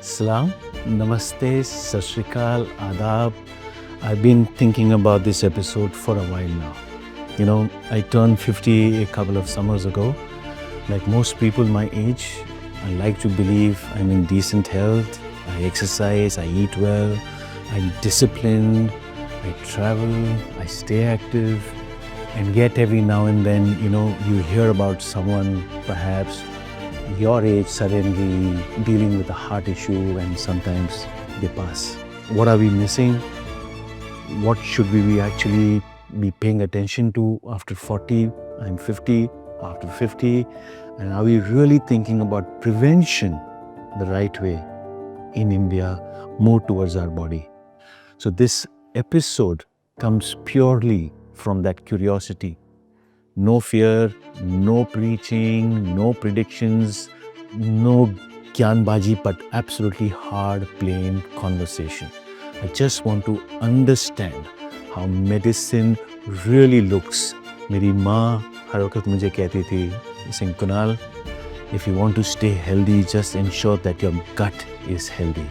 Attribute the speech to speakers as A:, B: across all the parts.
A: Salam, Namaste, Sat Shri Akal, Adab. I've been thinking about this episode for a while now. You know, I turned 50 a couple of summers ago. Like most people my age, I like to believe I'm in decent health. I exercise, I eat well, I'm disciplined, I travel, I stay active. And yet every now and then, you hear about someone perhaps your age suddenly dealing with a heart issue and sometimes they pass. What are we missing? What should we actually be paying attention to after 40? I'm 50, after 50. And are we really thinking about prevention the right way in India, more towards our body? So this episode comes purely from that curiosity. No fear, no preaching, no predictions, no gyanbaji, but absolutely hard, plain conversation. I just want to understand how medicine really looks. मेरी माँ हर वक्त मुझे कहती थी, saying, Kunal, if you want to stay healthy, just ensure that your gut is healthy.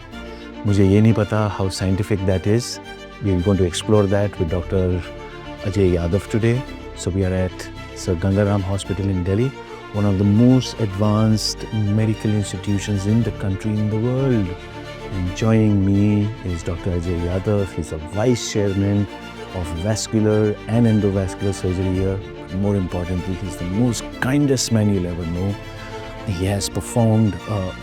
A: मुझे ये नहीं पता how scientific that is. We are going to explore that with Dr Ajay Yadav today. So we are at Sir Ganga Ram Hospital in Delhi, one of the most advanced medical institutions in the country, in the world. And joining me is Dr. Ajay Yadav. He's a Vice-Chairman of Vascular and Endovascular Surgery here. More importantly, he's the most kindest man you'll ever know. He has performed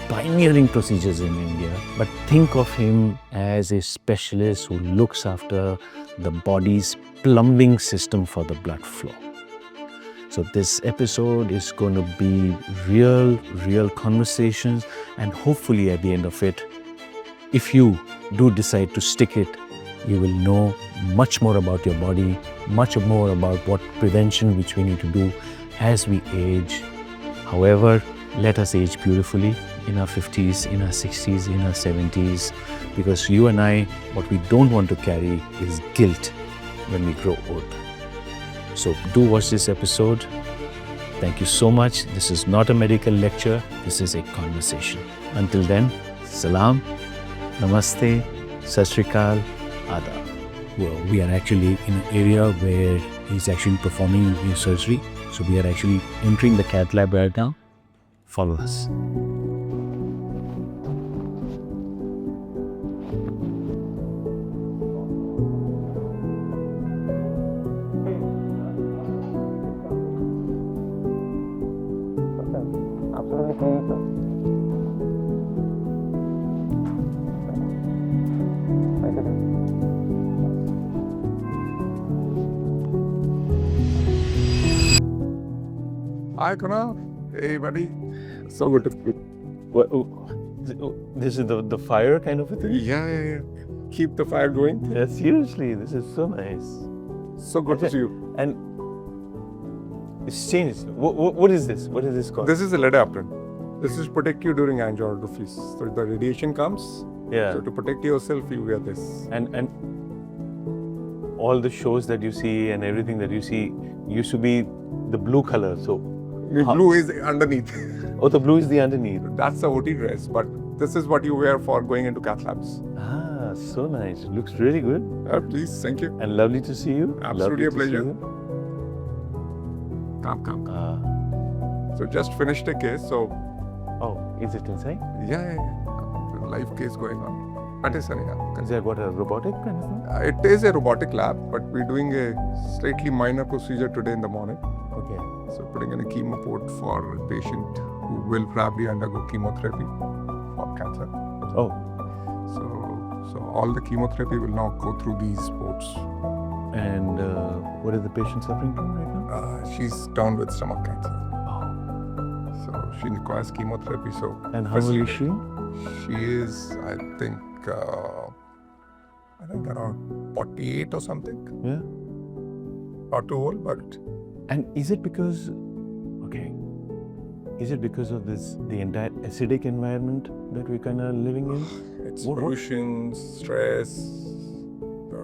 A: pioneering procedures in India. But think of him as a specialist who looks after the body's plumbing system for the blood flow. So this episode is going to be real conversations, and hopefully at the end of it, if you do decide to stick it, you will know much more about your body, much more about what prevention which we need to do as we age. However, let us age beautifully in our 50s, in our 60s, in our 70s, because you and I, what we don't want to carry is guilt when we grow old. So do watch this episode. Thank you so much. This is not a medical lecture. This is a conversation. Until then, salam, namaste, sat shri akal, adab. Well, we are actually in an area where he's actually performing his surgery. So we are actually entering the Cath lab right now. Follow us.
B: Hi, Kunal. Hey, buddy. So good to see you.
A: What, this is the fire kind of a thing?
B: Yeah. Keep the fire going.
A: Yeah, seriously, this is so nice.
B: So good to see you.
A: And it's changed. What is this? What is this called?
B: This is a lead apron. This is protect you during angiographies. So the radiation comes.
A: Yeah.
B: So to protect yourself, you wear this.
A: And all the shows that you see and everything that you see used to be the blue color. So
B: The blue is underneath.
A: oh, the blue is the underneath.
B: That's the OT dress, but this is what you wear for going into cath labs.
A: Ah, so nice. It looks really good.
B: Please, thank you.
A: And lovely to see you.
B: Absolutely
A: Lovely
B: a
A: to see
B: pleasure.
A: you.
B: Come. So just finished a case, so
A: Oh, is it inside?
B: yeah. Live case going on. That is
A: Is that what, a robotic kind of thing?
B: It is a robotic lab, but we're doing a slightly minor procedure today in the morning.
A: Okay.
B: So putting in a chemo port for a patient who will probably undergo chemotherapy for cancer.
A: Oh.
B: So all the chemotherapy will now go through these ports.
A: And what is the patient suffering from right now?
B: She's down with stomach cancer.
A: Oh.
B: So she requires chemotherapy. So
A: And how old is she?
B: She is, I think around 48 or something.
A: Yeah.
B: Not too old, but.
A: And is it because of the entire acidic environment that we're kind of living in?
B: It's pollution, stress, the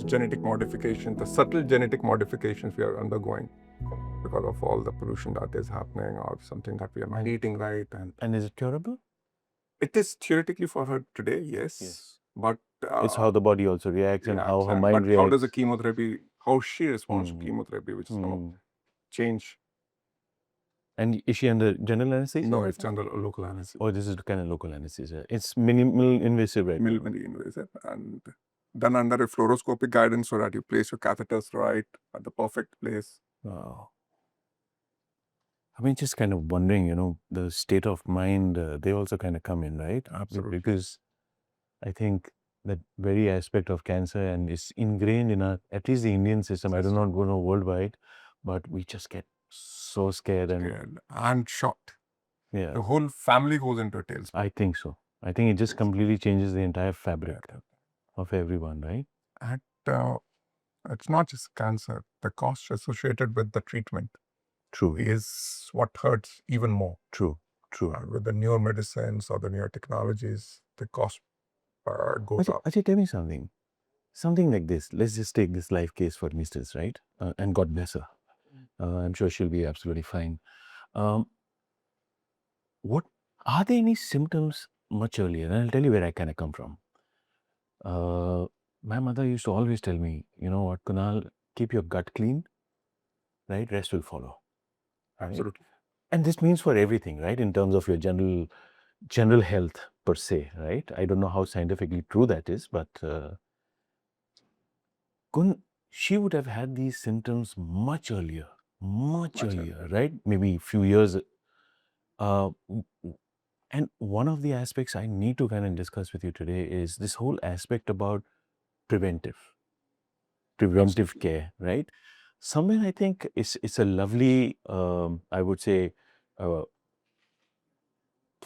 B: genetic modification, the subtle genetic modifications we are undergoing. because of all the pollution that is happening or something that we are not eating right.
A: And is it curable?
B: It is theoretically for her today, yes. But
A: It's how the body also reacts and
B: yeah,
A: how her
B: exactly.
A: mind
B: But
A: reacts.
B: how does the chemotherapy, how she responds to chemotherapy, which is going to change.
A: And is she under general anesthesia?
B: No, it's under local anesthesia.
A: Oh, this is kind of local anesthesia. It's minimal invasive, right?
B: Minimally invasive, and done under a fluoroscopic guidance so that you place your catheters right at the perfect place.
A: Wow. I mean, just kind of wondering, you know, the state of mind, they also kind of come in, right?
B: Absolutely.
A: Because I think that very aspect of cancer and is ingrained in our, at least the Indian system, I do not know worldwide, but we just get so scared
B: and shocked.
A: Yeah.
B: The whole family goes into a tailspin.
A: I think so. I think it just completely changes the entire fabric of everyone, right?
B: And it's not just cancer. The cost associated with the treatment is what hurts even more.
A: True.
B: With the newer medicines or the newer technologies, the cost goes up.
A: Ajay, tell me something. Something like this. Let's just take this life case for instance, right? And God bless her. I'm sure she'll be absolutely fine. What are there any symptoms much earlier? And I'll tell you where I kind of come from. My mother used to always tell me, you know what, Kunal, keep your gut clean, right? Rest will follow. Right?
B: Absolutely.
A: And this means for everything, right? In terms of your general health per se, right? I don't know how scientifically true that is, but she would have had these symptoms much earlier, right? Maybe a few years. And one of the aspects I need to kind of discuss with you today is this whole aspect about preventive care, right? Somewhere I think it's a lovely, I would say, for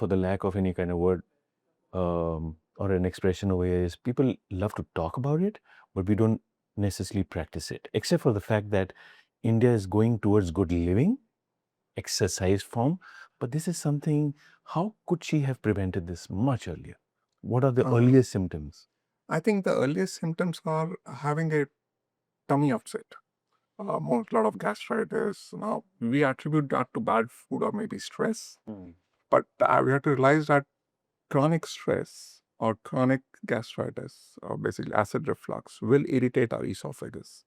A: the lack of any kind of word or an expression over here, is people love to talk about it, but we don't necessarily practice it, except for the fact that India is going towards good living, exercise form, but this is something, how could she have prevented this much earlier? What are the earliest symptoms?
B: I think the earliest symptoms are having a tummy upset, a lot of gastritis. Now, we attribute that to bad food or maybe stress, but we have to realize that chronic stress or chronic gastritis or basically acid reflux will irritate our esophagus.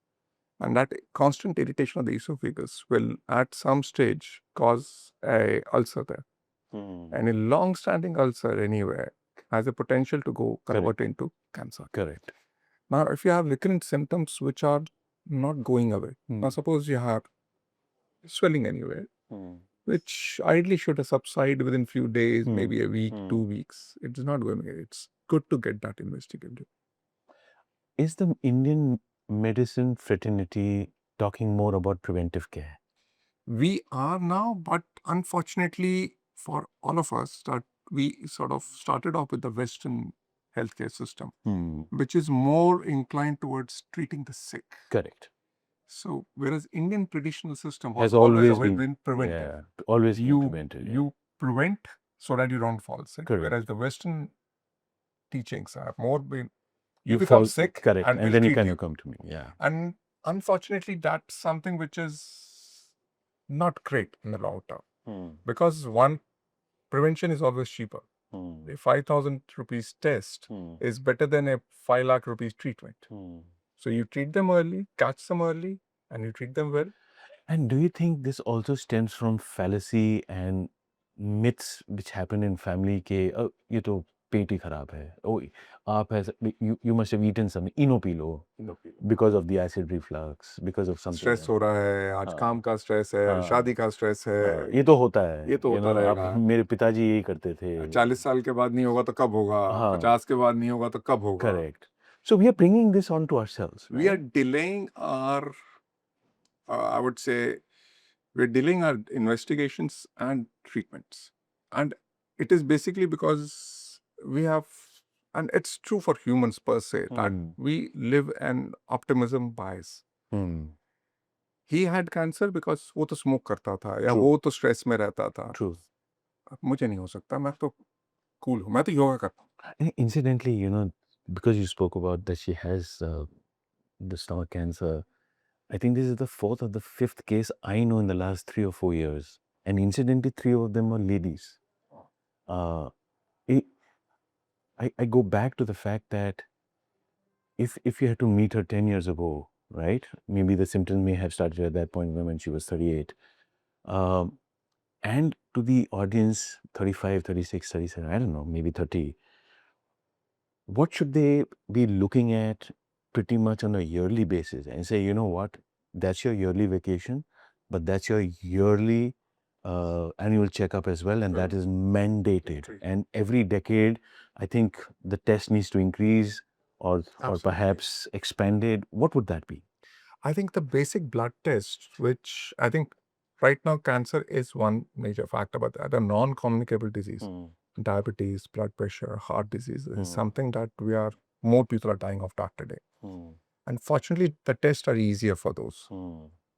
B: And that constant irritation of the esophagus will at some stage cause a ulcer there. And a long-standing ulcer anywhere has a potential to go convert into cancer.
A: Correct.
B: Now, if you have recurrent symptoms which are not going away, now suppose you have swelling anywhere, which ideally should subside within few days, maybe a week, 2 weeks. It's not going away. It's good to get that investigated.
A: Is the Indian medicine fraternity talking more about preventive care?
B: We are now, but unfortunately for all of us, that we sort of started off with the Western healthcare system, which is more inclined towards treating the sick.
A: Correct.
B: So, whereas Indian traditional system
A: Has
B: always
A: always
B: been preventive.
A: Yeah, always been preventive.
B: You prevent so that you don't fall sick.
A: Correct.
B: Whereas the Western teachings have more been
A: You
B: become
A: fall
B: sick,
A: correct,
B: and
A: and
B: we'll
A: then you
B: treat
A: kind
B: you.
A: of come to me. Yeah.
B: And unfortunately, that's something which is not great in the long term. Because one, prevention is always cheaper. A 5,000 rupees test is better than a 5 lakh rupees treatment. So you treat them early, catch them early, and you treat them well.
A: And do you think this also stems from fallacy and myths which happen in family के ये तो पेट ही खराब है, oh आप ऐसा, you must have eaten something, Eno P low because of the acid reflux, because of something.
B: Stress हो रहा है, आज काम का स्ट्रेस है, शादी का स्ट्रेस है,
A: ये तो होता है,
B: ये तो होता रहेगा,
A: मेरे पिताजी यही करते थे,
B: 40 साल के बाद नहीं होगा तो कब होगा, 50 के बाद नहीं होगा तो कब होगा.
A: Correct. So we are bringing this on to ourselves.
B: We are delaying our, I would say, we're delaying our investigations and treatments. And it is basically because we have, and it's true for humans per se, that we live an optimism bias. He had cancer because वो तो smoke करता था या वो तो stress में रहता था.
A: True.
B: मुझे नहीं हो सकता, मैं तो cool हूँ, मैं तो yoga करता हूँ.
A: Incidentally, you know, because you spoke about that she has the stomach cancer, I think this is the fourth or the fifth case I know in the last 3 or 4 years. And incidentally, 3 of them were ladies. Uh, it, I go back to the fact that if you had to meet her 10 years ago, right? Maybe the symptoms may have started at that point when she was 38. And to the audience, 35, 36, 37, I don't know, maybe 30, what should they be looking at pretty much on a yearly basis and say, you know what, that's your yearly vacation, but that's your yearly annual checkup as well, and that is mandated. And every decade, I think the test needs to increase or perhaps expanded. What would that be?
B: I think the basic blood test, which I think right now cancer is one major factor, but the non-communicable disease, diabetes, blood pressure, heart disease is something that more people are dying of that today. Unfortunately, the tests are easier for those.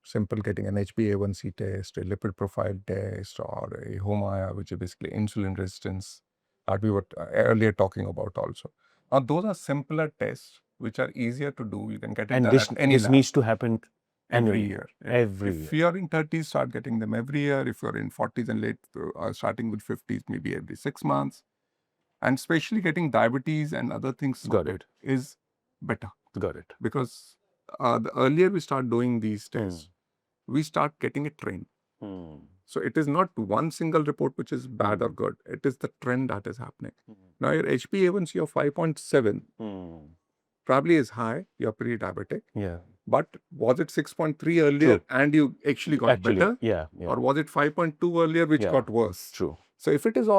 B: Simple getting an HbA1c test, a lipid profile test, or a HOMA, which is basically insulin resistance that we were earlier talking about also. Now, those are simpler tests which are easier to do. You can get it
A: And
B: done at any
A: this
B: lab
A: needs to happen
B: every
A: annually.
B: year.
A: Every
B: If
A: year.
B: you're in 30s, start getting them every year. If you're in 40s and late, starting with 50s, maybe every 6 months. And especially getting diabetes and other things sorted is better.
A: Got it.
B: Because the earlier we start doing these tests, we start getting a trend. So it is not one single report which is bad or good. It is the trend that is happening. Now your HbA1c of 5.7 probably is high. You're pre-diabetic.
A: Yeah.
B: But was it 6.3 earlier and you actually got better?
A: Yeah.
B: Or was it 5.2 earlier which got worse?
A: True.
B: So if it is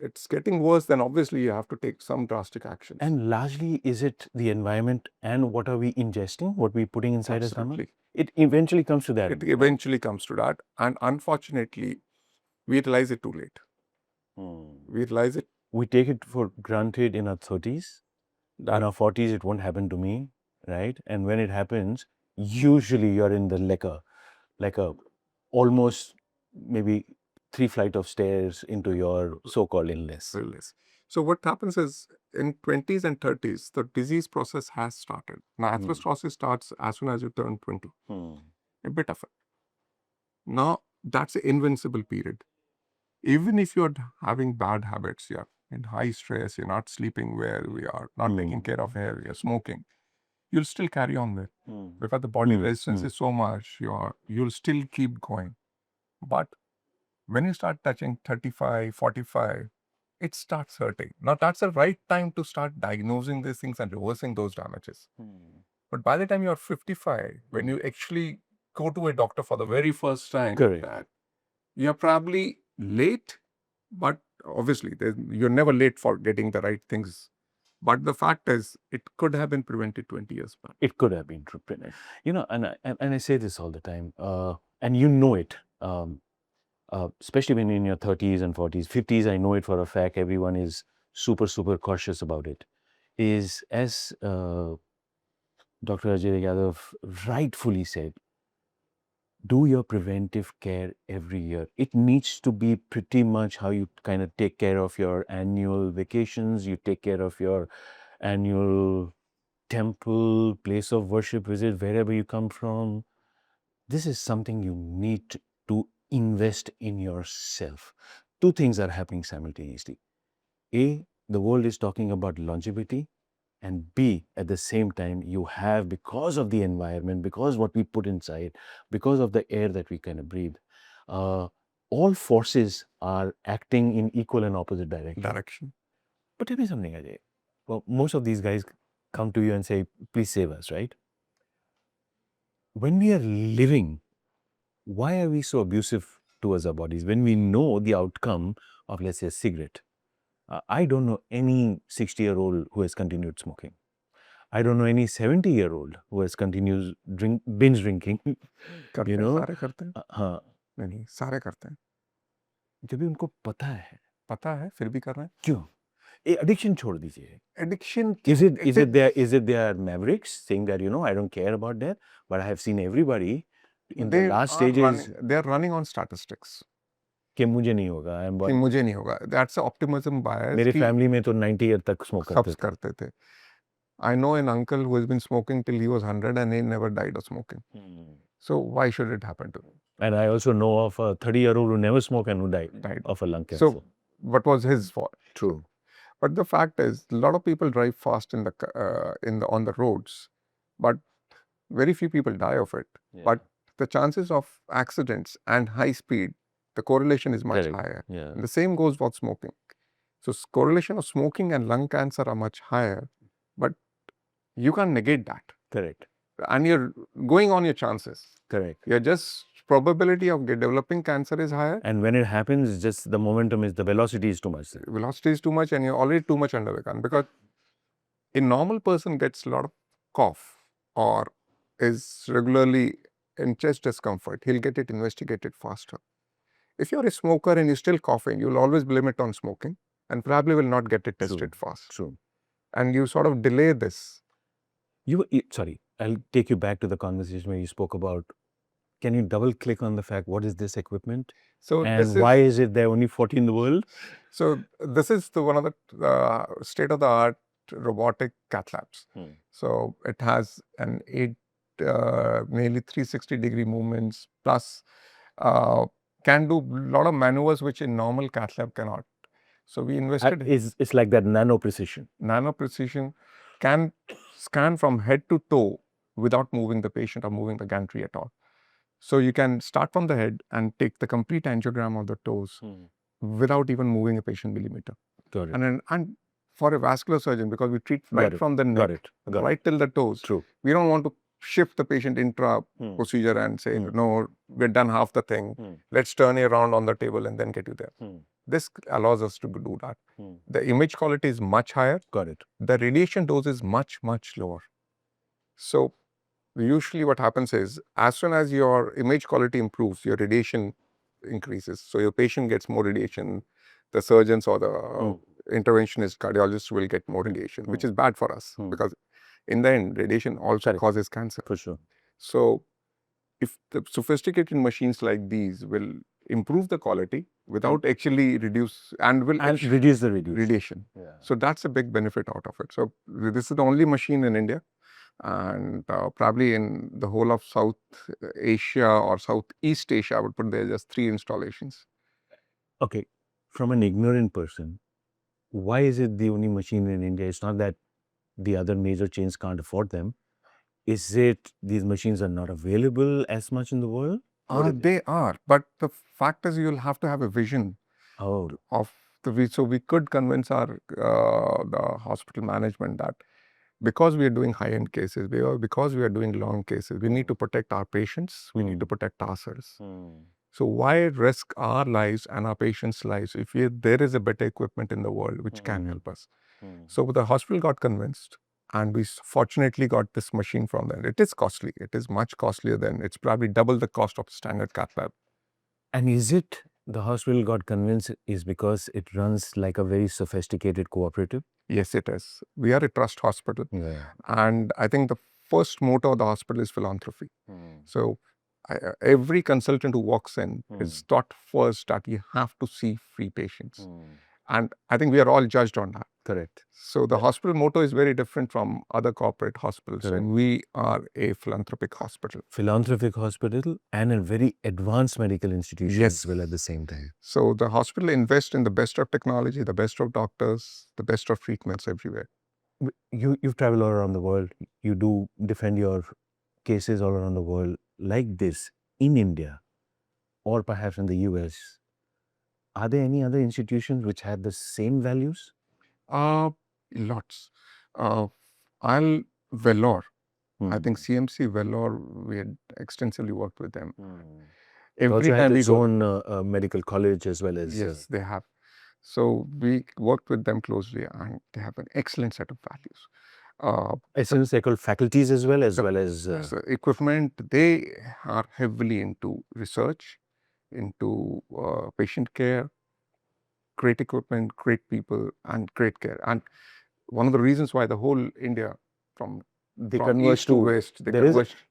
B: it's getting worse, then obviously you have to take some drastic actions.
A: And largely, is it the environment and what are we ingesting, what we're putting inside our stomach? It eventually comes to that.
B: It eventually comes to that. And unfortunately, we realize it too late. We realize it.
A: We take it for granted in our 30s. In our 40s, it won't happen to me, right? And when it happens, usually you're in the like a almost maybe 3 flight of stairs into your so-called illness.
B: So what happens is in 20s and 30s, the disease process has started. Now, atherosclerosis starts as soon as you turn 20. A bit of it. Now, that's an invincible period. Even if you're having bad habits, you're in high stress, you're not sleeping well, we are not taking care of hair, you're smoking, you'll still carry on with because the body resistance is so much, you'll still keep going. But when you start touching 35, 45, it starts hurting. Now, that's the right time to start diagnosing these things and reversing those damages. But by the time you're 55, when you actually go to a doctor for the very first time, you're probably late, but obviously you're never late for getting the right things. But the fact is, it could have been prevented 20 years back.
A: It could have been prevented. You know, and I say this all the time, and you know it, especially when you're in your 30s and 40s, 50s, I know it for a fact, everyone is super, super cautious about it, is as Dr. Ajay Yadav rightfully said, do your preventive care every year. It needs to be pretty much how you kind of take care of your annual vacations, you take care of your annual temple, place of worship visit, wherever you come from. This is something you need to invest in yourself. Two things are happening simultaneously. A, the world is talking about longevity. And B, at the same time, you have, because of the environment, because what we put inside, because of the air that we kind of breathe, all forces are acting in equal and opposite direction. But tell me something, Ajay. Well, most of these guys come to you and say, please save us, right? When we are living, why are we so abusive towards our bodies? When we know the outcome of, let's say, a cigarette. I don't know any 60-year-old who has continued smoking. I don't know any 70-year-old who has continued binge drinking. You know?
B: सारे करते हैं?
A: हाँ.
B: नहीं, सारे करते हैं.
A: जब भी उनको पता है,
B: फिर भी कर रहे हैं.
A: क्यों? Addiction छोड़ दीजिए.
B: Addiction.
A: Is it their mavericks saying that, you know, I don't care about that, but I have seen everybody in the last stages.
B: They are running on statistics.
A: कि मुझे नहीं होगा.
B: That's the optimism bias.
A: मेरे family में तो 90 year तक smoke
B: करते थे. I know an uncle who has been smoking till he was 100 and he never died of smoking. So why should it happen to him?
A: And I also know of a 30-year-old who never smoked and who died of a lung cancer.
B: So what was his fault?
A: True.
B: But the fact is, a lot of people drive fast on the roads, but very few people die of it.
A: Yeah.
B: But the chances of accidents and high speed, the correlation is much
A: Correct.
B: higher.
A: Yeah.
B: And the same goes for smoking. So correlation of smoking and lung cancer are much higher, but you can't negate that.
A: Correct.
B: And you're going on your chances.
A: Correct.
B: Your just probability of developing cancer is higher.
A: And when it happens, just the momentum is, the velocity is too much.
B: Velocity is too much and you're already too much under the gun, because a normal person gets a lot of cough or is regularly in chest discomfort, he'll get it investigated faster. If you're a smoker and you're still coughing, you'll always blame it on smoking and probably will not get it tested fast.
A: True.
B: And you sort of delay this.
A: Sorry, I'll take you back to the conversation where you spoke about, can you double click on the fact, what is this equipment?
B: So
A: and why is it there only 40 in the world?
B: So this is one of the state-of-the-art robotic Cath labs. So it has an nearly 360-degree movements, plus can do a lot of maneuvers which a normal Cath lab cannot. So we invested.
A: It's like that nano precision.
B: Nano precision can scan from head to toe without moving the patient or moving the gantry at all. So you can start from the head and take the complete angiogram of the toes without even moving a patient millimeter.
A: Got it.
B: And for a vascular surgeon, because we treat right from the neck, right till the toes,
A: True.
B: we don't want to shift the patient intra procedure and say, no, we're done half the thing. Let's turn you around on the table and then get you there. This allows us to do that. The image quality is much higher.
A: Got it.
B: The radiation dose is much, much lower. So usually what happens is, as soon as your image quality improves, your radiation increases. So your patient gets more radiation. The surgeons or the interventionist cardiologist will get more radiation, which is bad for us because in the end, radiation also causes cancer.
A: For sure.
B: So if the sophisticated machines like these will improve the quality without actually reduce
A: reduce the
B: radiation.
A: Yeah.
B: So that's a big benefit out of it. So this is the only machine in India, and probably in the whole of South Asia or Southeast Asia, I would put there just 3 installations.
A: Okay, from an ignorant person, why is it the only machine in India? It's not that the other major chains can't afford them. Is it these machines are not available as much in the world?
B: They are, but the fact is you'll have to have a vision of so we could convince our the hospital management that because we are doing high-end cases, because we are doing long cases, we need to protect our patients, we need to protect ourselves. So why risk our lives and our patients' lives if there is a better equipment in the world which can help us? So the hospital got convinced, and we fortunately got this machine from them. It is costly. It is much costlier than, it's probably double the cost of standard Cath lab.
A: And is it the hospital got convinced is because it runs like a very sophisticated cooperative?
B: Yes, it is. We are a trust hospital. And I think the first motto of the hospital is philanthropy. So every consultant who walks in is taught first that you have to see free patients. And I think we are all judged on that.
A: Correct.
B: So the hospital motto is very different from other corporate hospitals.
A: Correct.
B: And we are a philanthropic hospital.
A: Philanthropic hospital and a very advanced medical institution as well at the same time.
B: So the hospital invests in the best of technology, the best of doctors, the best of treatments everywhere.
A: You've traveled all around the world. You do defend your cases all around the world. Like this, in India, or perhaps in the US, are there any other institutions which had the same values?
B: Lots. Vellore. I think CMC Vellore, we had extensively worked with them.
A: Every time its own medical college as well as...
B: Yes, they have. So we worked with them closely, and they have an excellent set of values.
A: Essence, they call faculties as well as
B: equipment. They are heavily into research, into patient care, great equipment, great people, and great care. And one of the reasons why the whole India, from east to west,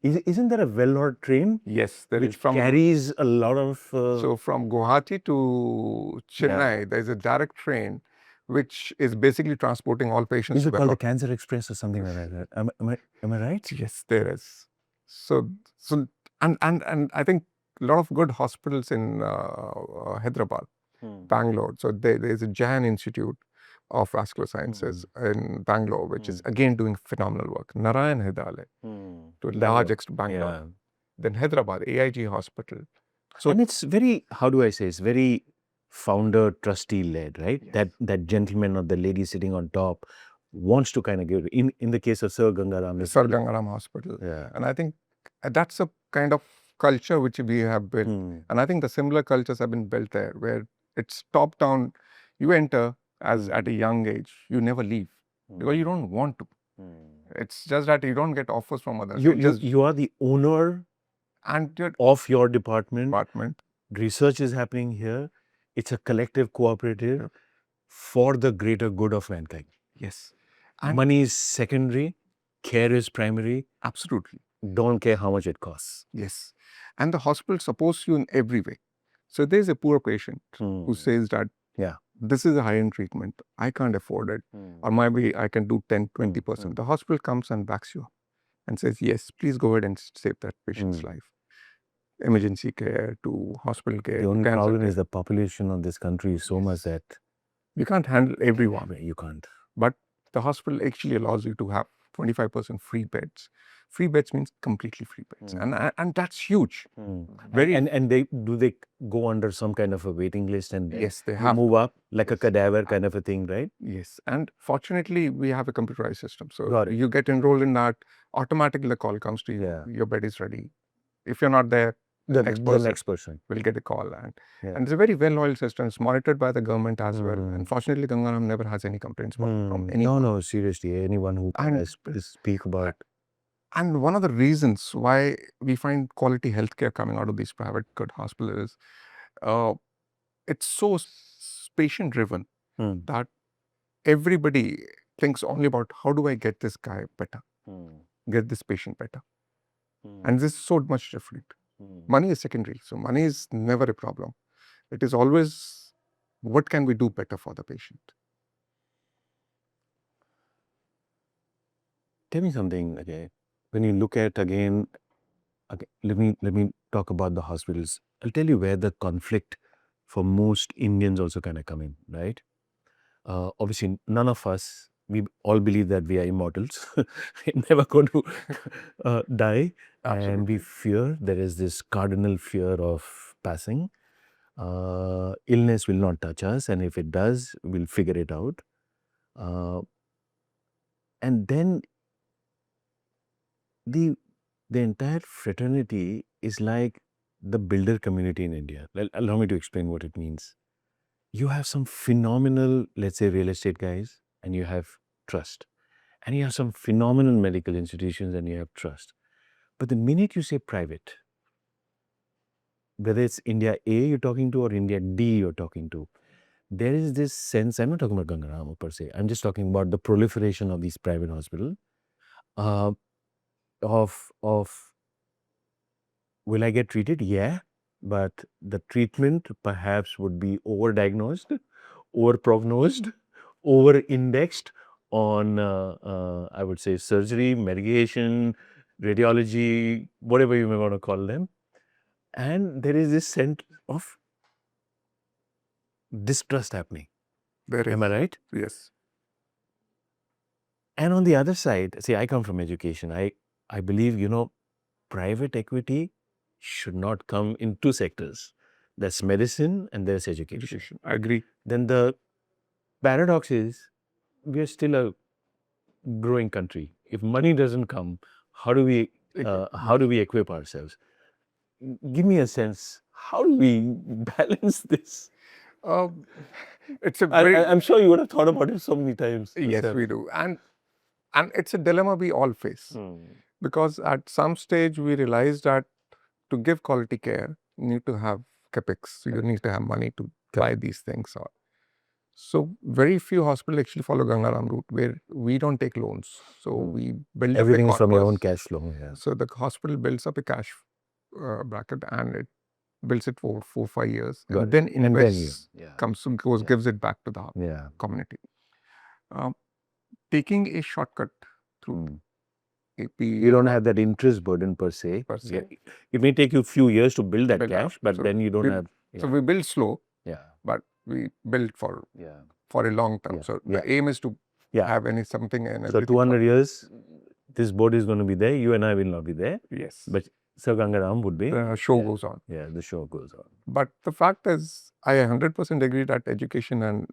A: isn't there a Vellore train?
B: Yes, there is.
A: Carries a lot of...
B: So from Guwahati to Chennai, there is a direct train which is basically transporting all patients.
A: Is
B: to
A: it
B: the
A: called the Cancer Express or something like that? Am I right?
B: Yes, there is. So and I think a lot of good hospitals in Hyderabad, Bangalore. So there's a Jain Institute of Vascular Sciences in Bangalore, which is again doing phenomenal work. Narayan Hridayalaya, to a large extent Bangalore.
A: Yeah.
B: Then Hyderabad, AIG Hospital. So
A: And it's very, how do I say, it's very founder trustee led, right?
B: Yes.
A: That gentleman or the lady sitting on top wants to kind of give, in the case of Sir Ganga Ram,
B: Sir Ganga Ram Hospital.
A: yeah.
B: And I think that's a kind of culture which we have built. And I think the similar cultures have been built there, where it's top down. You enter as at a young age, you never leave because you don't want to. It's just that you don't get offers from others.
A: You are the owner
B: and your
A: of your department.
B: department.
A: Research is happening here. It's a collective cooperative for the greater good of mankind.
B: Yes.
A: Money is secondary, care is primary.
B: Absolutely.
A: Don't care how much it costs.
B: Yes. And the hospital supports you in every way. So there's a poor patient who says that,
A: yeah,
B: this is a high-end treatment, I can't afford it, or maybe I can do 10-20%. The hospital comes and backs you up and says, yes, please go ahead and save that patient's life. Emergency care to hospital care.
A: The only
B: cancer
A: problem
B: care.
A: is the population of this country is so much that
B: you can't handle everyone.
A: you can't.
B: But the hospital actually allows you to have 25% free beds. Free beds means completely free beds, and that's huge. Very
A: and they go under some kind of a waiting list and
B: yes, they
A: you
B: have
A: move up like a cadaver kind of a thing, right?
B: Yes, and fortunately we have a computerized system, so
A: Got it.
B: you get enrolled in that. Automatically, the call comes to you.
A: Yeah.
B: Your bed is ready. If you're not there, the next person will get a call, and it's a very well-oiled system. It's monitored by the government as well. Unfortunately, Ganga Ram never has any complaints from anyone.
A: No, seriously, anyone who can speak about.
B: And one of the reasons why we find quality healthcare coming out of these private good hospitals is it's so patient-driven that everybody thinks only about how do I get this guy better, get this patient better. And this is so much different. Money is secondary. So money is never a problem. It is always, what can we do better for the patient?
A: Tell me something, okay? When you look at again, let me talk about the hospitals. I'll tell you where the conflict for most Indians also kind of come in, right? Obviously, none of us, we all believe that we are immortals, never going to die.
B: Absolutely.
A: And we fear, there is this cardinal fear of passing. Illness will not touch us, and if it does, we'll figure it out. And then the entire fraternity is like the builder community in India. Allow me to explain what it means. You have some phenomenal, let's say, real estate guys, and you have trust. And you have some phenomenal medical institutions, and you have trust. But the minute you say private, whether it's India A you're talking to or India D you're talking to, there is this sense, I'm not talking about Ganga Ram per se, I'm just talking about the proliferation of these private hospitals, of will I get treated? Yeah, but the treatment perhaps would be over-diagnosed, over-prognosed, over-indexed on, I would say, surgery, medication, radiology, whatever you may want to call them. And there is this sense of distrust happening. Am I right?
B: Yes.
A: And on the other side, see, I come from education. I believe, private equity should not come in two sectors. There's medicine and there's education.
B: I agree.
A: Then the paradox is, we are still a growing country. If money doesn't come, how do we equip ourselves? Give me a sense. How do we balance this?
B: It's a very,
A: I'm sure you would have thought about it so many times.
B: Yes, we do. And it's a dilemma we all face. Because at some stage we realized that to give quality care, you need to have capex. You need to have money to buy these things. So very few hospitals actually follow Ganga Ram route, where we don't take loans. So we build
A: everything
B: up a
A: from your own
B: corpus.
A: cash flow. Yeah.
B: So the hospital builds up a cash bracket, and builds it for 4-5 years,
A: Got
B: and then
A: it. And then
B: invests,
A: yeah.
B: gives it back to the
A: Yeah.
B: community. Taking a shortcut through AP.
A: You don't have that interest burden per se. Yeah. It may take you a few years to build that cash, but then you don't have.
B: So we build slow,
A: Yeah.
B: but we build for a long term.
A: Yeah.
B: So the aim is to have something and
A: So 200 years, this board is going to be there. You and I will not be there.
B: Yes.
A: But Sir Ganga Ram would be.
B: The show goes on.
A: Yeah, the show goes on.
B: But the fact is, I 100% agree that education and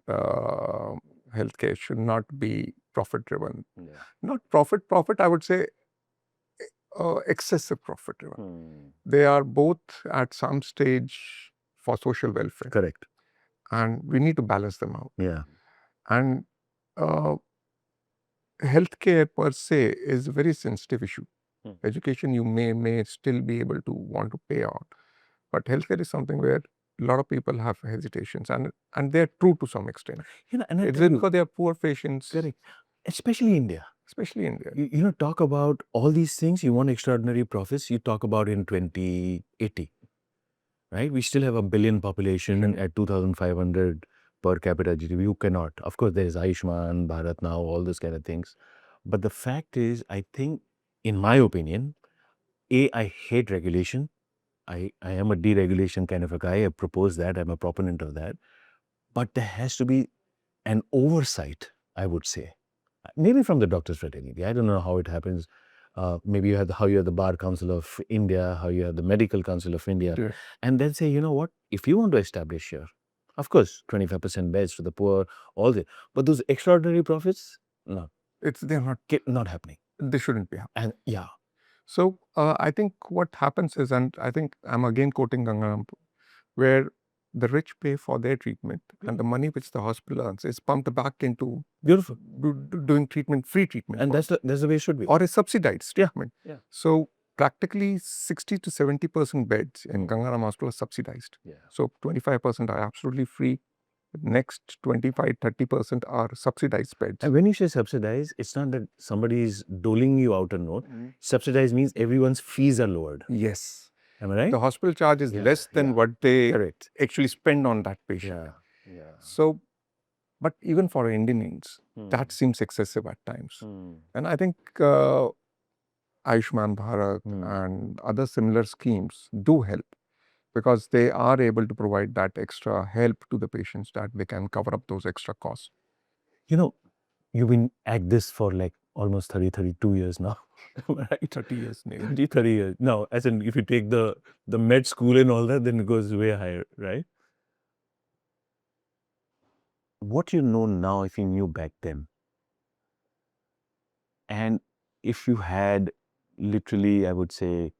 B: healthcare should not be profit driven.
A: Yeah.
B: Not profit, I would say excessive profit driven. They are both at some stage for social welfare.
A: Correct.
B: And we need to balance them out.
A: Yeah.
B: And healthcare per se is a very sensitive issue. Education, you may still be able to want to pay out. But healthcare is something where a lot of people have hesitations, and they're true to some extent. And it's because they are poor patients.
A: Correct. Especially India. Talk about all these things. You want extraordinary profits. You talk about in 2080, right? We still have a billion population at 2,500 per capita GDP. You cannot. Of course, there is Ayushman, Bharat now, all those kind of things. But the fact is, I think, in my opinion, I hate regulation. I am a deregulation kind of a guy. I propose that. I'm a proponent of that. But there has to be an oversight, I would say. Maybe from the doctors' fraternity. I don't know how it happens. Maybe you have the Bar Council of India, how you have the Medical Council of India. Sure. And then say, you know what, if you want to establish here, of course, 25% beds to the poor, all that. But those extraordinary profits, no. They're not happening.
B: They shouldn't be happening.
A: And
B: so I think what happens is, and I think I'm again quoting Ganga Ram, where the rich pay for their treatment and the money which the hospital earns is pumped back into doing free treatment.
A: And that's the way it should be.
B: Or a subsidized treatment. Yeah. So practically 60 to 70% beds in Ganga Ram Hospital are subsidized. Yeah. So 25% are absolutely free. Next 25-30% are subsidized beds.
A: And when you say subsidized, it's not that somebody is doling you out a note. Subsidized means everyone's fees are lowered.
B: Yes.
A: Am I right?
B: The hospital charge is less than what they actually spend on that patient. Yeah. So, but even for Indians, that seems excessive at times. And I think Ayushman Bharat and other similar schemes do help, because they are able to provide that extra help to the patients that they can cover up those extra costs.
A: You've been at this for like almost 32 years now, right?
B: 30 years.
A: 30 years. No, as in if you take the med school and all that, then it goes way higher, right? What you know now, if you knew back then, and if you had literally, I would say,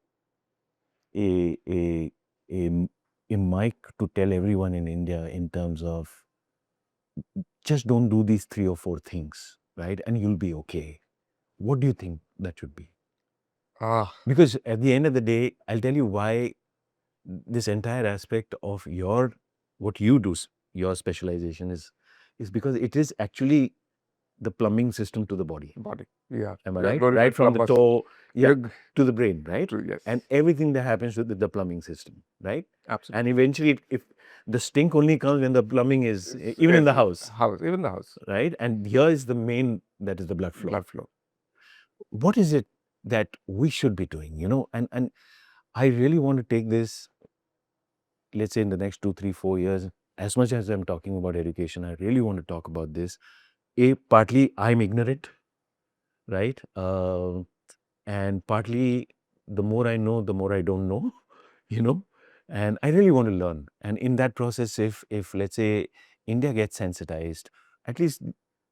A: a mic to tell everyone in India in terms of just don't do these 3 or 4 things, right? And you'll be okay. What do you think that should be? Because at the end of the day, I'll tell you why this entire aspect of what you do, your specialization is because it is actually the plumbing system to the body.
B: Yeah.
A: Am I right? Right from the toe to the brain, right?
B: True, yes.
A: And everything that happens with the plumbing system, right?
B: Absolutely.
A: And eventually, if the stink only comes when the plumbing is, even in the house.
B: Even the house.
A: Right? And here is the main, that is the blood flow. What is it that we should be doing, And I really want to take this, let's say in the next 2, 3, 4 years, as much as I'm talking about education, I really want to talk about this. Partly I'm ignorant, right? And partly the more I know, the more I don't know, and I really want to learn. And in that process, if let's say India gets sensitized, at least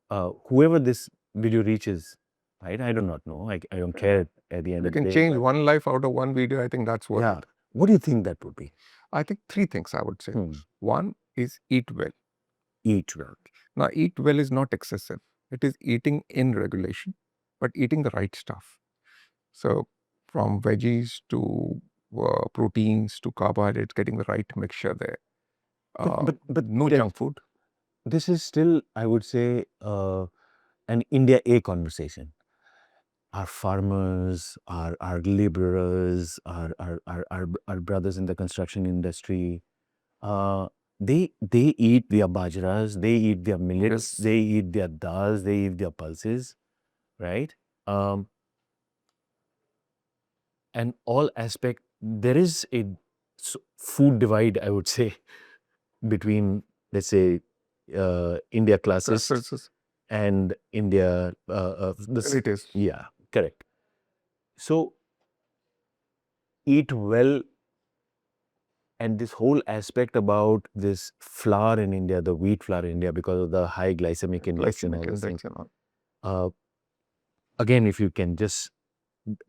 A: whoever this video reaches, right? I do not know. I don't care at the end of the day.
B: You can change one life out of one video. I think that's worth it.
A: What do you think that would be?
B: I think 3 things I would say. One is eat well.
A: Eat well.
B: Now, eat well is not excessive. It is eating in regulation, but eating the right stuff. So from veggies to proteins to carbohydrates, getting the right mixture there. But no junk food.
A: This is still, I would say, an India A conversation. our farmers, our laborers, our brothers in the construction industry, they eat their bajras, they eat their millets,
B: Yes.
A: they eat their dals, they eat their pulses, right? And all aspect, there is a food divide, I would say, between, let's say, India classist
B: Preferences.
A: and India,
B: It is.
A: yeah, correct. So, eat well, and this whole aspect about this flour in India, the wheat flour in India, because of the high glycemic index and all those things. Again, if you can just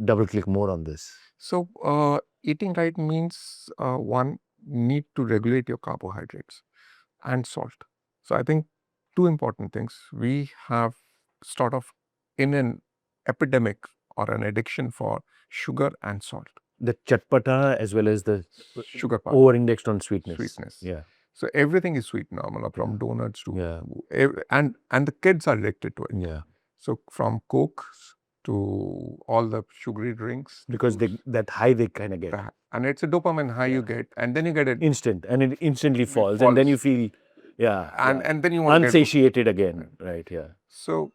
A: double click more on this.
B: So, eating right means one, need to regulate your carbohydrates and salt. So, I think two important things. We have sort of in an epidemic or an addiction for sugar and salt.
A: The chatpata as well as the
B: Sugar part.
A: over-indexed on sweetness.
B: Sweetness.
A: Yeah.
B: So everything is sweet now, from donuts to
A: Yeah.
B: and the kids are addicted to it.
A: Yeah.
B: So from Coke to all the sugary drinks,
A: Because that high they kind of get.
B: And it's a dopamine high you get, and then you get it
A: instant, and it instantly falls, and then you feel,
B: and then you want to
A: unsatiated again, right? Yeah.
B: So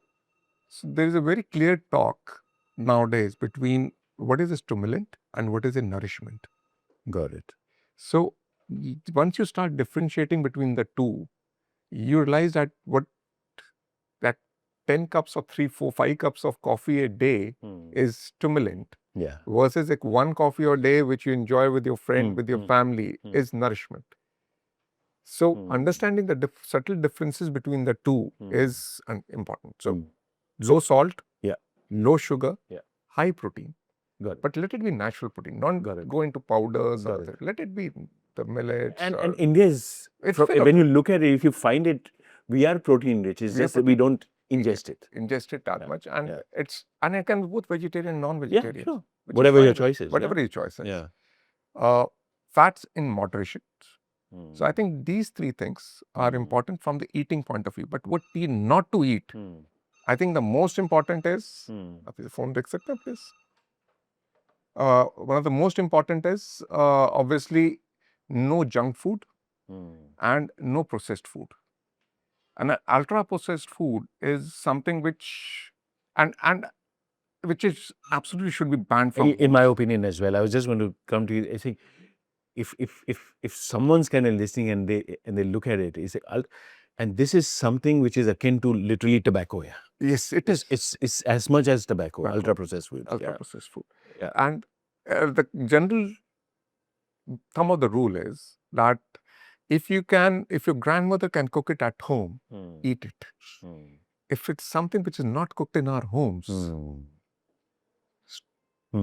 B: there is a very clear talk nowadays between what is a stimulant and what is a nourishment.
A: Got it.
B: So once you start differentiating between the two, you realize that 10 cups or 3, 4, 5 cups of coffee a day is stimulant.
A: Yeah.
B: Versus like 1 coffee a day, which you enjoy with your friend, with your family, is nourishment. So understanding the subtle differences between the two is important. So low salt, low sugar, high protein. But let it be natural protein, not go into powders. Let it be the millets.
A: And India is, when you look at it, if you find it, we are protein rich. It's just that we don't ingest it.
B: Ingest it that much. And and it can be both vegetarian and non-vegetarian.
A: Yeah, sure. Whatever your choice is.
B: Whatever your choice is.
A: Yeah.
B: Fats in moderation. So I think these three things are important from the eating point of view. But what not to eat, I think the most important is, the phone accept please. One of the most important is obviously no junk food and no processed food. And ultra processed food is something which which is absolutely should be banned from.
A: In my opinion as well. I was just going to come to you. I think if someone's kind of listening and they look at it, and this is something which is akin to literally tobacco. Yeah.
B: Yes, it is.
A: It's as much as tobacco. Ultra processed food.
B: Ultra processed food. Yeah. And the general thumb of the rule is that if your grandmother can cook it at home, eat it. If it's something which is not cooked in our homes,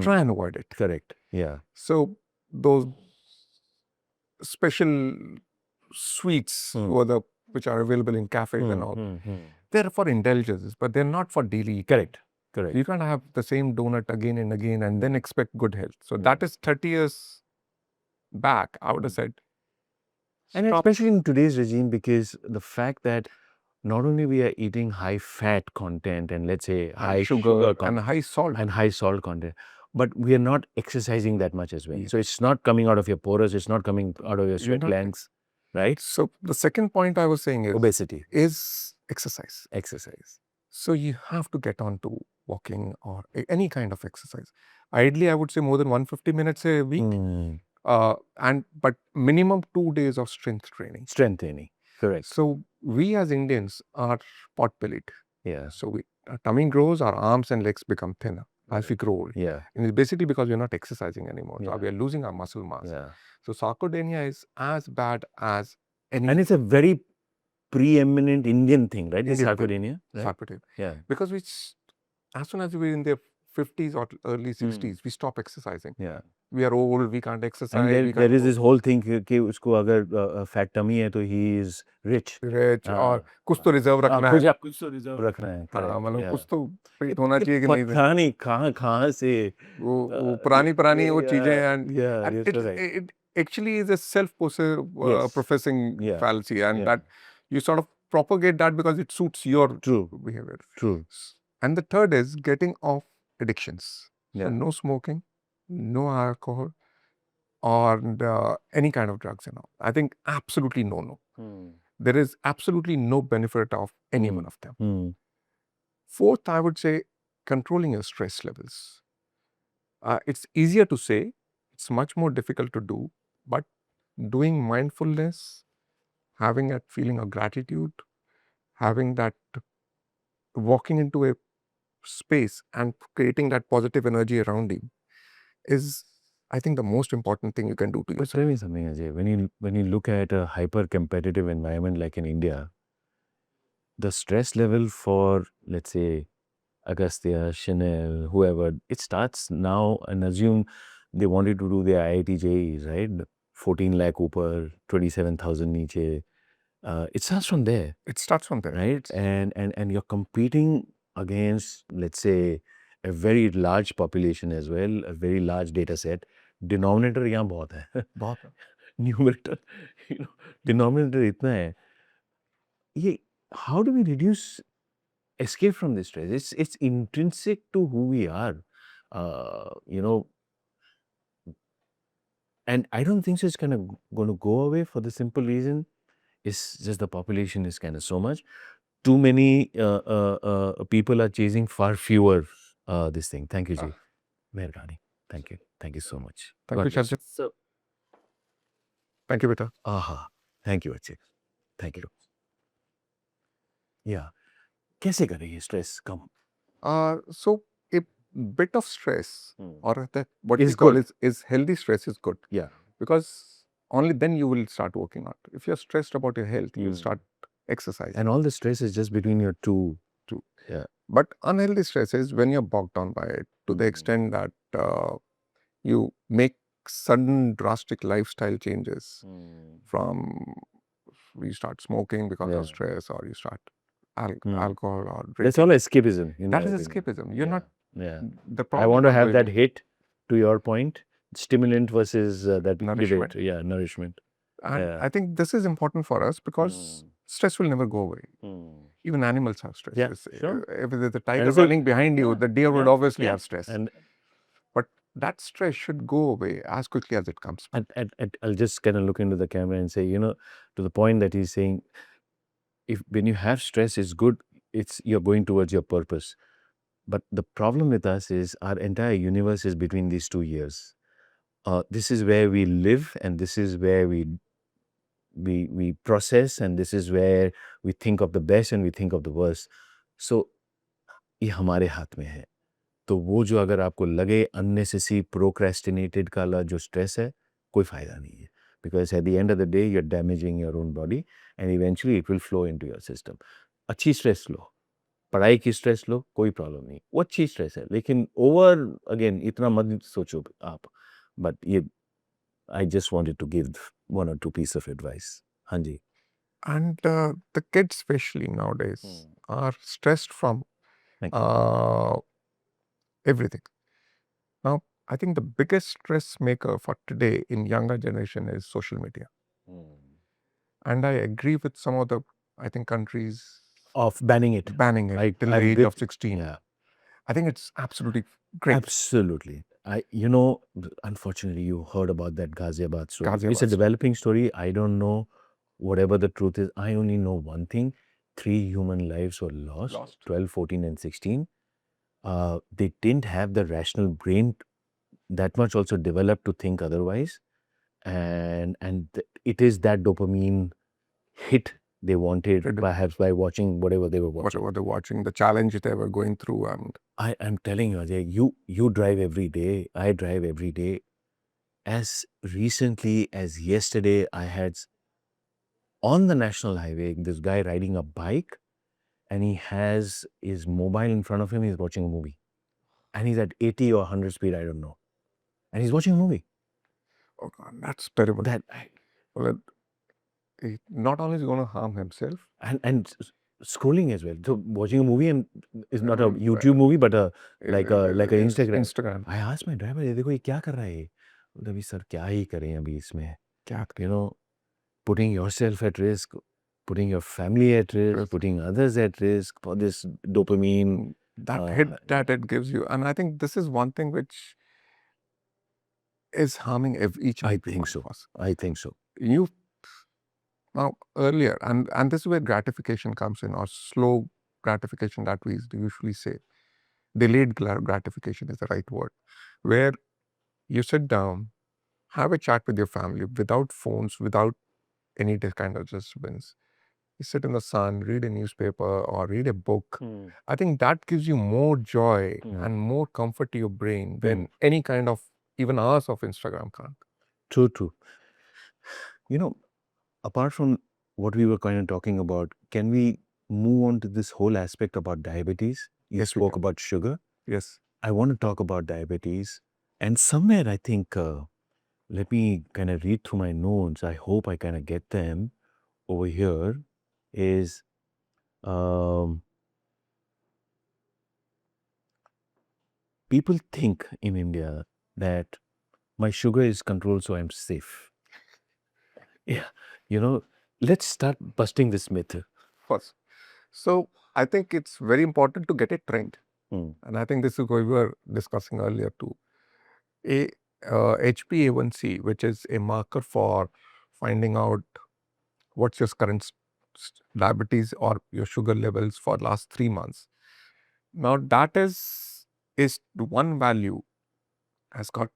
B: try and avoid it.
A: Correct. Yeah.
B: So those special sweets which are available in cafes and all, they're for indulgences, but they're not for daily eating.
A: Correct.
B: You can't have the same donut again and again and then expect good health. So that is 30 years back, I would have said.
A: And especially in today's regime, because the fact that not only we are eating high fat content and let's say high sugar
B: and high salt
A: content, but we are not exercising that much as well. So it's not coming out of your pores, it's not coming out of your sweat glands, right?
B: So the second point I was saying is
A: obesity
B: is exercise. So you have to get on to walking or any kind of exercise. Ideally, I would say more than 150 minutes a week. But minimum 2 days of strength training.
A: Correct.
B: So we as Indians are pot-bellied.
A: Yeah.
B: So our tummy grows, our arms and legs become thinner as we grow old.
A: Yeah.
B: And it's basically because we're not exercising anymore. So we are losing our muscle mass.
A: Yeah.
B: So sarcopenia is as bad as any.
A: And it's a very preeminent Indian thing, right? Sarcopenia.
B: Sarcopenia.
A: Yeah.
B: Because as soon as we're in their 50s or early 60s, we stop exercising.
A: Yeah.
B: We are old, we can't exercise.
A: And there is this whole thing कि उसको अगर fat tummy है तो he is rich.
B: और कुछ तो reserve रखना है.
A: कुछ तो रिजर्व रखना है.
B: मतलब कुछ तो पेट होना चाहिए कि नहीं.
A: पता नहीं कहाँ से
B: वो पुरानी वो चीजें and it actually is a self-professing fallacy, and that you sort of propagate that because it suits your behavior.
A: True.
B: And the third is getting off addictions. So
A: Yeah.
B: no smoking, no alcohol, or any kind of drugs and all. I think absolutely no. There is absolutely no benefit of any one of them. Fourth, I would say controlling your stress levels. It's easier to say, it's much more difficult to do, but doing mindfulness, having that feeling of gratitude, having that walking into a space and creating that positive energy around you is, I think, the most important thing you can do to
A: But
B: yourself.
A: tell me something, Ajay. When you look at a hyper-competitive environment like in India, the stress level for, let's say, Agastya, Chanel, whoever, it starts now, and assume they wanted to do their IIT JEEs, right? 14 lakh upar, 27,000 niche. It starts from there,
B: It starts from there.
A: right? And you're competing against, let's say, a very large population as well, a very large data set. Denominator यहाँ बहुत है.
B: बहुत है.
A: Numerator, denominator इतना है. ये, how do we reduce escape from this stress? It's intrinsic to who we are, and I don't think so it's kind of going to go away for the simple reason it's just the population is kind of so much. Too many people are chasing far fewer this thing. Thank you, Ji. Mehrgani. Thank you. Thank you so much.
B: Thank you, Shajit.
A: So,
B: Thank you, Beta.
A: thank you, Ajay. Thank you. Yeah. कैसे करें ये stress come?
B: So a bit of stress or that what
A: Is
B: we call
A: good.
B: is healthy stress is good.
A: Yeah.
B: Because only then you will start working out. If you're stressed about your health, you'll start exercising.
A: And all the stress is just between your two. Yeah.
B: But unhealthy stress is when you're bogged down by it to the extent that you make sudden drastic lifestyle changes from you start smoking because of stress, or you start alcohol or drinking.
A: That's all escapism.
B: That is escapism. You're not.
A: Yeah.
B: The
A: I
B: problem
A: want to
B: not
A: have
B: going
A: that
B: on.
A: hit, to your point, stimulant versus that
B: Nourishment.
A: debate. Yeah, nourishment.
B: And I think this is important for us because stress will never go away. Even animals have stress.
A: Yeah, sure.
B: If there's a tiger
A: And so-
B: running behind you, the deer would obviously have stress.
A: And
B: But that stress should go away as quickly as it comes.
A: I'll just kind of look into the camera and say, to the point that he's saying, when you have stress, it's good. You're going towards your purpose. But the problem with us is our entire universe is between these 2 years. This is where we live, and this is where we process, and this is where we think of the best and we think of the worst. So, ये हमारे हाथ में है. तो वो जो अगर आपको लगे unnecessary procrastinated काला जो stress है, कोई फायदा नहीं है. Because at the end of the day, you're damaging your own body, and eventually it will flow into your system. अच्छी stress लो, पढ़ाई की stress लो, कोई problem नहीं. वो अच्छी stress है, लेकिन over again इतना मत सोचो आप. But I just wanted to give 1 or 2 pieces of advice. हाँ जी.
B: And the kids, especially nowadays, are stressed from
A: Thank
B: everything. Now, I think the biggest stress maker for today in younger generation is social media. And I agree with some of the, I think, countries
A: Of banning it.
B: banning it till the age of 16.
A: Yeah.
B: I think it's absolutely great.
A: Absolutely. Unfortunately, you heard about that Ghaziabad story.
B: Ghaziabad
A: It's a
B: story.
A: developing story. I don't know whatever the truth is. I only know one thing. 3 human lives were lost. 12, 14 and 16. They didn't have the rational brain that much also developed to think otherwise. And it is that dopamine hit they wanted perhaps by watching whatever they were watching.
B: Whatever they're watching, the challenge they were going through. And
A: I'm telling you, Ajay, you drive every day. I drive every day. As recently as yesterday, I had on the national highway this guy riding a bike, and he has his mobile in front of him. He's watching a movie, and he's at 80 or 100 speed. I don't know, and he's watching a movie.
B: oh God, that's terrible. Well, he not only is going to harm himself,
A: and scrolling as well. So watching a movie and is not a YouTube movie, but like a Instagram.
B: Instagram.
A: I asked my driver, देखो ये क्या कर रहा है ये? बोला अभी sir क्या ही करें अभी इसमें? क्या putting yourself at risk, putting your family at risk, putting others at risk for this dopamine.
B: that hit that it gives you. And I think this is one thing which is harming each and every one of us.
A: I think so.
B: You now earlier, and this is where gratification comes in, or slow gratification that we usually say. Delayed gratification is the right word, where you sit down, have a chat with your family without phones, without any kind of disturbance. You sit in the sun, read a newspaper or read a book. I think that gives you more joy and more comfort to your brain than any kind of even hours of Instagram can't.
A: True. You know, apart from what we were kind of talking about, can we move on to this whole aspect about diabetes? You
B: Yes, we
A: spoke
B: can.
A: about sugar.
B: Yes.
A: I want to talk about diabetes. And somewhere I think, let me kind of read through my notes. I hope I kind of get them over here. Is people think in India that my sugar is controlled, so I'm safe. Yeah, you know, let's start busting this myth.
B: First. So I think it's very important to get it trained. And I think this is what we were discussing earlier too. HbA1c, which is a marker for finding out what's your current diabetes or your sugar levels for last 3 months. Now that is one value has got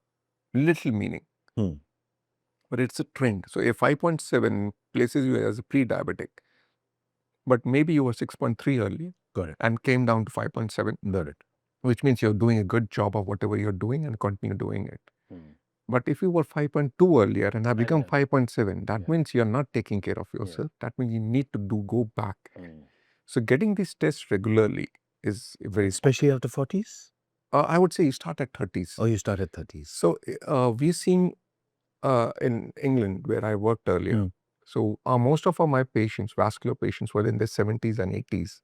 B: little meaning, but it's a trend. So a 5.7 places you as a pre-diabetic, but maybe you were 6.3 earlier.
A: Got it.
B: And came down to 5.7.
A: Got it.
B: Which means you're doing a good job of whatever you're doing and continue doing it. But if you were 5.2 earlier and have become 5.7, that means you're not taking care of yourself. That means you need to go back. So getting these tests regularly is very
A: Especially after 40s?
B: I would say you start at 30s.
A: Oh, you start at 30s.
B: So we're seeing in England where I worked earlier. So most of my patients, vascular patients, were in their 70s and 80s.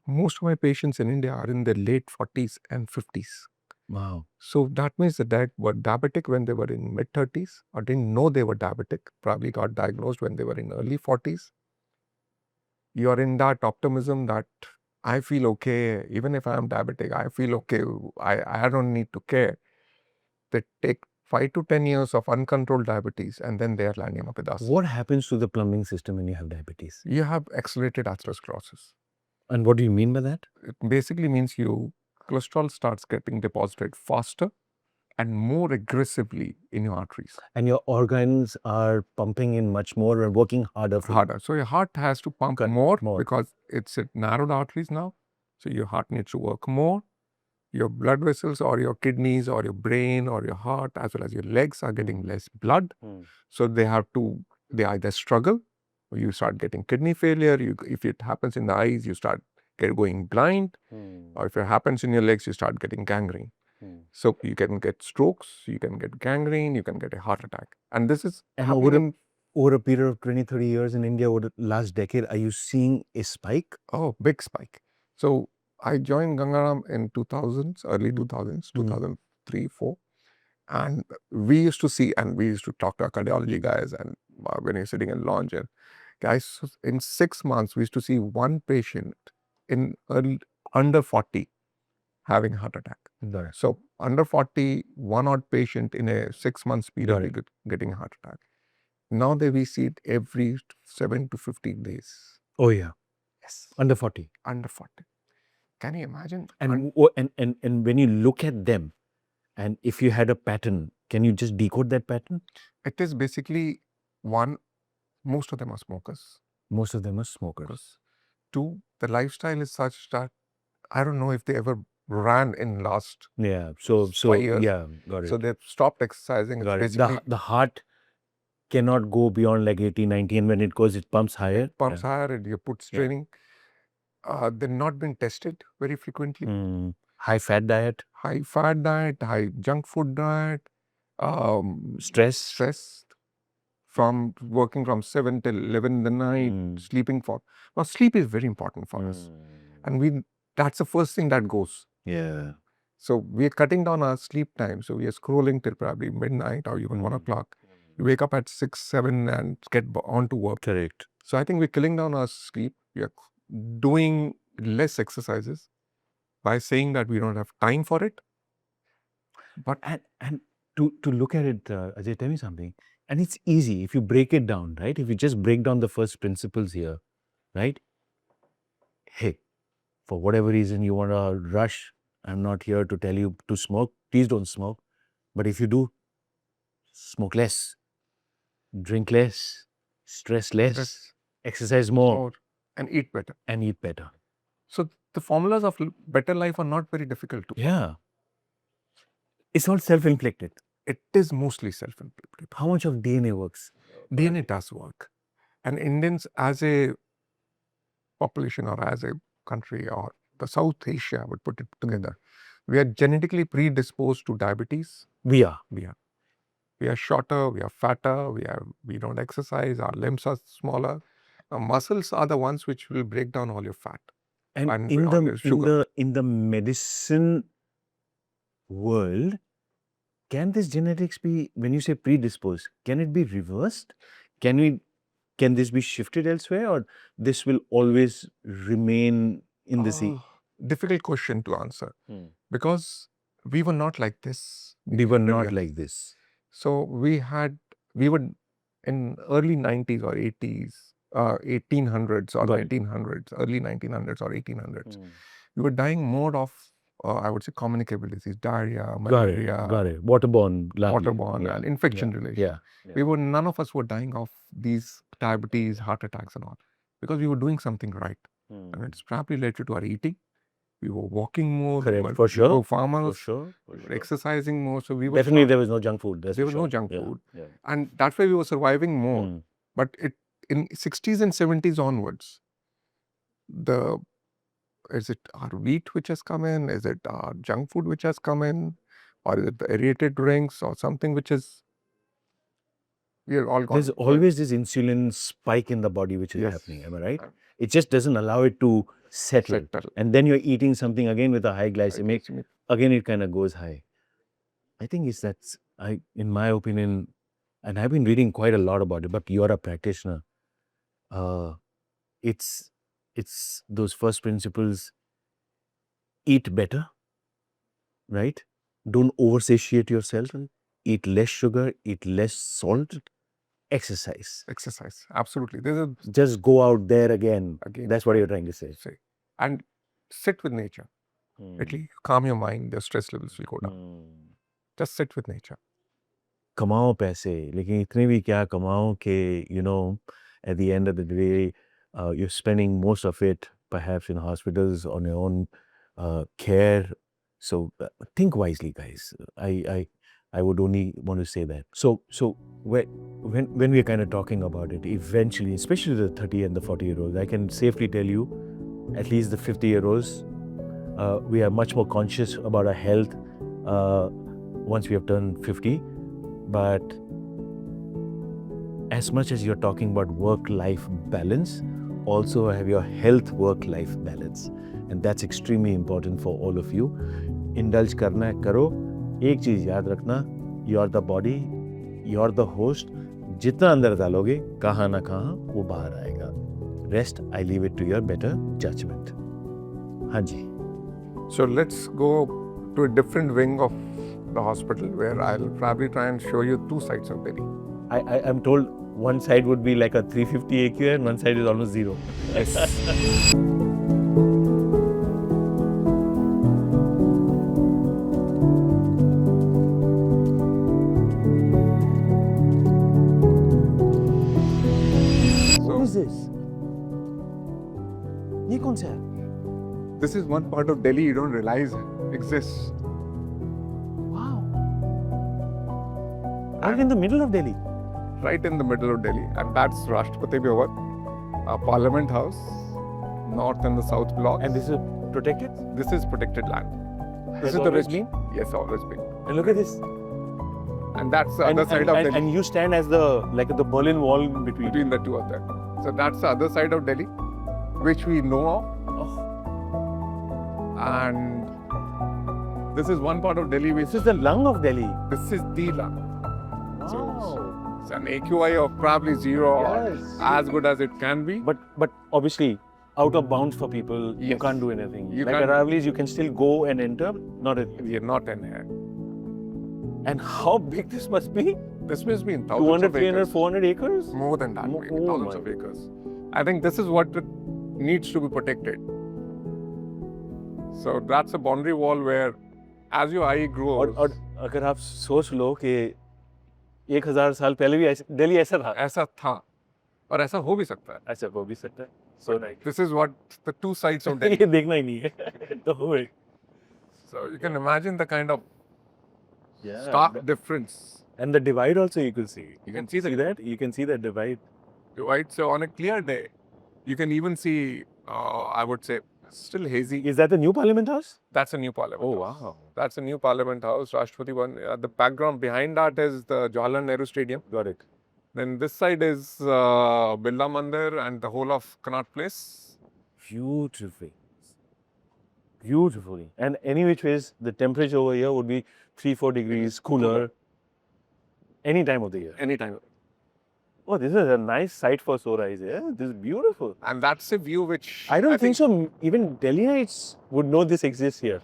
B: Most of my patients in India are in their late 40s and 50s.
A: Wow.
B: So that means that they were diabetic when they were in mid 30s or didn't know they were diabetic, probably got diagnosed when they were in early 40s. You're in that optimism that I feel okay, even if I'm diabetic, I feel okay, I don't need to care. They take 5 to 10 years of uncontrolled diabetes and then they're landing up with us.
A: What happens to the plumbing system when you have diabetes?
B: You have accelerated atherosclerosis.
A: And what do you mean by that?
B: It basically means cholesterol starts getting deposited faster and more aggressively in your arteries.
A: And your organs are pumping in much more and working harder.
B: So your heart has to pump more because it's narrowed arteries now. So your heart needs to work more. Your blood vessels or your kidneys or your brain or your heart as well as your legs are getting less blood. So they either struggle or you start getting kidney failure. If it happens in the eyes, you start going blind. Or if it happens in your legs, you start getting gangrene. So you can get strokes, you can get gangrene, you can get a heart attack. And this is happening
A: over a period of 20, 30 years in India, over the last decade, are you seeing a spike?
B: Oh, big spike. So I joined Ganga Ram in 2000s, early 2000s, 2003, 4. And we used to see, and we used to talk to our cardiology guys, and when you're sitting in lounge, and guys, in 6 months, we used to see one patient in under 40 having a heart attack. So under 40, one odd patient in a 6 months period getting a heart attack. Now we see it every 7 to 15 days.
A: Oh yeah.
B: Yes.
A: Under 40.
B: Under 40. Can you imagine?
A: And when you look at them, and if you had a pattern, can you just decode that pattern?
B: It is basically one, most of them are smokers.
A: Most of them are smokers.
B: 2, the lifestyle is such that I don't know if they ever ran in last 5 years.
A: Yeah, got it.
B: So they've stopped exercising.
A: Got it. The heart cannot go beyond like 80, 90, and when it goes, it pumps higher.
B: It pumps higher and you put straining. They've not been tested very frequently.
A: High fat diet.
B: High fat diet, high junk food diet. Stress. From working from 7 till 11 in the night, sleeping now sleep is very important for us. And that's the first thing that goes.
A: Yeah.
B: So we're cutting down our sleep time. So we are scrolling till probably midnight or even 1 o'clock. You wake up at 6, 7 and get on to work.
A: Correct.
B: So I think we're killing down our sleep. We are doing less exercises by saying that we don't have time for it. But
A: And to look at it, Ajay, tell me something. And it's easy if you break it down, right? If you just break down the first principles here, right? Hey, for whatever reason you want to rush, I'm not here to tell you to smoke. Please don't smoke. But if you do, smoke less, drink less, stress less, exercise more,
B: and eat better.
A: and eat better.
B: So the formulas of better life are not very difficult to.
A: Yeah. It's all self-inflicted.
B: It is mostly self-inflicted.
A: How much of DNA works?
B: DNA does work. And Indians as a population or as a country or the South Asia would put it together, we are genetically predisposed to diabetes.
A: We are.
B: We are shorter, we are fatter, we don't exercise, our limbs are smaller. Our muscles are the ones which will break down all your fat.
A: And
B: in
A: the medicine world, can this genetics be, when you say predisposed, can it be reversed? Can this be shifted elsewhere, or this will always remain in the sea?
B: Difficult question to answer, because we were not like this.
A: We were not like this.
B: So we were in early 90s or 80s, 1800s or 1900s, early 1900s or 1800s. We were dying more of, I would say, communicable disease, diarrhea, malaria.
A: Got it. Waterborne.
B: And infection related. None of us were dying of these diabetes, heart attacks and all, because we were doing something right. And it's probably related to our eating. We were walking more.
A: Correct. For sure.
B: We were farmers.
A: For sure.
B: We were exercising more. So we were
A: definitely there was no junk food.
B: There was no junk food. And that's why we were surviving more. But in 60s and 70s onwards, is it our wheat which has come in? Is it our junk food which has come in? Or is it the aerated drinks or something which is, we are all gone.
A: There's always this insulin spike in the body which is happening, am I right? It just doesn't allow it to settle. And then you're eating something again with a high glycemic, again it kind of goes high. I think in my opinion, and I've been reading quite a lot about it, but you're a practitioner. It's those first principles: eat better, right? Don't oversatiate yourself. Eat less sugar, eat less salt, exercise.
B: Exercise, absolutely.
A: Just go out there again. That's what you're trying to say.
B: And sit with nature. At least calm your mind, your stress levels will go down. Just sit with nature.
A: कमाओ पैसे, लेकिन इतने भी क्या कमाओ कि, at the end of the day, you're spending most of it perhaps in hospitals on your own care. So think wisely, guys. I would only want to say that. So when we're kind of talking about it, eventually, especially the 30 and the 40-year-olds, I can safely tell you, at least the 50-year-olds, we are much more conscious about our health once we have turned 50. But as much as you're talking about work-life balance, also have your health-work-life balance. And that's extremely important for all of you. Indulge karna hai, karo. एक चीज याद रखना, you're the body, you're the host. जितना अंदर डालोगे, कहाँ ना कहाँ वो बाहर आएगा. Rest, I leave it to your better judgment. हाँ जी.
B: So let's go to a different wing of the hospital where I'll probably try and show you two sides of Delhi.
A: I'm told one side would be like a 350 AQI and one side is almost zero.
B: Yes.
A: What is this? ये कौन सा है?
B: This is one part of Delhi you don't realize exists.
A: Right in the middle of Delhi.
B: Right in the middle of Delhi. And that's Rashtrapati Bhavan, our Parliament House, North and the South blocks.
A: And this is protected?
B: This is protected land.
A: This is the rich been?
B: Yes, always been.
A: And look at this.
B: And that's the other side of Delhi.
A: And you stand as the Berlin Wall between
B: the two of them. So that's the other side of Delhi, which we know of. And this is one part of Delhi which...
A: This is the lung of Delhi.
B: This is the lung.
A: Wow.
B: So it's an AQI of probably zero, or as good as it can be.
A: But obviously, out of bounds for people. You
B: Yes.
A: can't do anything.
B: You
A: Like
B: can't-
A: Aravali's, you can still go and enter, not at.
B: You're not in here.
A: And how big this must be?
B: This must be in thousands
A: 200,
B: of
A: 300,
B: acres.
A: 400 acres?
B: More than that, maybe.
A: Oh
B: Thousands
A: my.
B: of acres. I think this is what it needs to be protected. So that's a boundary wall where, as your eye grows,
A: और अगर आप सोच लो कि 1000 साल पहले भी दिल्ली ऐसा था.
B: ऐसा था और ऐसा हो भी सकता है.
A: ऐसा हो भी सकता है. So nice.
B: This is what the two sides of Delhi.
A: ये देखना ही नहीं है. तो होए.
B: So you can imagine the kind of
A: Yeah.
B: stark difference.
A: And the divide also you can see.
B: You can see
A: that. You can see that divide.
B: Right. So on a clear day, you can even see, I would say, still hazy.
A: Is that the new Parliament House?
B: That's a new Parliament
A: Oh
B: House.
A: wow.
B: That's a new Parliament House, Rashtrapati Bhavan. The background behind that is the Jawaharlal Nehru Stadium.
A: Got it.
B: Then this side is Birla Mandir and the whole of Connaught Place.
A: Beautifully. Beautifully. And any which ways, the temperature over here would be 3-4 degrees cooler any time of the year.
B: Anytime.
A: Oh, this is a nice site for sunrise. Yeah, this is beautiful.
B: And that's a view which
A: I don't think so. Even Delhiites would know this exists here.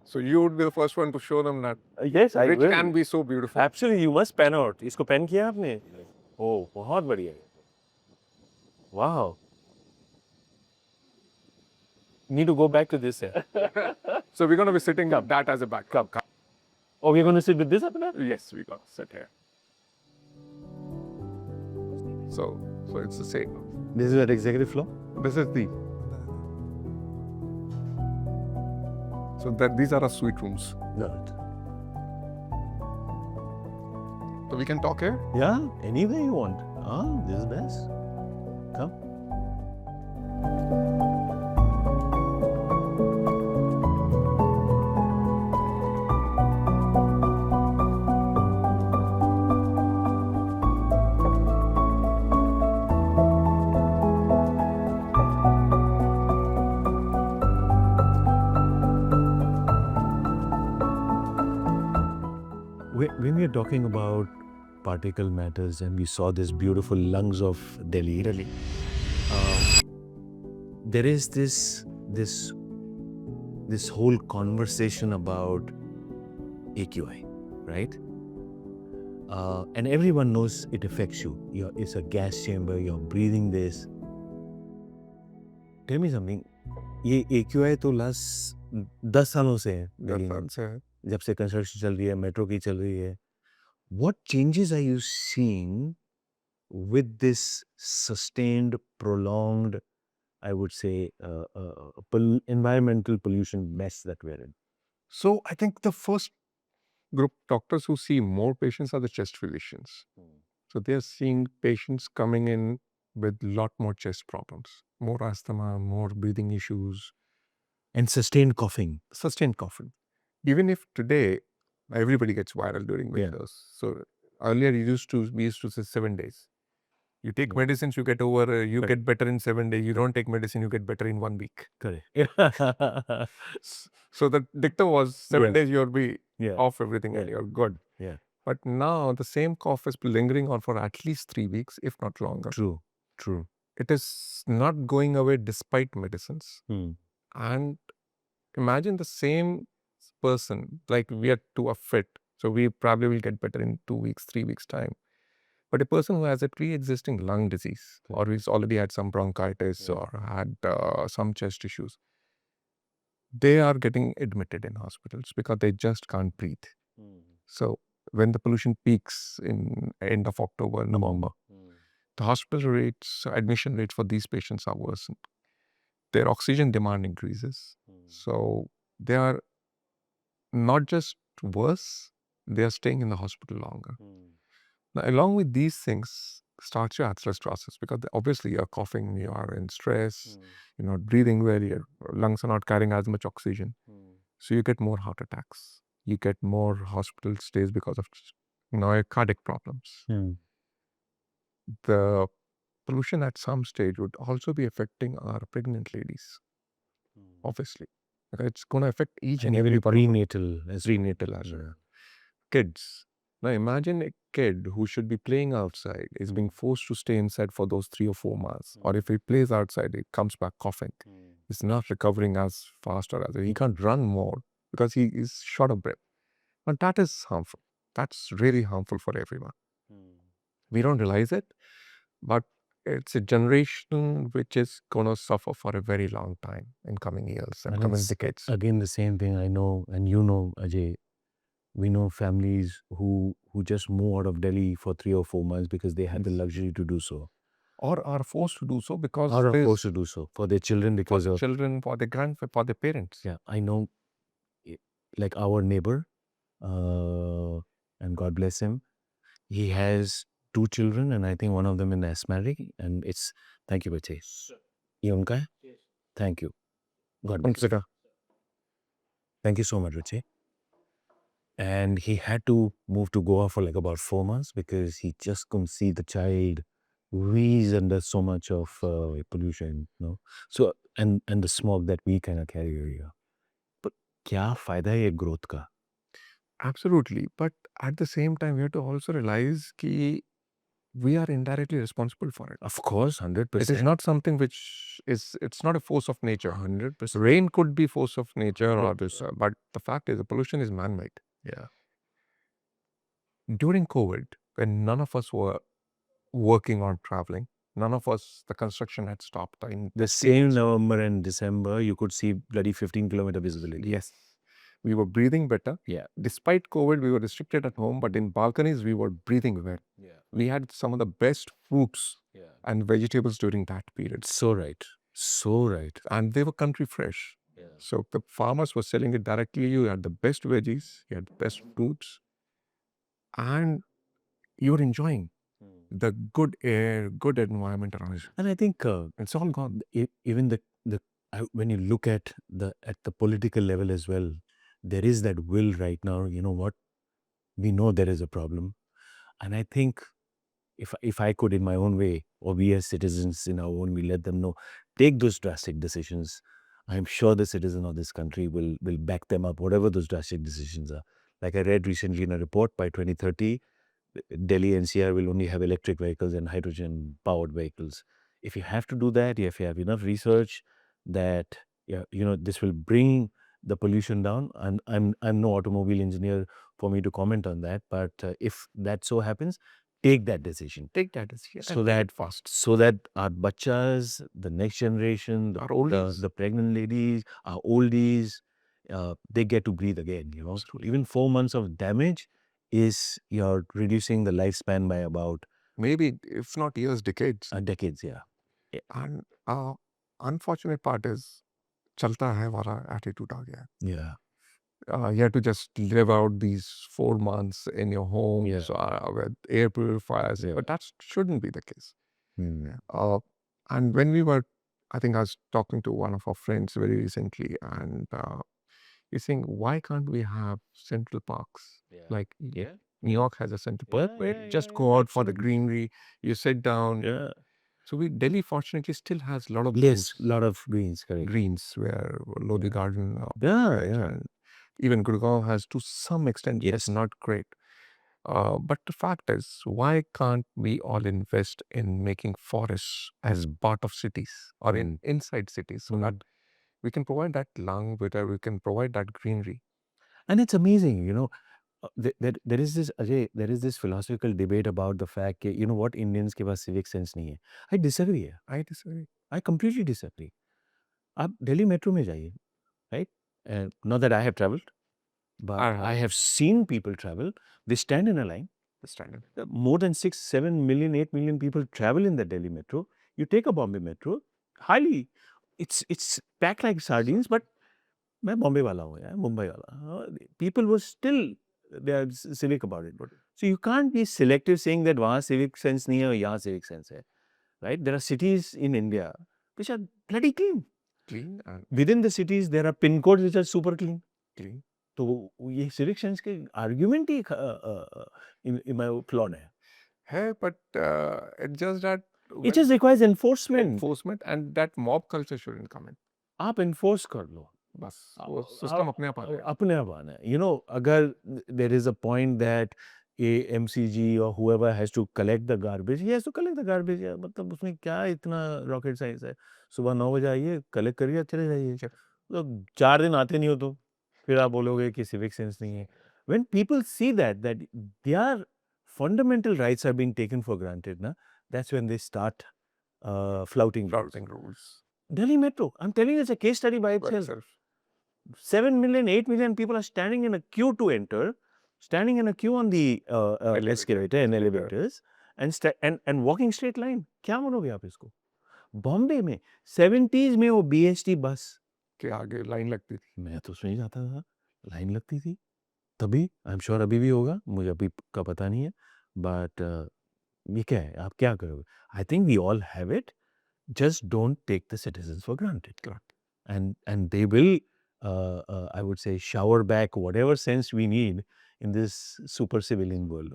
B: So you would be the first one to show them that
A: Yes, I
B: which
A: will.
B: can be so beautiful.
A: Absolutely, you must pan out. इसको pan किया आपने? Oh, बहुत बढ़िया. Wow. Need to go back to this here.
B: So we're going to be sitting with that as a background.
A: Oh, we're going to sit with this up there?
B: Yes, we're going to sit here. So it's the same.
A: This is at executive floor?
B: This is the. So that these are our suite rooms.
A: Got it.
B: So we can talk here.
A: Yeah, anywhere you want. Ah, this is best. Come. When we are talking about particle matters and we saw this beautiful lungs of Delhi, there is this whole conversation about AQI, right? And everyone knows it affects you. It's a gas chamber, you're breathing this. Tell me something. ये AQI तो last 10 सालों से है दिल्ली में। जब से construction चल रही है, मेट्रो की चल रही है, what changes are you seeing with this sustained, prolonged, I would say, environmental pollution mess that we're in?
B: So I think the first group doctors who see more patients are the chest physicians. So they're seeing patients coming in with a lot more chest problems, more asthma, more breathing issues.
A: And sustained coughing.
B: Sustained coughing. Even if today everybody gets viral during winters. So earlier we used to say 7 days. You take medicines, you get over, you get better in 7 days. You don't take medicine, you get better in 1 week.
A: Correct.
B: So the dicta was 7 days you'll be off everything and you're good.
A: Yeah.
B: But now the same cough is lingering on for at least 3 weeks, if not longer.
A: True.
B: It is not going away despite medicines. And imagine the same person, like we are two are fit, so we probably will get better in 2 weeks, 3 weeks time. But a person who has a pre-existing lung disease, or who's already had some bronchitis or had some chest issues, they are getting admitted in hospitals because they just can't breathe. So when the pollution peaks in end of October, November, the hospital rates, admission rates for these patients are worsened. Their oxygen demand increases. So they are not just worse, they are staying in the hospital longer. Now, along with these things starts your atherosclerosis because obviously you're coughing, you are in stress, you're not breathing well, your lungs are not carrying as much oxygen. So you get more heart attacks. You get more hospital stays because of cardiac problems. The pollution at some stage would also be affecting our pregnant ladies, obviously. It's going to affect each and every
A: prenatal
B: as well. Kids. Now imagine a kid who should be playing outside is being forced to stay inside for those 3 or 4 months. Or if he plays outside, he comes back coughing. He's not recovering as fast or as he can't run more because he is short of breath. And that is harmful. That's really harmful for everyone. We don't realize it, but it's a generation which is going to suffer for a very long time in coming years and coming decades.
A: Again, the same thing I know, and you know, Ajay. We know families who just move out of Delhi for 3 or 4 months because they had the luxury to do so.
B: Or are forced to do so because
A: Or are forced to do so for their children because
B: for
A: of
B: children, for for their parents.
A: Yeah, I know, like our neighbor, and God bless him, he has 2 children, and I think one of them is asthmatic, and it's thank you, Bache. ये उनका है? Thank you. God bless.
B: Consider.
A: Thank you so much, Bache. And he had to move to Goa for like about 4 months because he just couldn't see the child wheeze under so much of pollution, you know. So and the smog that we kind of carry here. But क्या फायदा है ये growth का?
B: Absolutely. But at the same time, we have to also realize that we are indirectly responsible for it.
A: Of course, 100%.
B: It is not something which is, it's not a force of nature.
A: 100%.
B: Rain could be force of nature or this, but the fact is the pollution is man-made.
A: Yeah.
B: During COVID, when none of us were working on traveling, none of us, the construction had stopped. In
A: The same November and December, you could see bloody 15-kilometer visibility.
B: Yes. We were breathing better.
A: Yeah.
B: Despite COVID, we were restricted at home, but in balconies, we were breathing well.
A: Yeah.
B: We had some of the best fruits and vegetables during that period.
A: So right. So right.
B: And they were country fresh.
A: Yeah.
B: So the farmers were selling it directly. You had the best veggies, you had the best fruits, and you were enjoying the good air, good environment around you.
A: And I think
B: It's all gone.
A: Even when you look at the political level as well, there is that will right now. You know what? We know there is a problem, and I think if I could, in my own way, or we as citizens in our own, we let them know, take those drastic decisions. I'm sure the citizen of this country will back them up, whatever those drastic decisions are. Like I read recently in a report, by 2030, Delhi NCR will only have electric vehicles and hydrogen-powered vehicles. If you have to do that, if you have enough research that this will bring the pollution down, and I'm no automobile engineer for me to comment on that, but if that so happens, take that decision.
B: Take that decision.
A: So that
B: fast.
A: So that our bachas, the next generation,
B: Our oldies.
A: the pregnant ladies, our oldies, they get to breathe again. You know, even 4 months of damage is you're reducing the lifespan by about
B: maybe, if not years, decades.
A: Decades. Yeah.
B: And unfortunate part is, chalta hai wala attitude aa gaya.
A: Yeah.
B: You have to just live out these 4 months in your home with air purifiers, but that shouldn't be the case. And when we were, I think I was talking to one of our friends very recently, and he's saying, why can't we have central parks? Like New York has a central park where you just go out for the greenery, you sit down.
A: Yeah.
B: So Delhi fortunately still has a lot of
A: Yes, a lot of greens, correct.
B: greens where Lodi Garden.
A: Yeah.
B: And even Gurgaon has to some extent.
A: Yes.
B: It's not great. But the fact is, why can't we all invest in making forests as part of cities or inside cities so that we can provide that lung, whether we can provide that greenery?
A: And it's amazing, you know, there is this, Ajay, there is this philosophical debate about the fact that, you know what, Indians के पास civic sense नहीं है. I disagree.
B: I disagree.
A: I completely disagree. आप Delhi metro में जाइए, right? Not that I have traveled, but I have seen people travel. They stand in a line. More than 6, 7 million, 8 million people travel in the Delhi metro. You take a Bombay metro, it's packed like sardines, but मैं बॉम्बे वाला हूँ यार, मुंबई वाला. People were still, they are civic about it. So you can't be selective saying that वहाँ civic sense नहीं है और यहाँ civic sense है, right? There are cities in India which are bloody clean. And within the cities, there are pin codes which are super clean. तो ये civic sense के argument he in my flawed है.
B: Hey, but it's just that
A: it just requires enforcement.
B: Enforcement, and that mob culture shouldn't come in.
A: आप enforce कर लो.
B: बस वो system अपने आप आ जाएगा.
A: अपने आप आना है. You know, अगर there is a point that MCG or whoever has to collect the garbage, he has to collect the garbage. यार मतलब उसमें क्या इतना rocket science है? सुबह 9 बजे आइए, collect करिए, चले जाइए. तो 4 दिन आते नहीं हो तो फिर आप बोलोगे कि civic sense नहीं है. When people see that their fundamental rights are being taken for granted, na, that's when they start flouting
B: rules.
A: Delhi Metro, I'm telling you, it's a case study by itself. 7 million, 8 million people are standing in a queue to enter, standing in a queue on the escalator and elevators, and walking straight line. क्या बोलोगे आप इसको? बॉम्बे में 70s में वो BST बस
B: के आगे लाइन लगती थी.
A: मैं तो उसमें ही जाता था, लाइन लगती थी तभी. आई एम श्योर अभी भी होगा, मुझे अभी का पता नहीं है. बट ये क्या है, आप क्या करोगे? I think we all have it. Just don't take the citizens for granted. And they will, I would say, shower back whatever sense we need in this super civilian world.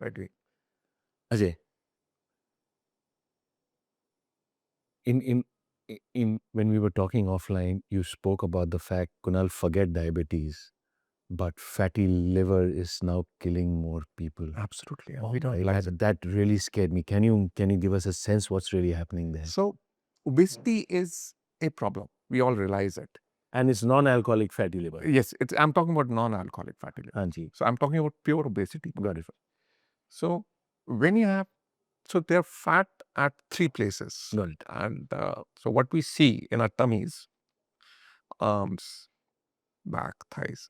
B: I agree.
A: Ajay, in when we were talking offline, you spoke about the fact, Kunal, forget diabetes, but fatty liver is now killing more people.
B: Absolutely.
A: We don't realize that really scared me. Can you give us a sense what's really happening there?
B: So obesity is a problem. We all realize it.
A: And it's non-alcoholic fatty liver.
B: Yes, I'm talking about non-alcoholic fatty liver.
A: Anji.
B: So I'm talking about pure obesity.
A: Got it.
B: So when you have, so they're fat at 3 places.
A: Got it.
B: And so what we see in our tummies, arms, back, thighs,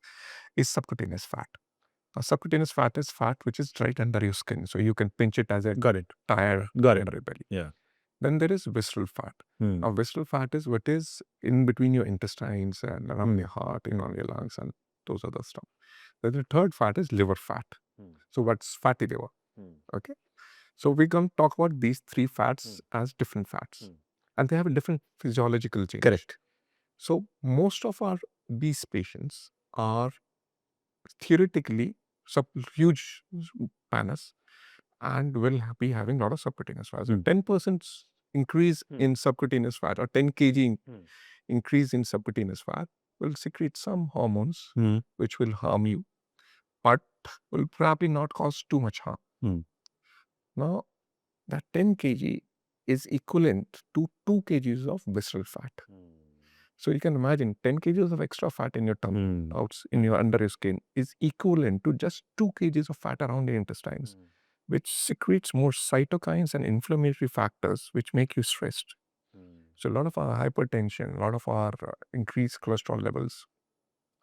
B: is subcutaneous fat. Now, subcutaneous fat is fat which is right under your skin. So you can pinch it as a tire under your belly.
A: Yeah.
B: Then there is visceral fat. Now, visceral fat is what is in between your intestines and around your heart, in on your lungs and those other stuff. Then the third fat is liver fat. So what's fatty liver? Okay. So we're going to talk about these 3 fats as different fats. And they have a different physiological change.
A: Correct.
B: So most of our these patients are theoretically huge panas and will be having a lot of subcutaneous fat. So 10% increase in subcutaneous fat or 10 kg increase in subcutaneous fat will secrete some hormones which will harm you, but will probably not cause too much harm. Now, that 10 kg is equivalent to 2 kgs of visceral fat. So you can imagine 10 kgs of extra fat in your tummy, in your under your skin, is equivalent to just 2 kgs of fat around your intestines, which secretes more cytokines and inflammatory factors which make you stressed. So a lot of our hypertension, a lot of our increased cholesterol levels,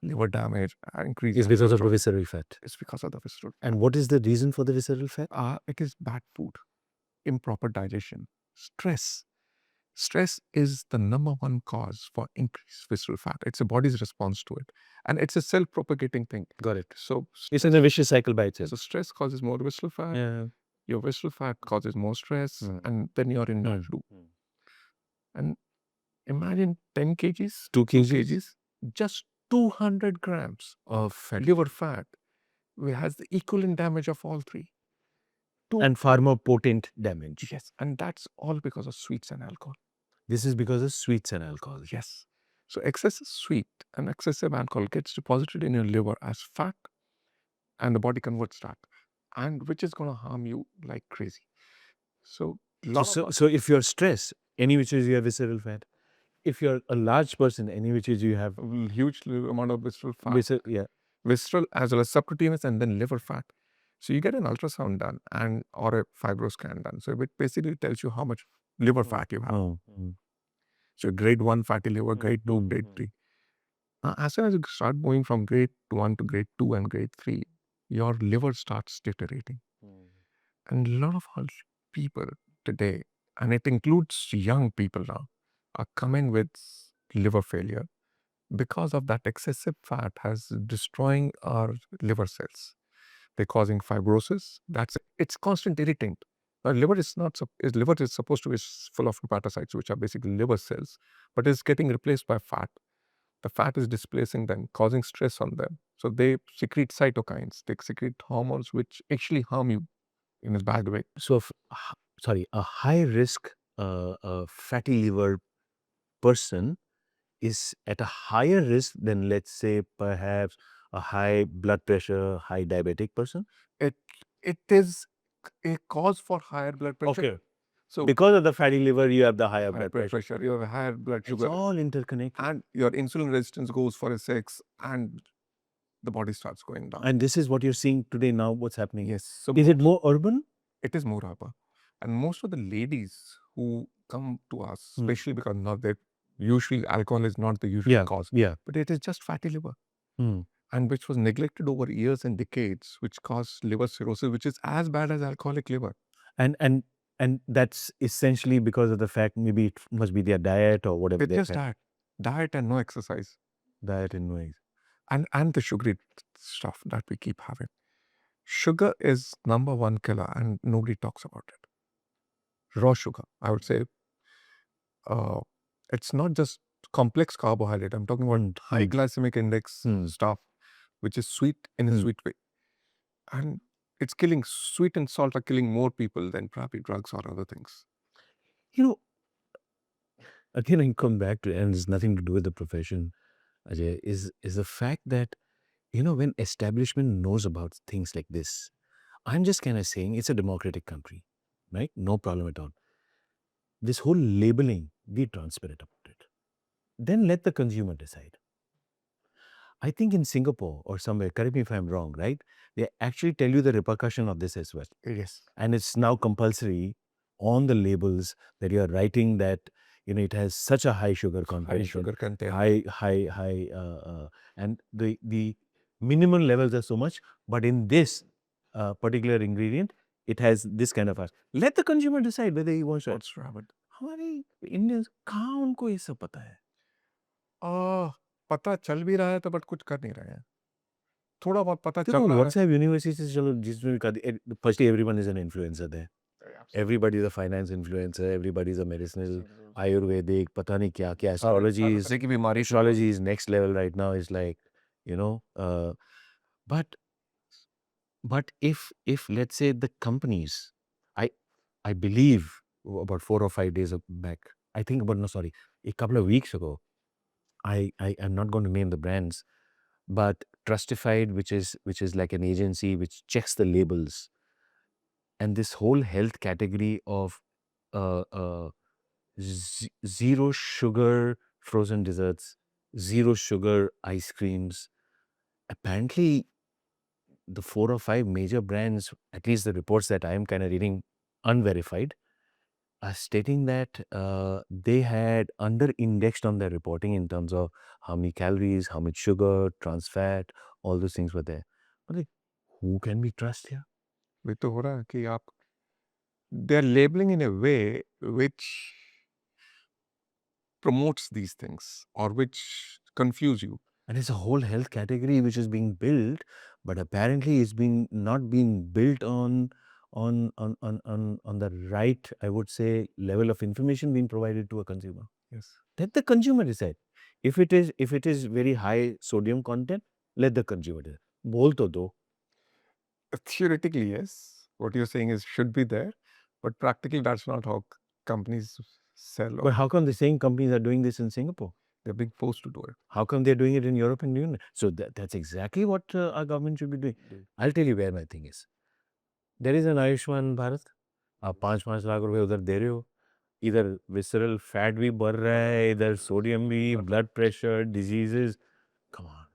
B: liver damage, increased
A: is because of the visceral fat.
B: It's because of the visceral fat.
A: And what is the reason for the visceral fat?
B: It is bad food, improper digestion, stress. Stress is the #1 cause for increased visceral fat. It's the body's response to it. And it's a self-propagating thing.
A: Got it.
B: So
A: it's in a vicious cycle by itself.
B: So stress causes more visceral fat.
A: Yeah.
B: Your visceral fat causes more stress. And then you're in that loop. And imagine 10 kgs, 2 kgs, just 200 grams of liver fat has the equivalent damage of all 3.
A: And far more potent damage.
B: Yes, and that's all because of sweets and alcohol.
A: This is because of sweets and alcohol.
B: Yes. So excessive sweet and excessive alcohol gets deposited in your liver as fat, and the body converts that, and which is going to harm you like crazy. So
A: if you're stressed, any which is you have visceral fat. If you're a large person, any which is you have
B: a huge amount of visceral fat.
A: Visceral
B: as well as subcutaneous and then liver fat. So you get an ultrasound done or a fibroscan done. So it basically tells you how much liver fat you have. So grade 1 fatty liver, grade 2, grade 3. As soon as you start moving from grade 1 to grade 2 and grade 3, your liver starts deteriorating. And a lot of people today, and it includes young people now, are coming with liver failure because of that excessive fat has destroying our liver cells. They're causing fibrosis. It's constant irritant. Our liver is supposed to be full of hepatocytes, which are basically liver cells, but it's getting replaced by fat. The fat is displacing them, causing stress on them. So they secrete cytokines. They secrete hormones which actually harm you in a bad way.
A: So, a high risk fatty liver person is at a higher risk than, let's say, perhaps a high blood pressure, high diabetic person?
B: It is a cause for higher blood pressure.
A: Okay.
B: So
A: Because of the fatty liver, you have the higher
B: higher
A: blood pressure.
B: you have higher blood
A: It's
B: sugar,
A: all interconnected.
B: and your insulin resistance goes for a 6, and the body starts going down.
A: And this is what you're seeing today now, what's happening.
B: Yes. So
A: Is it more urban?
B: it is more urban. And most of the ladies who come to us,
A: Hmm.
B: especially because not that usually alcohol is not the usual cause,
A: Yeah.
B: but it is just fatty liver.
A: Hmm.
B: And which was neglected over years and decades, which caused liver cirrhosis, which is as bad as alcoholic liver.
A: And that's essentially because of the fact maybe it must be their diet or whatever.
B: It's just diet and no exercise.
A: Diet and noise.
B: And the sugary stuff that we keep having. Sugar is number one killer, and nobody talks about it. Raw sugar, I would say. It's not just complex carbohydrate. I'm talking about high glycemic index stuff, which is sweet in a sweet way. And it's killing, sweet and salt are killing more people than probably drugs or other things.
A: You know, again, I come back to, and it's nothing to do with the profession, Ajay, is the fact that, you know, when establishment knows about things like this, I'm just kind of saying it's a democratic country, right? No problem at all. This whole labeling, be transparent about it. Then let the consumer decide. I think in Singapore or somewhere, correct me if I'm wrong, right? They actually tell you the repercussion of this as well.
B: Yes.
A: And it's now compulsory on the labels that you're writing that, you know, it has such a high sugar content.
B: High sugar content.
A: And the minimal levels are so much, but in this particular ingredient, it has this kind of a. Let the consumer decide whether he wants to.
B: What's wrong with
A: हमारे Indians कहाँ उनको ये सब पता है?
B: पता चल भी रहा है तो बट कुछ कर नहीं रहे हैं. थोड़ा बहुत पता चल
A: देखो
B: रहा है.
A: WhatsApp university से चलो जिसमें भी firstly everyone is an influencer there. Everybody is a finance influencer. Everybody is a medicinal, Ayurvedic, पता नहीं क्या क्या. Astrology is next level right now. Is like, you know, but if let's say the companies, I believe about 4 or 5 days back, I think about, no, sorry, a couple of weeks ago, I'm not going to name the brands, but Trustified, which is like an agency which checks the labels, and this whole health category of zero sugar frozen desserts, zero sugar ice creams. Apparently, the 4 or 5 major brands, at least the reports that I am kind of reading, unverified, are stating that they had under-indexed on their reporting in terms of how many calories, how much sugar, trans fat, all those things were there. But like, who can we trust here?
B: वही तो हो रहा है कि आप they're labeling in a way which promotes these things or which confuse you.
A: And it's a whole health category which is being built, but apparently it's not being built on the right, I would say, level of information being provided to a consumer.
B: Yes.
A: Let the consumer decide. If it is very high sodium content, let the consumer decide. Bol to do.
B: Theoretically, yes. What you're saying is should be there, but practically that's not how companies sell.
A: But how come the same companies are doing this in Singapore?
B: They're being forced to do it.
A: How come they're doing it in European Union? So that's exactly what our government should be doing. I'll tell you where my thing is. There is an Ayushman Bharat. आप 5-5 लाख रुपए उधर दे रहे हो, इधर visceral fat भी बढ़ रहा है, इधर सोडियम भी, blood pressure, diseases. Come on,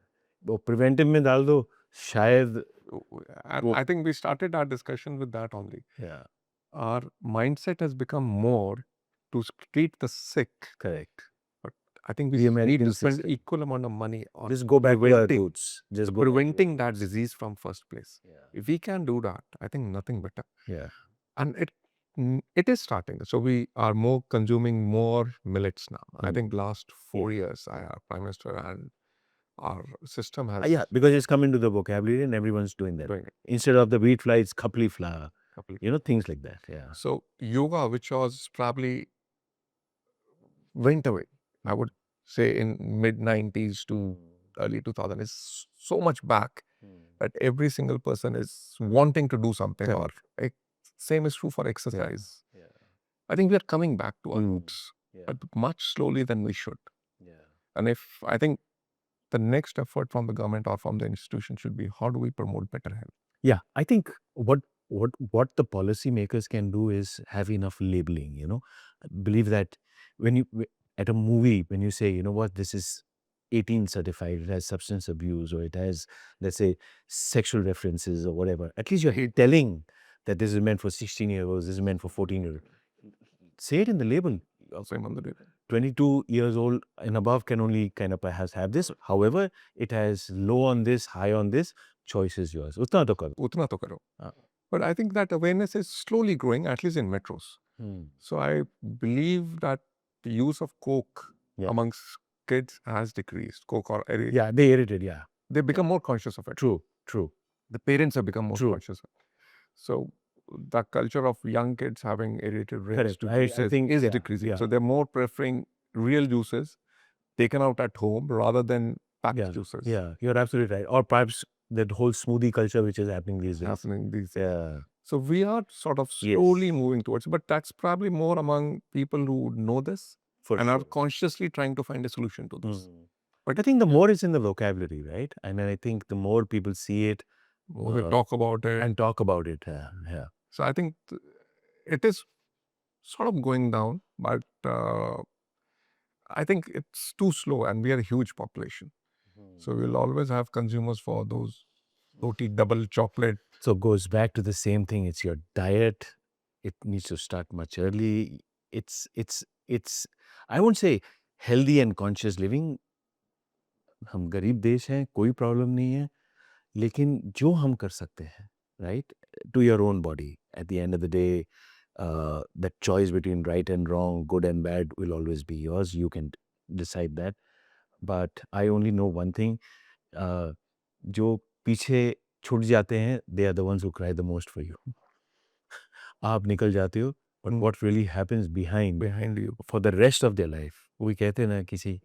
A: वो प्रिवेंटिव में डाल दो, शायद.
B: And I think we started our discussion with that only.
A: Yeah.
B: Our mindset has become more to treat the sick.
A: Correct.
B: But I think we
A: The
B: need
A: American
B: to spend
A: system.
B: equal amount of money on
A: Just go back to our roots. Just go
B: preventing that disease from first place.
A: Yeah.
B: If we can do that, I think nothing better.
A: Yeah.
B: And it is starting. So we are more consuming more millets now. I think last 4 years, our Prime Minister and our system has
A: Yeah, because it's come into the vocabulary and everyone's doing that.
B: doing it.
A: Instead of the wheat flour, it's kapli flour. You know, things like that. Yeah.
B: So yoga, which was probably went away, I would say in mid 90s to early 2000, is so much back that every single person is wanting to do something. Or same is true for exercise. Yeah. I think we are coming back to our roots, but much slowly than we should.
A: Yeah.
B: And if I think the next effort from the government or from the institution should be, how do we promote better health?
A: Yeah, I think what the policymakers can do is have enough labeling. Believe that when at a movie, when you say, what, this is 18 certified, it has substance abuse, or it has, let's say, sexual references or whatever. At least you're telling that this is meant for 16-year-olds, this is meant for 14-year-olds. Say it in the label.
B: Same on the label.
A: 22 years old and above can only kind of perhaps have this. However, it has low on this, high on this. Choice is yours. Utna to karo.
B: Utna to karo. But I think that awareness is slowly growing, at least in metros. So I believe that the use of coke amongst kids has decreased. Coke or aerated.
A: Yeah, they aerated, yeah.
B: They become more conscious of it.
A: True.
B: The parents have become more conscious of it. So the culture of young kids having aerated drinks
A: I think
B: is decreasing. So they're more preferring real juices taken out at home rather than packaged juices.
A: Yeah, you're absolutely right. Or perhaps that whole smoothie culture which is happening these days.
B: Yeah. So we are sort of slowly moving towards it, but that's probably more among people who know this are consciously trying to find a solution to this.
A: But I think the more it's in the vocabulary, right? And I think the more people see it,
B: we'll talk about it.
A: And talk about it. Yeah.
B: So I think it is sort of going down, but I think it's too slow, and we are a huge population. So we'll always have consumers for those roti, double chocolate.
A: So it goes back to the same thing. It's your diet. It needs to start much early. It's I won't say healthy and conscious living. हम गरीब देश हैं, कोई problem नहीं है, लेकिन जो हम कर सकते हैं, right, to your own body. At the end of the day, that choice between right and wrong, good and bad will always be yours. You can decide that. But I only know one thing. जो पीछे छूट जाते हैं, they are the ones who cry the most for you. आप निकल जाते हो, but what really happens behind you for the rest of their life. वही कहते हैं ना, किसी,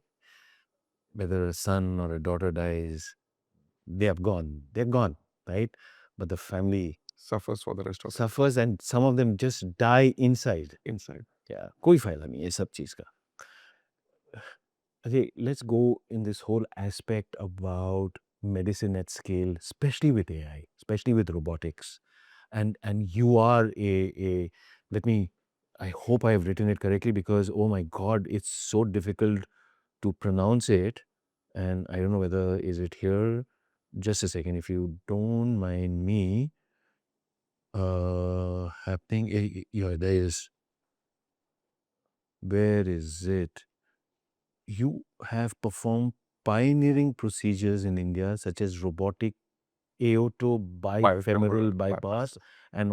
A: whether a son or a daughter dies, they're gone, right? But the family
B: suffers for the rest of
A: suffers, and some of them just die inside. Yeah, कोई फायदा नहीं है सब चीज का. Okay, let's go in this whole aspect about medicine at scale, especially with AI, especially with robotics. And you are I hope I have written it correctly, because oh my God, it's so difficult to pronounce it. And I don't know whether, is it here? Just a second, if you don't mind me happening. Yeah, there is. Where is it? You have performed pioneering procedures in India, such as robotic aorto-bifemoral bypass and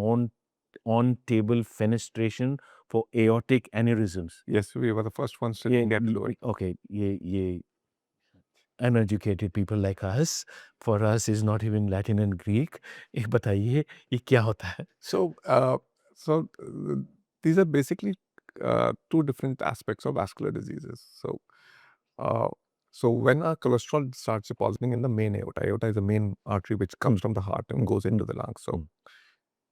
A: on-table fenestration for aortic aneurysms.
B: Yes, we were the first ones to get to it.
A: Okay, ye uneducated people like us, for us is not even Latin and Greek. एक बताइए ये क्या होता है?
B: So these are basically two different aspects of vascular diseases. So when our cholesterol starts depositing in the main aorta is the main artery which comes from the heart and goes into the lungs. So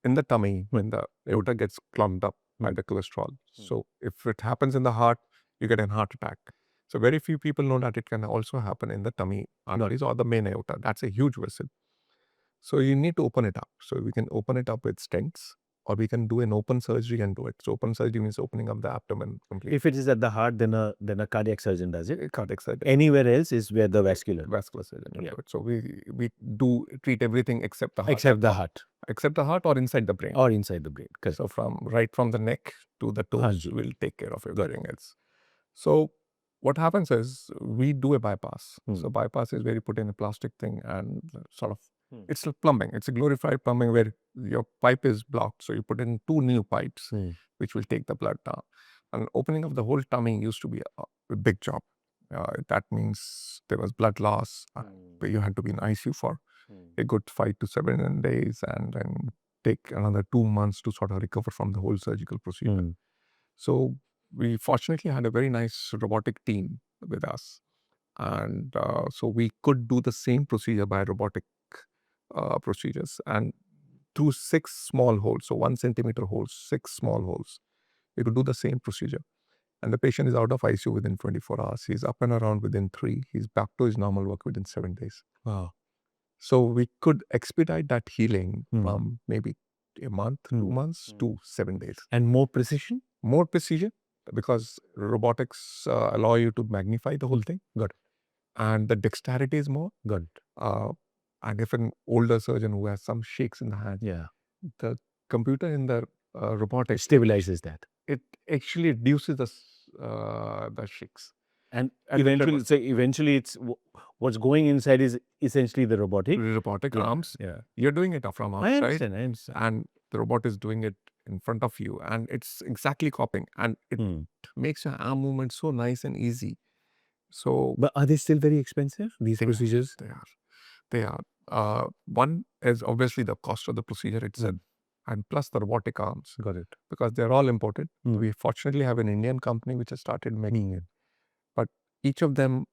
B: in the tummy, when the aorta gets clogged up by the cholesterol, so if it happens in the heart, you get a heart attack. So very few people know that it can also happen in the tummy arteries or the main aorta. That's a huge vessel. So you need to open it up. So we can open it up with stents, or we can do an open surgery and do it. So open surgery means opening up the abdomen completely.
A: If it is at the heart, then a cardiac surgeon does it.
B: A cardiac surgeon.
A: Anywhere else is where the vascular
B: surgeon will do it. So we do treat everything except the heart.
A: Except the heart.
B: Except the heart, or inside the brain.
A: Or inside the brain.
B: So right from the neck to the toes, we'll take care of everything else. So what happens is we do a bypass. So bypass is where you put in a plastic thing and sort of, it's like plumbing. It's a glorified plumbing where your pipe is blocked. So you put in two new pipes, which will take the blood down. And opening of the whole tummy used to be a big job. That means there was blood loss, where you had to be in ICU for a good 5 to 7 days, and then take another 2 months to sort of recover from the whole surgical procedure. So we fortunately had a very nice robotic team with us. And so we could do the same procedure by robotic procedures, and through 6 small holes, so 1 centimeter holes, 6 small holes, we could do the same procedure. And the patient is out of ICU within 24 hours. He's up and around within 3. He's back to his normal work within 7 days.
A: Wow.
B: So we could expedite that healing
A: Hmm.
B: from maybe a month, 2 months to 7 days.
A: And more precision?
B: More precision because robotics allow you to magnify the whole thing.
A: Got it.
B: And the dexterity is more.
A: Got it.
B: And if an older surgeon who has some shakes in the hand, the computer in the robotics
A: Stabilizes that.
B: it actually reduces the shakes.
A: And eventually it's what's going inside is essentially the robotic
B: arms.
A: Yeah.
B: You're doing it from outside.
A: I understand.
B: And the robot is doing it in front of you, and it's exactly copying, and it makes your arm movement so nice and easy. So,
A: But are they still very expensive, these procedures?
B: They are. One is obviously the cost of the procedure itself, and plus the robotic arms.
A: Got it.
B: Because they're all imported. We fortunately have an Indian company which has started making it. But each of them,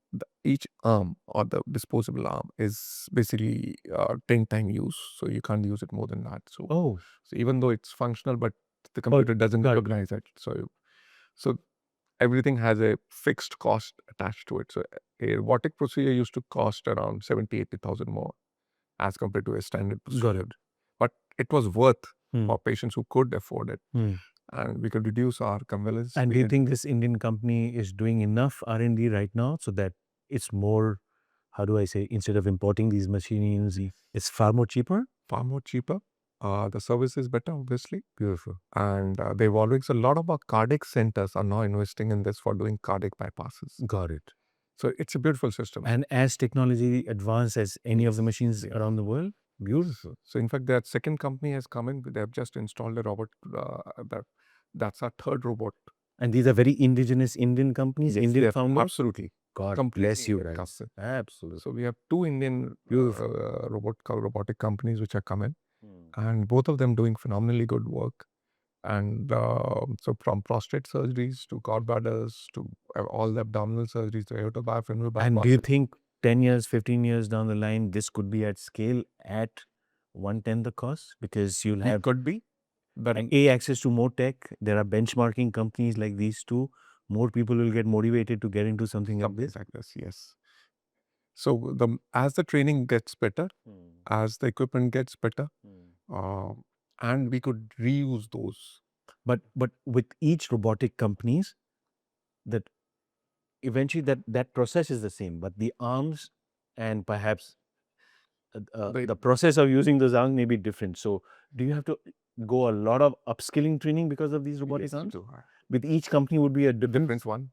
B: each arm or the disposable arm is basically 10 time use. So you can't use it more than that. So even though it's functional, but the computer doesn't recognize it. So everything has a fixed cost attached to it. So a robotic procedure used to cost around 70,000-80,000 more as compared to a standard procedure.
A: Got it.
B: But it was worth for patients who could afford it. And we could reduce our conveyance.
A: And do you think this Indian company is doing enough R&D right now so that it's more, how do I say, instead of importing these machines, it's far more cheaper?
B: Far more cheaper. The service is better, obviously.
A: Beautiful.
B: And they're evolving. So a lot of our cardiac centers are now investing in this for doing cardiac bypasses.
A: Got it.
B: So it's a beautiful system.
A: And as technology advanced as any of the machines around the world, beautiful.
B: So in fact, that second company has come in. They have just installed a robot. That's our third robot.
A: And these are very indigenous Indian companies, Indian founders?
B: Absolutely.
A: God bless you guys. Absolutely.
B: So we have 2 Indian robotic companies which are coming, and both of them doing phenomenally good work. And so from prostate surgeries to gallbladders to all the abdominal surgeries, to aorta bypass.
A: And do you think 10 years, 15 years down the line, this could be at scale at 1/10 the cost? Because you'll have...
B: It could be. But
A: access to more tech. There are benchmarking companies like these two. More people will get motivated to get into something like this.
B: Yes. So as the training gets better, as the equipment gets better, and we could reuse those.
A: But with each robotic companies, that eventually that process is the same, but the arms and perhaps the process of using those arms may be different. So do you have to go a lot of upskilling training because of these robotic arms? With each company would be a different
B: one.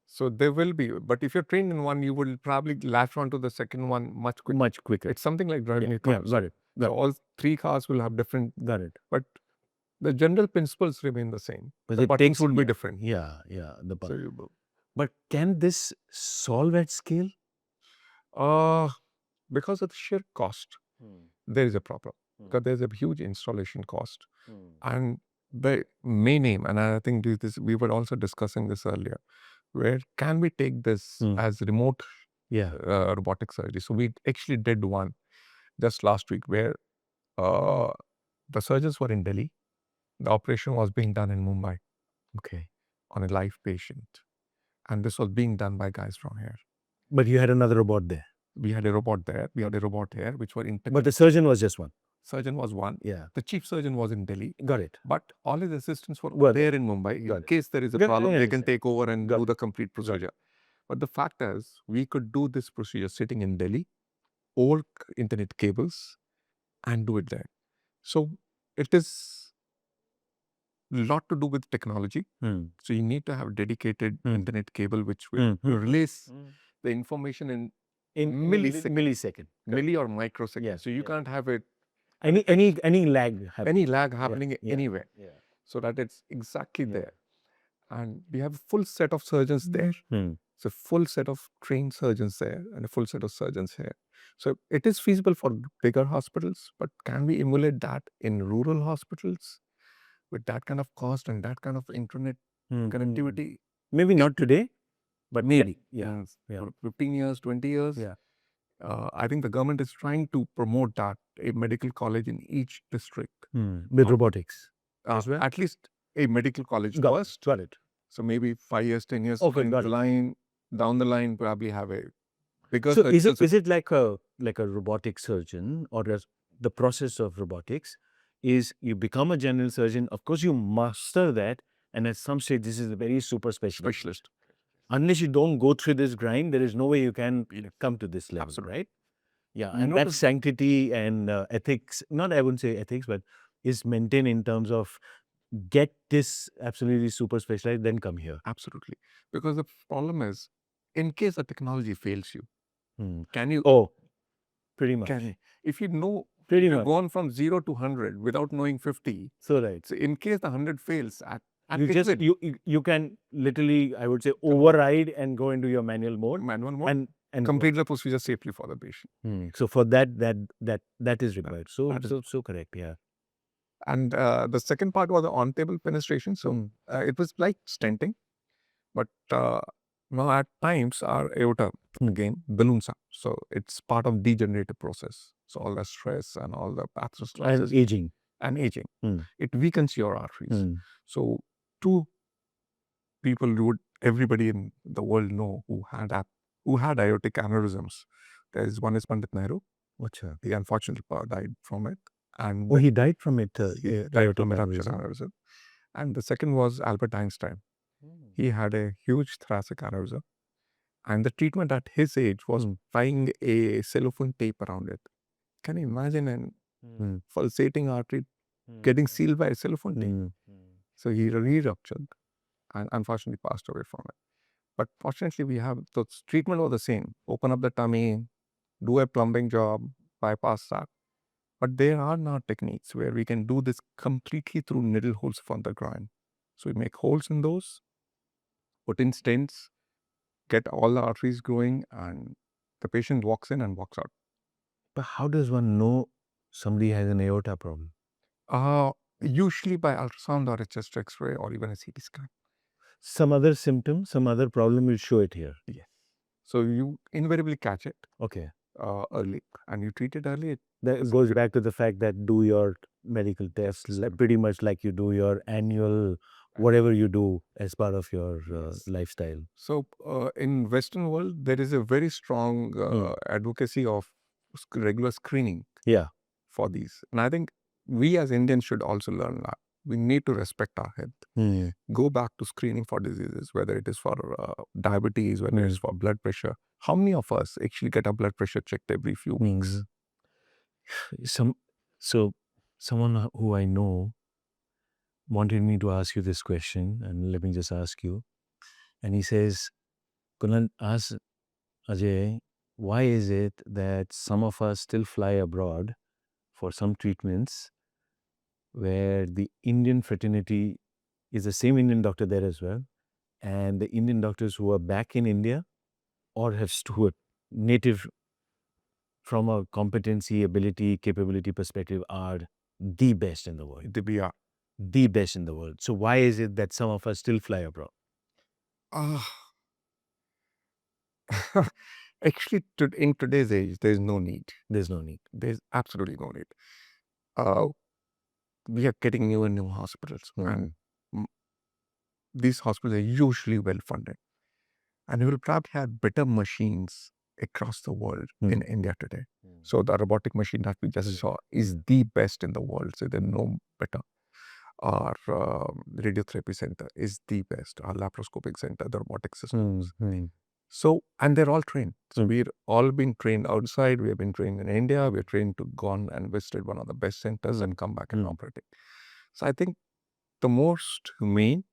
B: So there will be, but if you're trained in one, you will probably latch on to the second one much quicker. It's something like driving a car.
A: Got it.
B: So all 3 cars will have different.
A: Got it.
B: But the general principles remain the same.
A: But
B: the buttons would be different.
A: But can this solve at scale?
B: Because of the sheer cost, there is a problem. Because there's a huge installation cost. And the main aim, and I think we were also discussing this earlier, where can we take this as remote robotic surgery? So we actually did one just last week where the surgeons were in Delhi. The operation was being done in Mumbai.
A: Okay.
B: On a live patient. And this was being done by guys from here.
A: But you had another robot there?
B: We had a robot there. We had a robot here, which were integrated.
A: But the surgeon was just one?
B: Surgeon was one.
A: Yeah.
B: The chief surgeon was in Delhi.
A: Got it.
B: But all his assistants were there in Mumbai. In case there is a problem, they can take over and do the complete procedure. But the fact is, we could do this procedure sitting in Delhi, over internet cables, and do it there. So it is a lot to do with technology. So you need to have dedicated internet cable which will release the information in
A: millisecond.
B: Milli or microsecond. Yeah. So you can't have it
A: any lag happening.
B: Any lag happening anywhere. Yeah. So that it's exactly there. And we have a full set of surgeons there. So full set of trained surgeons there and a full set of surgeons here. So it is feasible for bigger hospitals, but can we emulate that in rural hospitals with that kind of cost and that kind of internet connectivity?
A: Maybe not today, but
B: maybe. 15 years, 20 years.
A: Yeah.
B: I think the government is trying to promote that, a medical college in each district.
A: With robotics as well?
B: At least a medical college
A: first.
B: Got it. So maybe 5 years, 10 years
A: Okay,
B: down
A: got
B: the
A: it.
B: line, probably have a because
A: So
B: the
A: is it like a robotic surgeon, or the process of robotics is you become a general surgeon, of course you master that, and at some stage this is a very super specialist.
B: specialist?
A: Unless you don't go through this grind, there is no way you can come to this level,
B: Absolutely.
A: right? Yeah,
B: You
A: and that
B: notice-
A: sanctity and ethics, not I wouldn't say ethics, but is maintained in terms of get this absolutely super specialized, then come here.
B: Absolutely. Because the problem is, in case the technology fails you, can you,
A: Oh, pretty much.
B: if you know,
A: Pretty
B: you've
A: much.
B: gone from 0 to 100 without knowing 50,
A: So right.
B: so in case the 100 fails, at
A: You just
B: exit,
A: you can literally, I would say, override and go into your manual mode
B: manual mode,
A: and go.
B: complete the procedure safely for the patient.
A: So for that is required. So
B: That is-
A: so correct. Yeah.
B: And the second part was the on-table penetration. So it was like stenting, but now at times our aorta again balloons up. So it's part of degenerative process. So all the stress and all the
A: And
B: atherosclerosis
A: aging.
B: and aging,
A: Hmm.
B: it weakens your arteries.
A: Hmm.
B: So two people would everybody in the world know who had aortic aneurysms. There's one is Pandit Nehru.
A: What's
B: He unfortunately died from it. And
A: Oh, he died from it.
B: he died from ruptured aneurysm. And the second was Albert Einstein. He had a huge thoracic aneurysm. And the treatment at his age was tying a cellophane tape around it. Can you imagine an pulsating artery getting sealed by a cellophane tape? So he re-ruptured and unfortunately passed away from it. But fortunately, the treatment was the same. Open up the tummy, do a plumbing job, bypass that. But there are now techniques where we can do this completely through needle holes from the groin. So we make holes in those, put in stents, get all the arteries growing, and the patient walks in and walks out.
A: But how does one know somebody has an aorta problem?
B: Usually by ultrasound or a chest X-ray or even a CT scan.
A: Some other symptom, some other problem will show it here.
B: Yes. So you invariably catch it
A: Okay.
B: early, and you treat it early.
A: That goes back to the fact that do your medical tests, pretty much like you do your annual whatever you do as part of your lifestyle.
B: So in Western world, there is a very strong advocacy of regular screening.
A: Yeah.
B: For these, and I think we as Indians should also learn that we need to respect our health. Go back to screening for diseases, whether it is for diabetes, whether it's for blood pressure. How many of us actually get our blood pressure checked every few weeks?
A: Someone who I know wanted me to ask you this question, and let me just ask you. And he says, Kunal, ask Ajay, why is it that some of us still fly abroad for some treatments where the Indian fraternity is the same Indian doctor there as well, and the Indian doctors who are back in India or who are native from a competency, ability, capability perspective are the best in the world.
B: We are
A: the best in the world. So why is it that some of us still fly abroad?
B: Actually, in today's age, there's no need.
A: There's no need.
B: There's absolutely no need. We are getting new and new hospitals, and these hospitals are usually well funded, and we will probably have better machines across the world in India today. So the robotic machine that we just saw is the best in the world. So there's no better. Our radiotherapy center is the best. Our laparoscopic center, the robotic systems. So, and they're all trained. So we've all been trained outside. We have been trained in India. We're trained to gone and visited one of the best centers and come back and operate it. So I think the most humane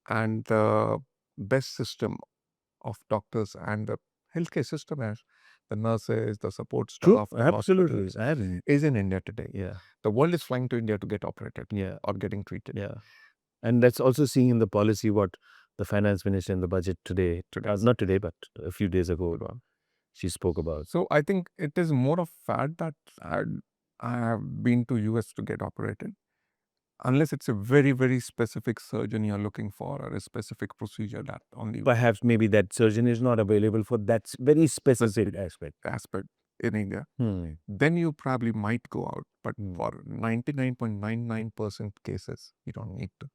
B: and the best system of doctors and the healthcare system as the nurses, the support staff,
A: absolutely,
B: is in India today.
A: Yeah,
B: the world is flying to India to get operated,
A: yeah,
B: or getting treated.
A: Yeah, and that's also seeing in the policy what the finance minister in the budget today, not today, but a few days ago, she spoke about.
B: So I think it is more of fact that I have been to US to get operated. Unless it's a very, very specific surgeon you're looking for or a specific procedure that only
A: perhaps maybe that surgeon is not available for that very specific aspect
B: in India, then you probably might go out. But for 99.99% cases, you don't need to.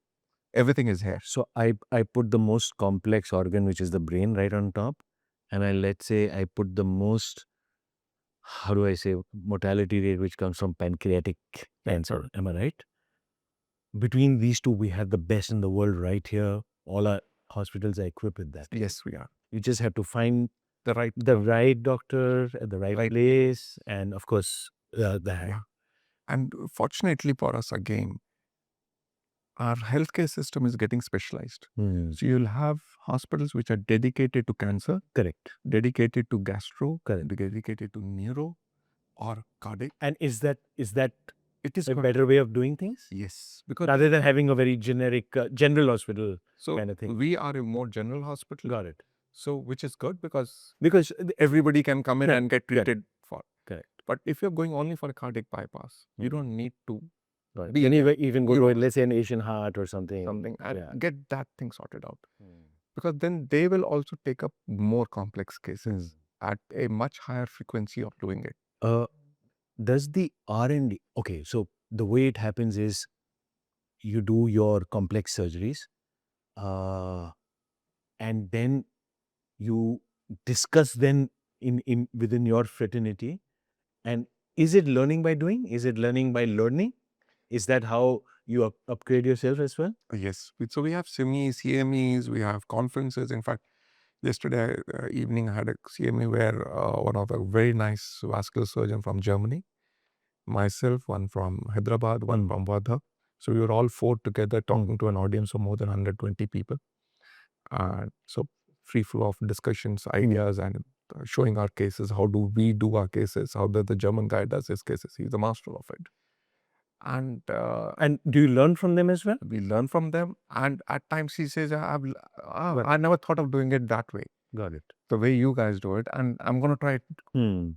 B: Everything is here.
A: So I put the most complex organ, which is the brain, right on top, and let's say I put the most, how do I say, mortality rate, which comes from pancreatic cancer. Am I right? Between these two, we have the best in the world right here. All our hospitals are equipped with that.
B: Yes, we are.
A: You just have to find
B: The right
A: doctor at the right place, and of course,
B: Yeah. And fortunately for us, again, our healthcare system is getting specialized. So you'll have hospitals which are dedicated to cancer,
A: Correct.
B: dedicated to gastro,
A: Correct.
B: dedicated to neuro or cardiac.
A: And is that
B: It is
A: a
B: good.
A: better way of doing things?
B: Yes, because
A: Rather than having a very generic general hospital
B: so
A: kind of thing.
B: we are a more general hospital.
A: Got it.
B: So which is good because
A: Because
B: everybody can come in
A: Correct.
B: and get treated for.
A: Correct.
B: But if you're going only for a cardiac bypass, you don't need to
A: Right.
B: be
A: Then you even go to, let's say, an Asian heart or something.
B: and get that thing sorted out. Because then they will also take up more complex cases at a much higher frequency of doing it.
A: Does the R&D, okay, so the way it happens is you do your complex surgeries, and then you discuss then in within your fraternity. And is it learning by doing? Is it learning by learning? Is that how you upgrade yourself as well?
B: Yes. So we have CMEs, CMEs, we have conferences. In fact, yesterday evening I had a CME where one of a very nice vascular surgeon from Germany, myself, one from Hyderabad, one from Wardha. So we were all four together talking to an audience of more than 120 people. So free flow of discussions, ideas, and showing our cases. How do we do our cases? How does the German guy does his cases? He's a master of it. And
A: do you learn from them as well?
B: We learn from them. And at times he says, I never thought of doing it that way.
A: Got it.
B: The way you guys do it. And I'm going to try it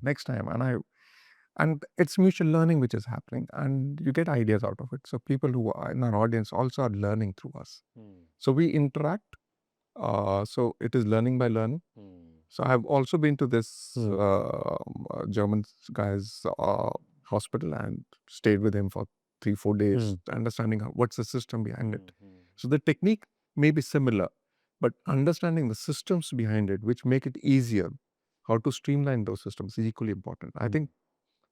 B: next time. And it's mutual learning which is happening. And you get ideas out of it. So people who are in our audience also are learning through us. So we interact. So it is learning by learning. So I've also been to this German guy's hospital and stayed with him for 3-4 days, understanding what's the system behind it. So the technique may be similar, but understanding the systems behind it, which make it easier, how to streamline those systems is equally important. I think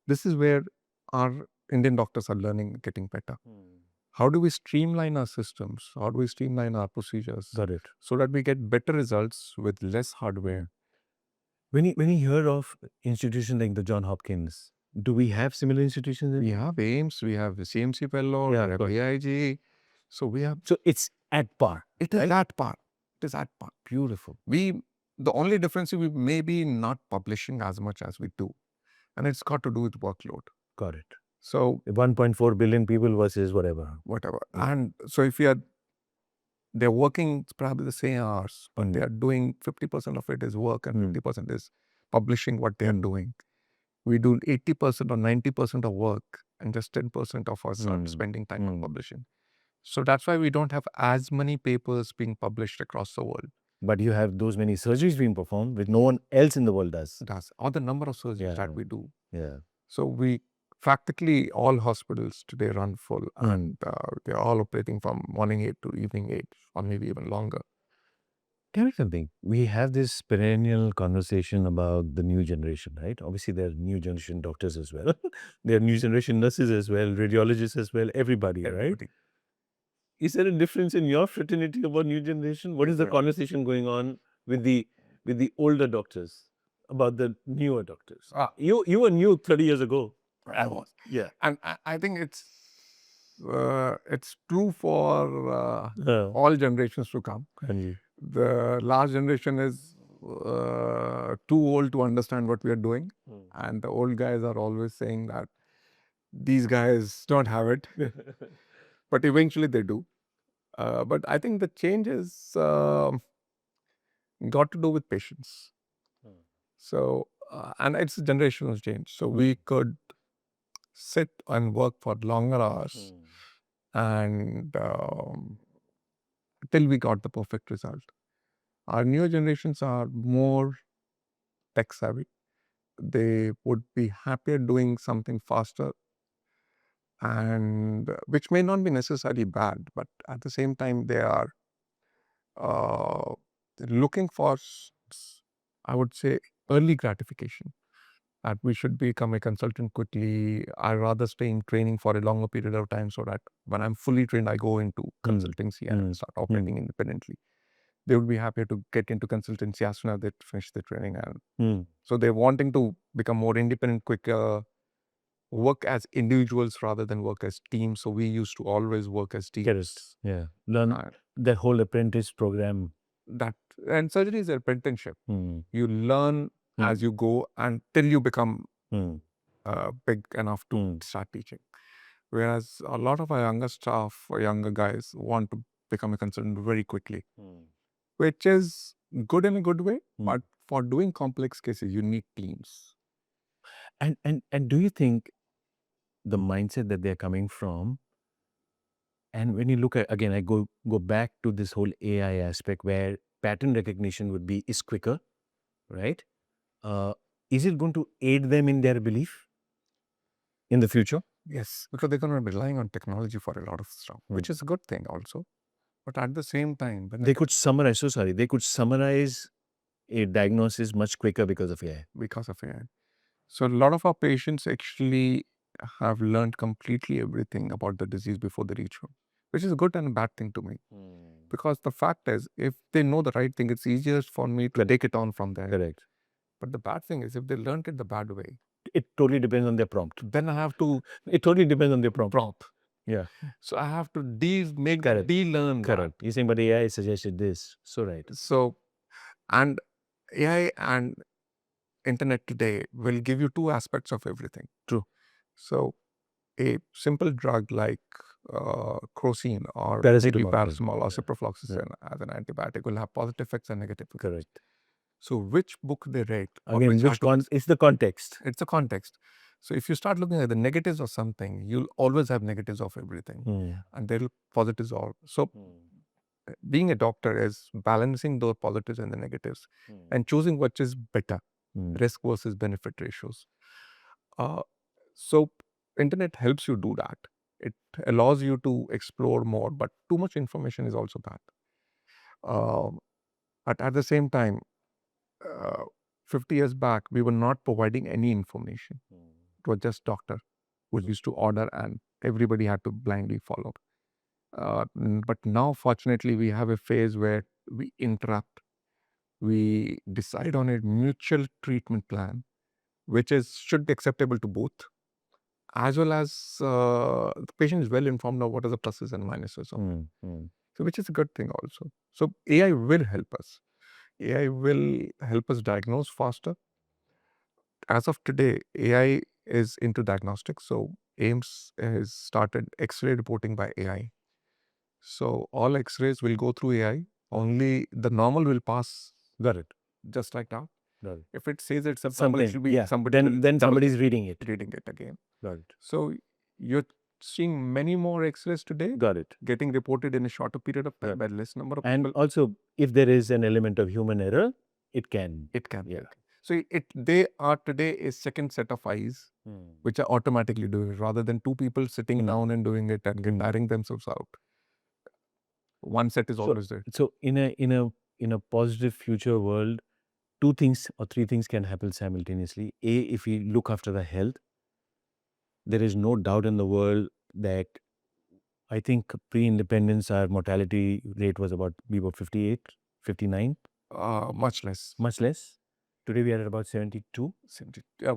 B: this is where our Indian doctors are learning, getting better. How do we streamline our systems? How do we streamline our procedures?
A: Got it.
B: So that we get better results with less hardware.
A: When you hear of institutions like the John Hopkins, do we have similar institutions?
B: We have AIMS, we have the CMC fellow, we have AIG. So we have.
A: So it's at par.
B: It is at par. It is at par.
A: Beautiful.
B: The only difference is we may be not publishing as much as we do. And it's got to do with workload.
A: Got it.
B: So
A: 1.4 billion people versus whatever.
B: And so if they're working probably the same hours, but they are doing 50% of it is work and 50% is publishing what they are doing. We do 80% or 90% of work and just 10% of us are spending time on publishing. So that's why we don't have as many papers being published across the world.
A: But you have those many surgeries being performed which no one else in the world does.
B: Or the number of surgeries that we do.
A: Yeah.
B: So practically all hospitals today run full and they're all operating from morning 8 to evening 8 or maybe even longer.
A: Tell me something. We have this perennial conversation about the new generation, right? Obviously, there are new generation doctors as well. There are new generation nurses as well, radiologists as well, everybody, right? Is there a difference in your fraternity about new generation? What is the conversation going on with the older doctors about the newer doctors? You were new 30 years ago.
B: I was.
A: Yeah.
B: And I think it's true for all generations to come. The last generation is too old to understand what we are doing. And the old guys are always saying that these guys don't have it. But eventually they do. But I think the change is got to do with patience. So, and it's a generational change. So we could sit and work for longer hours and till we got the perfect result. Our newer generations are more tech savvy. They would be happier doing something faster and which may not be necessarily bad, but at the same time they are looking for, I would say, early gratification. That we should become a consultant quickly. I rather stay in training for a longer period of time so that when I'm fully trained, I go into consultancy and start operating independently. They would be happier to get into consultancy as soon as they finish the training. And so they're wanting to become more independent quicker, work as individuals rather than work as teams. So we used to always work as teams.
A: Correct. Yeah. Learn the whole apprentice program.
B: And surgery is an apprenticeship. You learn as you go until you become big enough to start teaching. Whereas a lot of our younger staff or younger guys want to become a consultant very quickly, which is good in a good way. But for doing complex cases, you need teams.
A: And do you think the mindset that they're coming from, and when you look at, again, I go back to this whole AI aspect where pattern recognition is quicker, right? Is it going to aid them in their belief in the future?
B: Yes, because they're going to be relying on technology for a lot of stuff, which is a good thing also. But at the same time,
A: they could summarize, they could summarize a diagnosis much quicker because of AI.
B: Because of AI. So a lot of our patients actually have learned completely everything about the disease before they reach home, which is a good and a bad thing to me. Because the fact is, if they know the right thing, it's easier for me to take it on from there.
A: Correct.
B: But the bad thing is, if they learned it the bad way,
A: it totally depends on their prompt.
B: Then I have to.
A: It totally depends on their prompt.
B: Yeah. So I have to make them de-learn.
A: Correct. You're saying, but AI suggested this. So right.
B: So, and AI and internet today will give you two aspects of everything.
A: True.
B: So a simple drug like crocin or paracetamol or ciprofloxacin as an antibiotic will have positive effects and negative effects.
A: Correct.
B: So which book they read?
A: Again, it's the context.
B: It's the context. So if you start looking at the negatives of something, you'll always have negatives of everything, and there will positives all. So being a doctor is balancing those positives and the negatives, and choosing what is better, risk versus benefit ratios. So internet helps you do that. It allows you to explore more, but too much information is also bad. But at the same time, 50 years back, we were not providing any information. It was just doctor who used to order and everybody had to blindly follow. But now, fortunately, we have a phase where we interrupt. We decide on a mutual treatment plan, which should be acceptable to both, as well as the patient is well informed of what are the pluses and minuses of it. So, which is a good thing also. So, AI will help us. AI will help us diagnose faster. As of today, AI is into diagnostics. So AIMS has started X-ray reporting by AI. So all X-rays will go through AI. Only the normal will pass.
A: Got it.
B: Just like now.
A: Got it.
B: If it says it's
A: something,
B: it will be somebody.
A: Then somebody's reading it.
B: Reading it again.
A: Got it.
B: So you're seeing many more X-rays today.
A: Got it.
B: Getting reported in a shorter period of time by less number of
A: and
B: people.
A: Also, if there is an element of human error, it can.
B: It can. Yeah. So they are today a second set of eyes, which are automatically doing it, rather than two people sitting down and doing it and tiring themselves out. One set is always there.
A: So in a positive future world, two things or three things can happen simultaneously. A, if we look after the health, there is no doubt in the world that I think pre-independence, our mortality rate was about 58, 59.
B: Much less.
A: Much less. Today we are at about 72.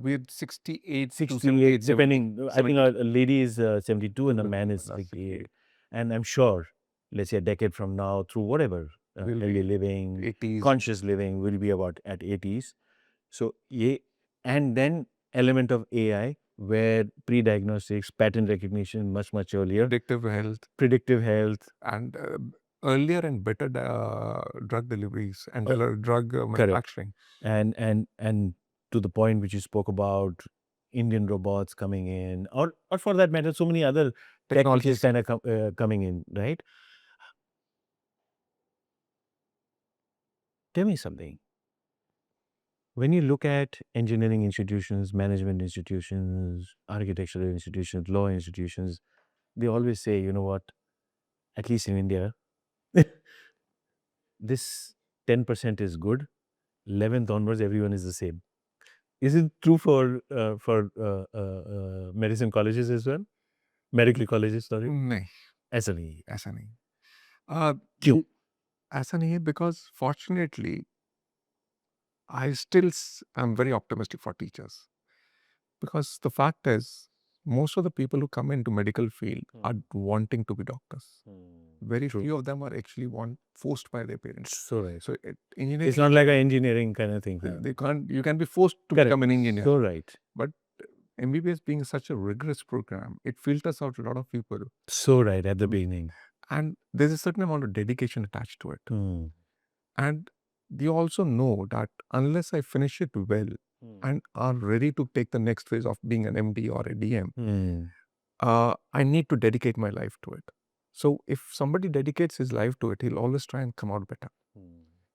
B: We had 68,
A: 68, depending. I think a lady is 72 and a man is 68. And I'm sure, let's say a decade from now, through whatever, healthy living,
B: 80s.
A: Conscious living, will be about at 80s. So, and then element of AI, where pre-diagnostics, pattern recognition much earlier. Predictive health.
B: And earlier and better drug deliveries and drug manufacturing.
A: And to the point which you spoke about, Indian robots coming in, or for that matter, so many other technologies kind of coming in, right? Tell me something. When you look at engineering institutions, management institutions, architectural institutions, law institutions, they always say, you know what, at least in India, this 10% is good. 11th onwards, everyone is the same. Is it true for medicine colleges as well? Medical colleges, sorry?
B: नहीं,
A: ऐसा नहीं है.
B: ऐसा नहीं.
A: क्यों?
B: ऐसा नहीं है because fortunately, I still am very optimistic for teachers. Because the fact is, most of the people who come into medical field are wanting to be doctors. Very
A: True.
B: few of them are actually forced by their parents.
A: So right.
B: So engineering,
A: It's not like an engineering kind of thing.
B: they can't. You can be forced to
A: Correct.
B: become an engineer.
A: So right.
B: But MBBS being such a rigorous program, it filters out a lot of people.
A: So right at the beginning.
B: And there's a certain amount of dedication attached to it. And they also know that unless I finish it well and are ready to take the next phase of being an MD or a DM, I need to dedicate my life to it. So if somebody dedicates his life to it, he'll always try and come out better.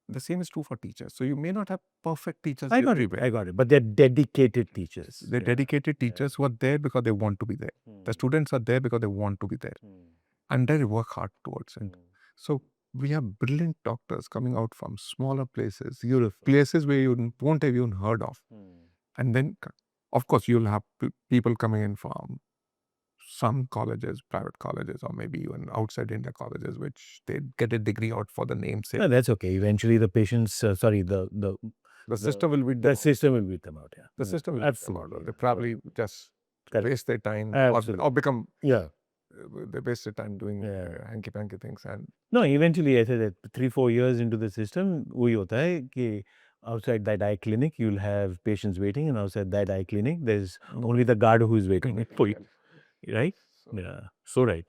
B: The same is true for teachers. So you may not have perfect teachers.
A: I got it. But they're dedicated teachers.
B: They're dedicated teachers who are there because they want to be there. The students are there because they want to be there. And they work hard towards it. So we have brilliant doctors coming out from smaller places, places where you won't have even heard of. And then, of course, you'll have people coming in from some colleges, private colleges, or maybe even outside India colleges, which they get a degree out for the namesake.
A: No, that's okay. Eventually, the patients, the
B: system will beat them
A: the
B: out.
A: system will beat them out. Yeah,
B: The system will beat them out.
A: absolutely.
B: They probably just waste their time or become. They waste their time doing hanky-panky things. And
A: no, eventually, I said that 3-4 years into the system, वही होता है कि outside that eye clinic, you'll have patients waiting, and outside that eye clinic, there's only the guard who is waiting for you. Right? Yeah. So right.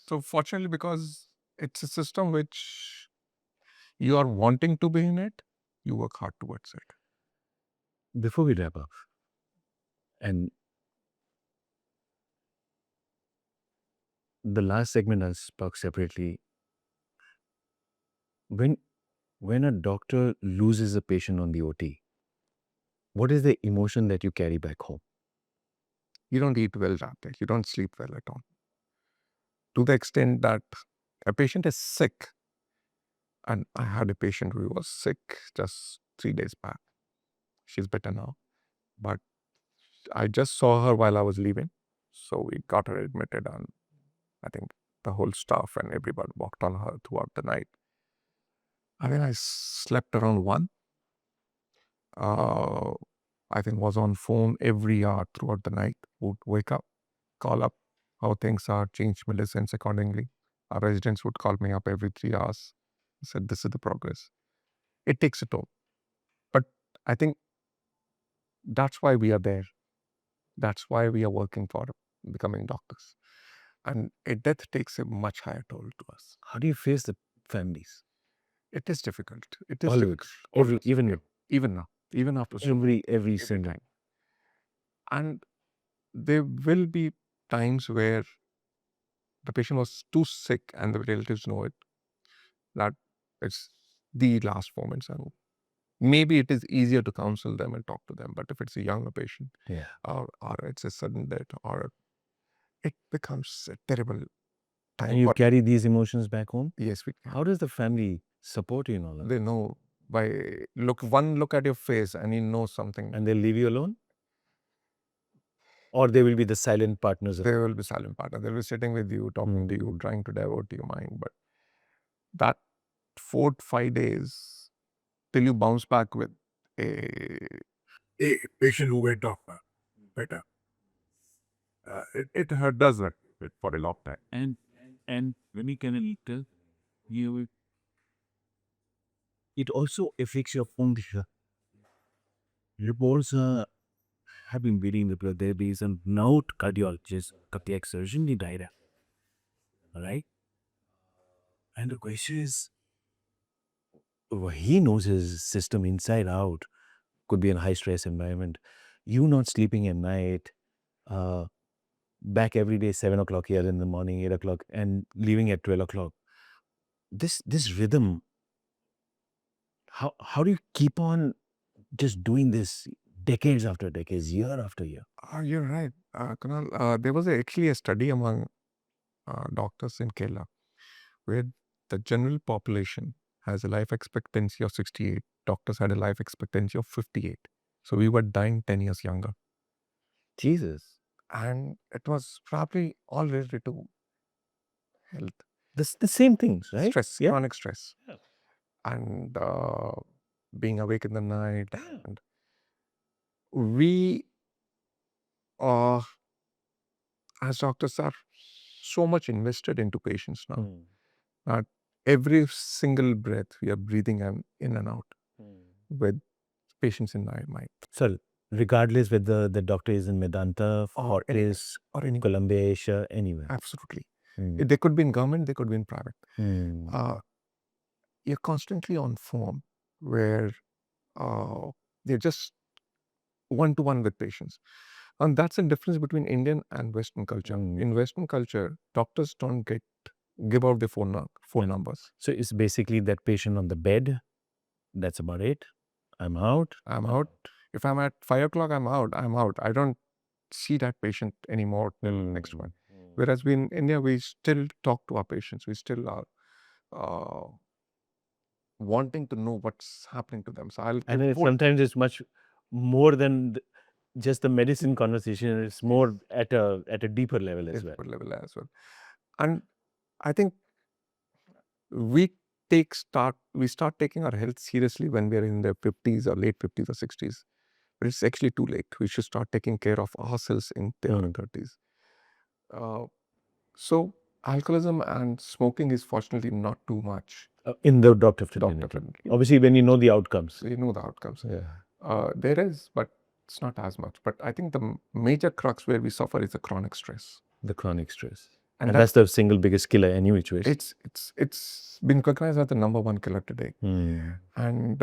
B: So fortunately, because it's a system which you are wanting to be in it, you work hard towards it.
A: Before we wrap up, and the last segment I spoke separately, when a doctor loses a patient on the OT, what is the emotion that you carry back home?
B: You don't eat well that day. You don't sleep well at all. To the extent that a patient is sick, and I had a patient who was sick just 3 days back. She's better now. But I just saw her while I was leaving. So we got her admitted, and I think the whole staff and everybody walked on her throughout the night. I think I slept around 1. I think was on phone every hour throughout the night. Would wake up, call up how things are, change medicines accordingly. Our residents would call me up every 3 hours. Said, this is the progress. It takes a toll. But I think that's why we are there. That's why we are working for becoming doctors. And a death takes a much higher toll to us.
A: How do you face the families?
B: It is difficult. It is
A: Always.
B: difficult.
A: Even now.
B: Even after
A: every single
B: time. And there will be times where the patient was too sick and the relatives know it, that it's the last moments. And maybe it is easier to counsel them and talk to them. But if it's a younger patient, or it's a sudden death, or it becomes a terrible time.
A: And you carry these emotions back home?
B: Yes, we can.
A: How does the family support you in all that?
B: They know by one look at your face and you know something.
A: And they'll leave you alone? Or they will be the silent partners?
B: They will be silent partners. They'll be sitting with you, talking to you, trying to divert your mind. But that 4 to 5 days till you bounce back with a patient who went off better. It does that for a long time.
C: And when you can tell, you
A: it also affects your function. Reports have been reading the there is a note cardiologist, cardiac surgeon, he died. Right? And the question is, he knows his system inside out. Could be in a high stress environment. You not sleeping at night, back every day 7 o'clock here in the morning, 8 o'clock, and leaving at 12 o'clock. This rhythm, how do you keep on just doing this decades after decades, year after year.
B: You're right, Kunal. There was actually a study among doctors in Kerala where the general population has a life expectancy of 68. Doctors had a life expectancy of 58. So we were dying 10 years younger.
A: Jesus.
B: And it was probably all related to health,
A: The same things, right?
B: stress,
A: Yeah.
B: chronic stress,
A: Yeah.
B: and being awake in the night.
A: Yeah.
B: And we, as doctors, are so much invested into patients now.
A: Hmm.
B: That every single breath we are breathing in and out with patients in our mind.
A: So regardless whether the doctor is in Medanta,
B: Or anywhere,
A: Fortis,
B: or any,
A: Columbia, Asia, anywhere.
B: absolutely.
A: Hmm.
B: They could be in government, they could be in private.
A: Hmm.
B: You're constantly on form where they're just one-to-one with patients. And that's the difference between Indian and Western culture.
A: Mm.
B: In Western culture, doctors don't give out their phone numbers.
A: So it's basically that patient on the bed. That's about it. I'm out.
B: I'm out. If I'm at 5 o'clock, I'm out. I'm out. I don't see that patient anymore till next one. Whereas we in India, we still talk to our patients. We still are wanting to know what's happening to them. So I'll
A: And then sometimes it's much more than just the medicine conversation. It's more at a deeper level as well.
B: And I think we start taking our health seriously when we're in the 50s or late 50s or 60s. But it's actually too late. We should start taking care of ourselves in the 30s. So alcoholism and smoking is fortunately not too much.
A: In the doctor fraternity. Obviously, when you know the outcomes.
B: You know the outcomes.
A: Yeah.
B: There is, but it's not as much. But I think the major crux where we suffer is the chronic stress.
A: The chronic stress.
B: And
A: that's the single biggest killer any which way.
B: It's been recognized as the #1 killer today. And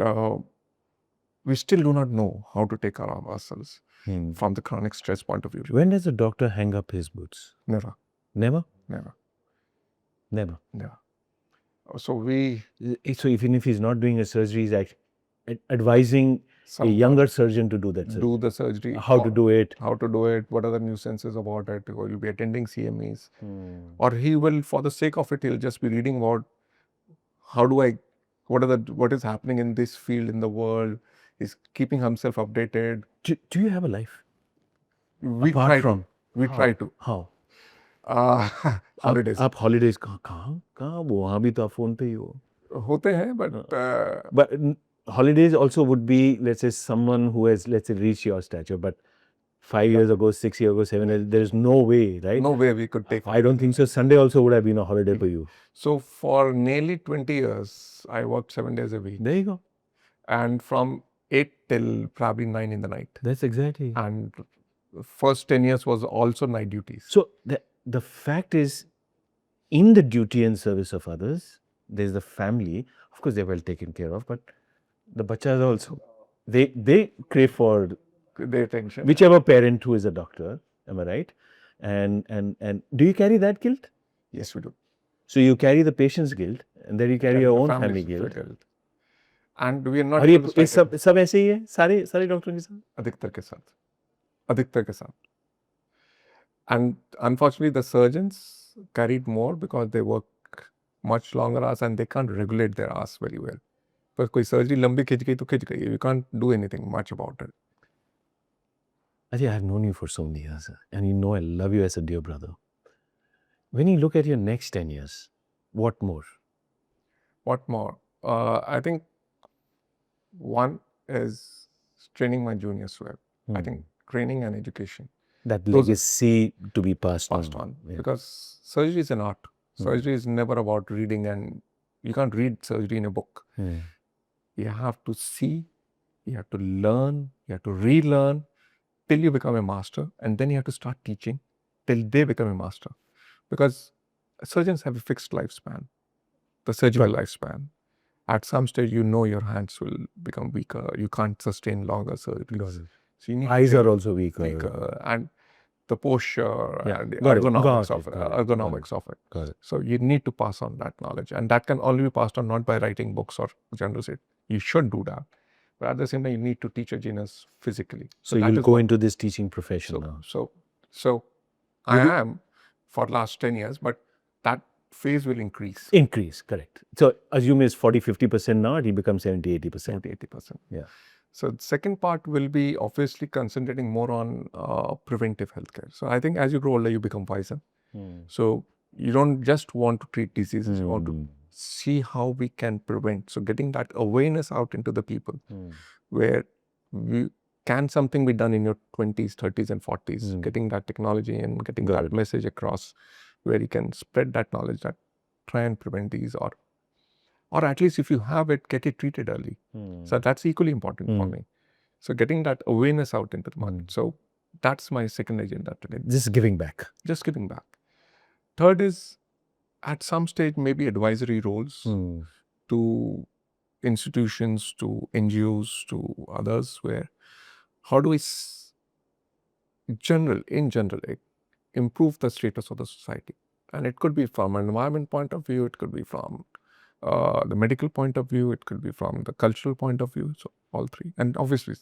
B: we still do not know how to take care of ourselves from the chronic stress point of view.
A: When does a doctor hang up his boots?
B: Never.
A: Never?
B: Never.
A: Never.
B: Never. So
A: even if he's not doing a surgery, he's advising a younger surgeon to do that surgery.
B: Do the surgery.
A: How to do it.
B: How to do it. What are the nuisances about it. He will be attending CMEs. Or he will, for the sake of it, he'll just be reading about what is happening in this field in the world. He's keeping himself updated.
A: Do you have a life?
B: We try to.
A: How?
B: Holidays.
A: आप holidays कहाँ वहाँ भी तो आप phone पे ही हो.
B: होते हैं,
A: but holidays also would be, let's say, someone who has, let's say, reached your stature, but 5 years ago, 6 years ago, 7 years, there's no way, right?
B: No way we could take.
A: I don't think so. Sunday also would have been a holiday for you.
B: So for nearly 20 years, I worked 7 days a week.
A: There you go.
B: And from 8 till probably 9 in the night.
A: That's exactly.
B: And first 10 years was also night duties.
A: So the fact is, in the duty and service of others, there's the family. Of course, they're well taken care of, but the bachas also, they crave for
B: their attention.
A: Whichever parent who is a doctor, am I right? And do you carry that guilt?
B: Yes, we do.
A: So you carry the patient's guilt, and then you carry your own family guilt.
B: And we are not.
A: सब ऐसे ही है सारे डॉक्टरों के साथ.
B: अधिकतर के साथ. And unfortunately, the surgeons carried more because they work much longer hours and they can't regulate their hours very well. But कोई surgery लंबी खिंच गई तो खिंच गई. You can't do anything much about it.
A: Ajay, I've known you for so many years, and you know I love you as a dear brother. When you look at your next 10 years, what more?
B: What more? I think one is training my juniors well. I think training and education.
A: That legacy to be passed on.
B: Yeah. Because surgery is an art. Surgery is never about reading, and you can't read surgery in a book. You have to see, you have to learn, you have to relearn till you become a master, and then you have to start teaching till they become a master. Because surgeons have a fixed lifespan, the surgical lifespan. At some stage, your hands will become weaker. You can't sustain longer surgeries. So you need
A: eyes are also weaker.
B: And the posture and the
A: ergonomics
B: of it.
A: Got it.
B: So you need to pass on that knowledge. And that can only be passed on not by writing books or journals. You should do that. but at the same time, you need to teach a genius physically.
A: So
B: that
A: you'll
B: is
A: go
B: what-
A: into this teaching profession now.
B: So I am for last 10 years, but that phase will increase.
A: Increase, correct. So assume it's 40-50% now, it will become 70-80%.
B: 70-80%.
A: Yeah.
B: So the second part will be obviously concentrating more on preventive healthcare. So I think as you grow older, you become wiser. So you don't just want to treat diseases, you want to see how we can prevent. So getting that awareness out into the people where can something be done in your 20s, 30s and 40s, getting that technology and getting that message across where you can spread that knowledge that try and prevent these or at least if you have it, get it treated early. So that's equally important for me. So getting that awareness out into the market. So that's my second agenda today.
A: Just giving back.
B: Just giving back. Third is at some stage maybe advisory roles to institutions, to NGOs, to others where how do we in general improve the status of the society? And it could be from an environment point of view, it could be from the medical point of view, it could be from the cultural point of view. So all three. And obviously,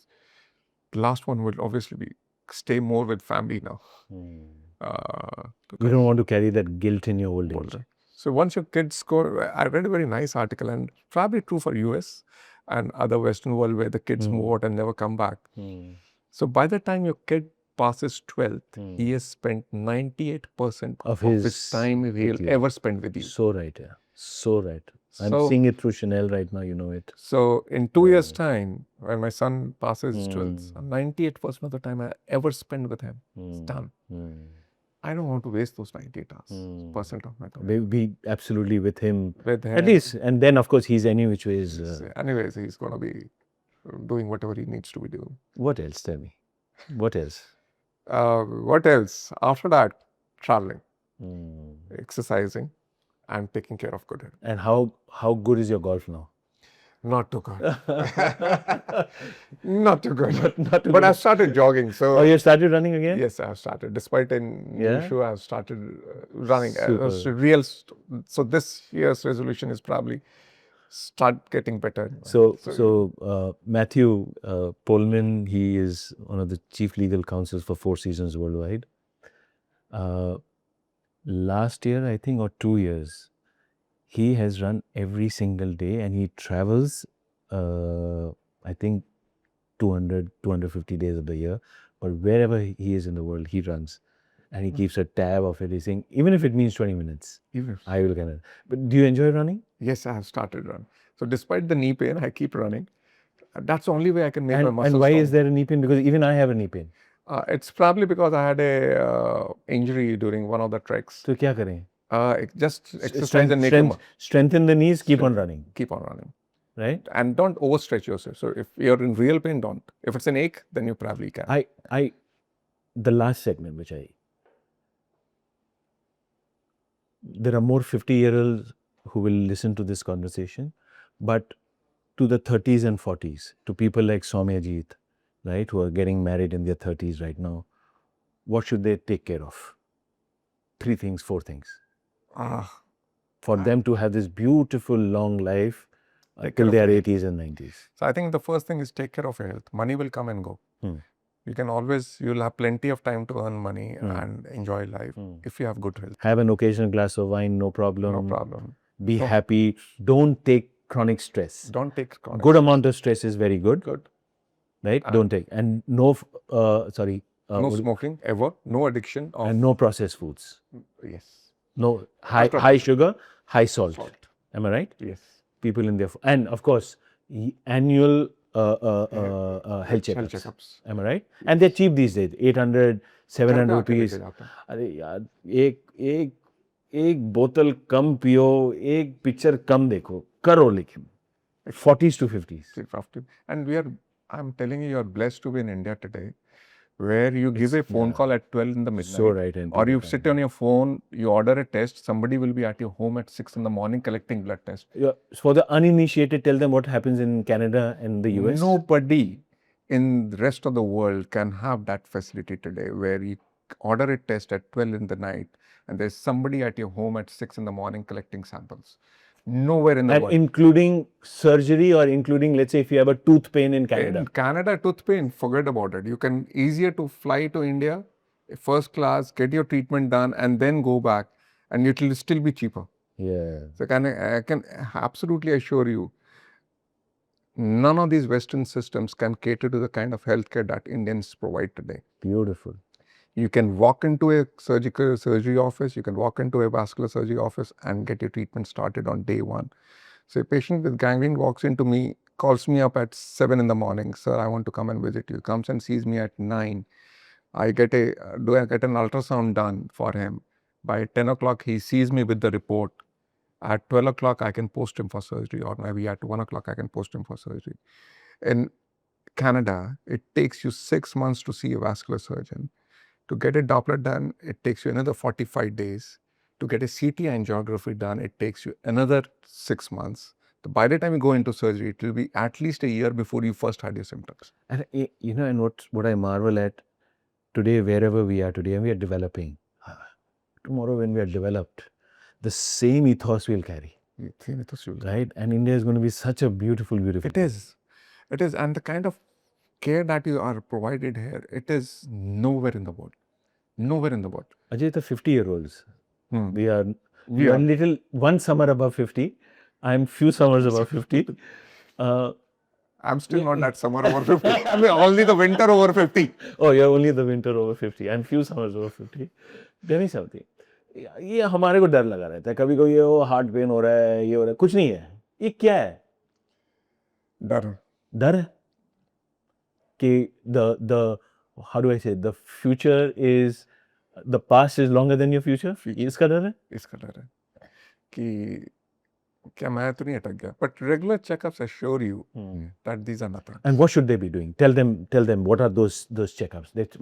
B: the last one will obviously be stay more with family now.
A: You don't want to carry that guilt in your old age.
B: So once your kids go, I read a very nice article and probably true for US and other Western world where the kids move out and never come back. So by the time your kid passes 12th, he has spent 98% of his time he'll ever spend with you.
A: So right, yeah. So right. I'm seeing it through Chanel right now, you know it.
B: So in 2 years' time, when my son passes 12th, 98% of the time I ever spend with him is done. I don't want to waste those 98 hours, percent of my time.
A: Be absolutely with him.
B: With him.
A: At least, and then of course he's any which ways.
B: Anyways, he's going to be doing whatever he needs to be doing.
A: What else? Tell me. What else?
B: What else? After that, traveling, exercising, and taking care of good health.
A: And how good is your golf now?
B: Not too good. Not too good.
A: Not too
B: but
A: good.
B: I've started jogging. So
A: you started running again?
B: Yes, I've started. Despite an issue, I've started running. So this year's resolution is probably start getting better.
A: So Matthew Polman, he is one of the chief legal counsels for Four Seasons Worldwide. Last year, I think, or 2 years, he has run every single day and he travels, I think, 250 days of the year. But wherever he is in the world, he runs. And he keeps a tab of everything, even if it means 20 minutes. I will kind of. But do you enjoy running?
B: Yes, I have started running. So despite the knee pain, I keep running. That's the only way I can make my muscles
A: And why
B: strong.
A: is there a knee pain? Because even I have a knee pain.
B: It's probably because I had a injury during one of the treks.
A: So kya kare?
B: Just exercise and make
A: strengthen the knees, keep on running.
B: Keep on running.
A: Right?
B: And don't overstretch yourself. So if you're in real pain, don't. If it's an ache, then you probably can.
A: The last segment which there are more 50-year-olds who will listen to this conversation, but to the 30s and 40s, to people like Soumyajit, right, who are getting married in their 30s right now, what should they take care of? 3 things, 4 things. For them to have this beautiful long life till their 80s and 90s.
B: So I think the first thing is take care of your health. Money will come and go. You'll have plenty of time to earn money and enjoy life if you have good health.
A: Have an occasional glass of wine, no problem.
B: No problem.
A: Be happy. Don't take chronic stress.
B: Don't take chronic
A: Good amount of stress is very good.
B: Good.
A: Right? Don't take. And no
B: smoking ever. No addiction.
A: And no processed foods.
B: Yes.
A: No high sugar, high salt. Am I right?
B: Yes.
A: People in their... And of course, annual health checkups. Am I right? And they're cheap these days. 800, 700 rupees. अरे यार एक बोतल कम पियो, एक picture कम देखो, करो लेकिन 40s to 50s.
B: And I'm telling you, you're blessed to be in India today, where you give a phone call at 12 in the midnight.
A: So right.
B: Or you sit on your phone, you order a test, somebody will be at your home at 6 in the morning collecting blood test.
A: For the uninitiated, tell them what happens in Canada and the US.
B: Nobody in the rest of the world can have that facility today, where you order a test at 12 in the night and there's somebody at your home at 6 in the morning collecting samples. Nowhere in the
A: And
B: world.
A: including surgery or including, let's say, if you have a tooth pain in Canada.
B: In Canada, tooth pain, forget about it. You can easier to fly to India, first class, get your treatment done, and then go back, and it will still be cheaper.
A: Yeah.
B: So I can absolutely assure you, none of these Western systems can cater to the kind of healthcare that Indians provide today.
A: Beautiful.
B: You can walk into a surgery office, you can walk into a vascular surgery office and get your treatment started on day one. So a patient with gangrene walks into me, calls me up at 7 in the morning. Sir, I want to come and visit you. Comes and sees me at 9. I get an ultrasound done for him. By 10 o'clock, he sees me with the report. At 12 o'clock, I can post him for surgery, or maybe at 1 o'clock, I can post him for surgery. In Canada, it takes you 6 months to see a vascular surgeon. To get a Doppler done, it takes you another 45 days. To get a CT angiography done, it takes you another 6 months. By the time you go into surgery, it will be at least a year before you first had your symptoms.
A: And and what I marvel at today, wherever we are today, and we are developing. Tomorrow, when we are developed, the same ethos we'll carry. Right? And India is going to be such a beautiful, beautiful.
B: It is. It is. And the kind of care that you are provided here, it is nowhere in the world. Nowhere in the world.
A: Ajay, the 50-year-olds. We are
B: are.
A: little, one summer above 50. I'm few summers above 50.
B: I'm still not that summer over 50. I mean, only the winter over 50.
A: Oh, you're only the winter over 50. I'm few summers over 50. Tell me something. ये हमारे को डर लगा रहता है. कभी कोई ये हार्ट पेन हो रहा है, ये हो रहा है. कुछ नहीं है. ये क्या है? डर है कि the how do I say, the future is, the past is longer than your future. इसका डर है?
B: इसका डर है कि क्या मैं तो नहीं अटक गया. But regular checkups assure you that these are nothing.
A: And what should they be doing? Tell them what are those checkups? That's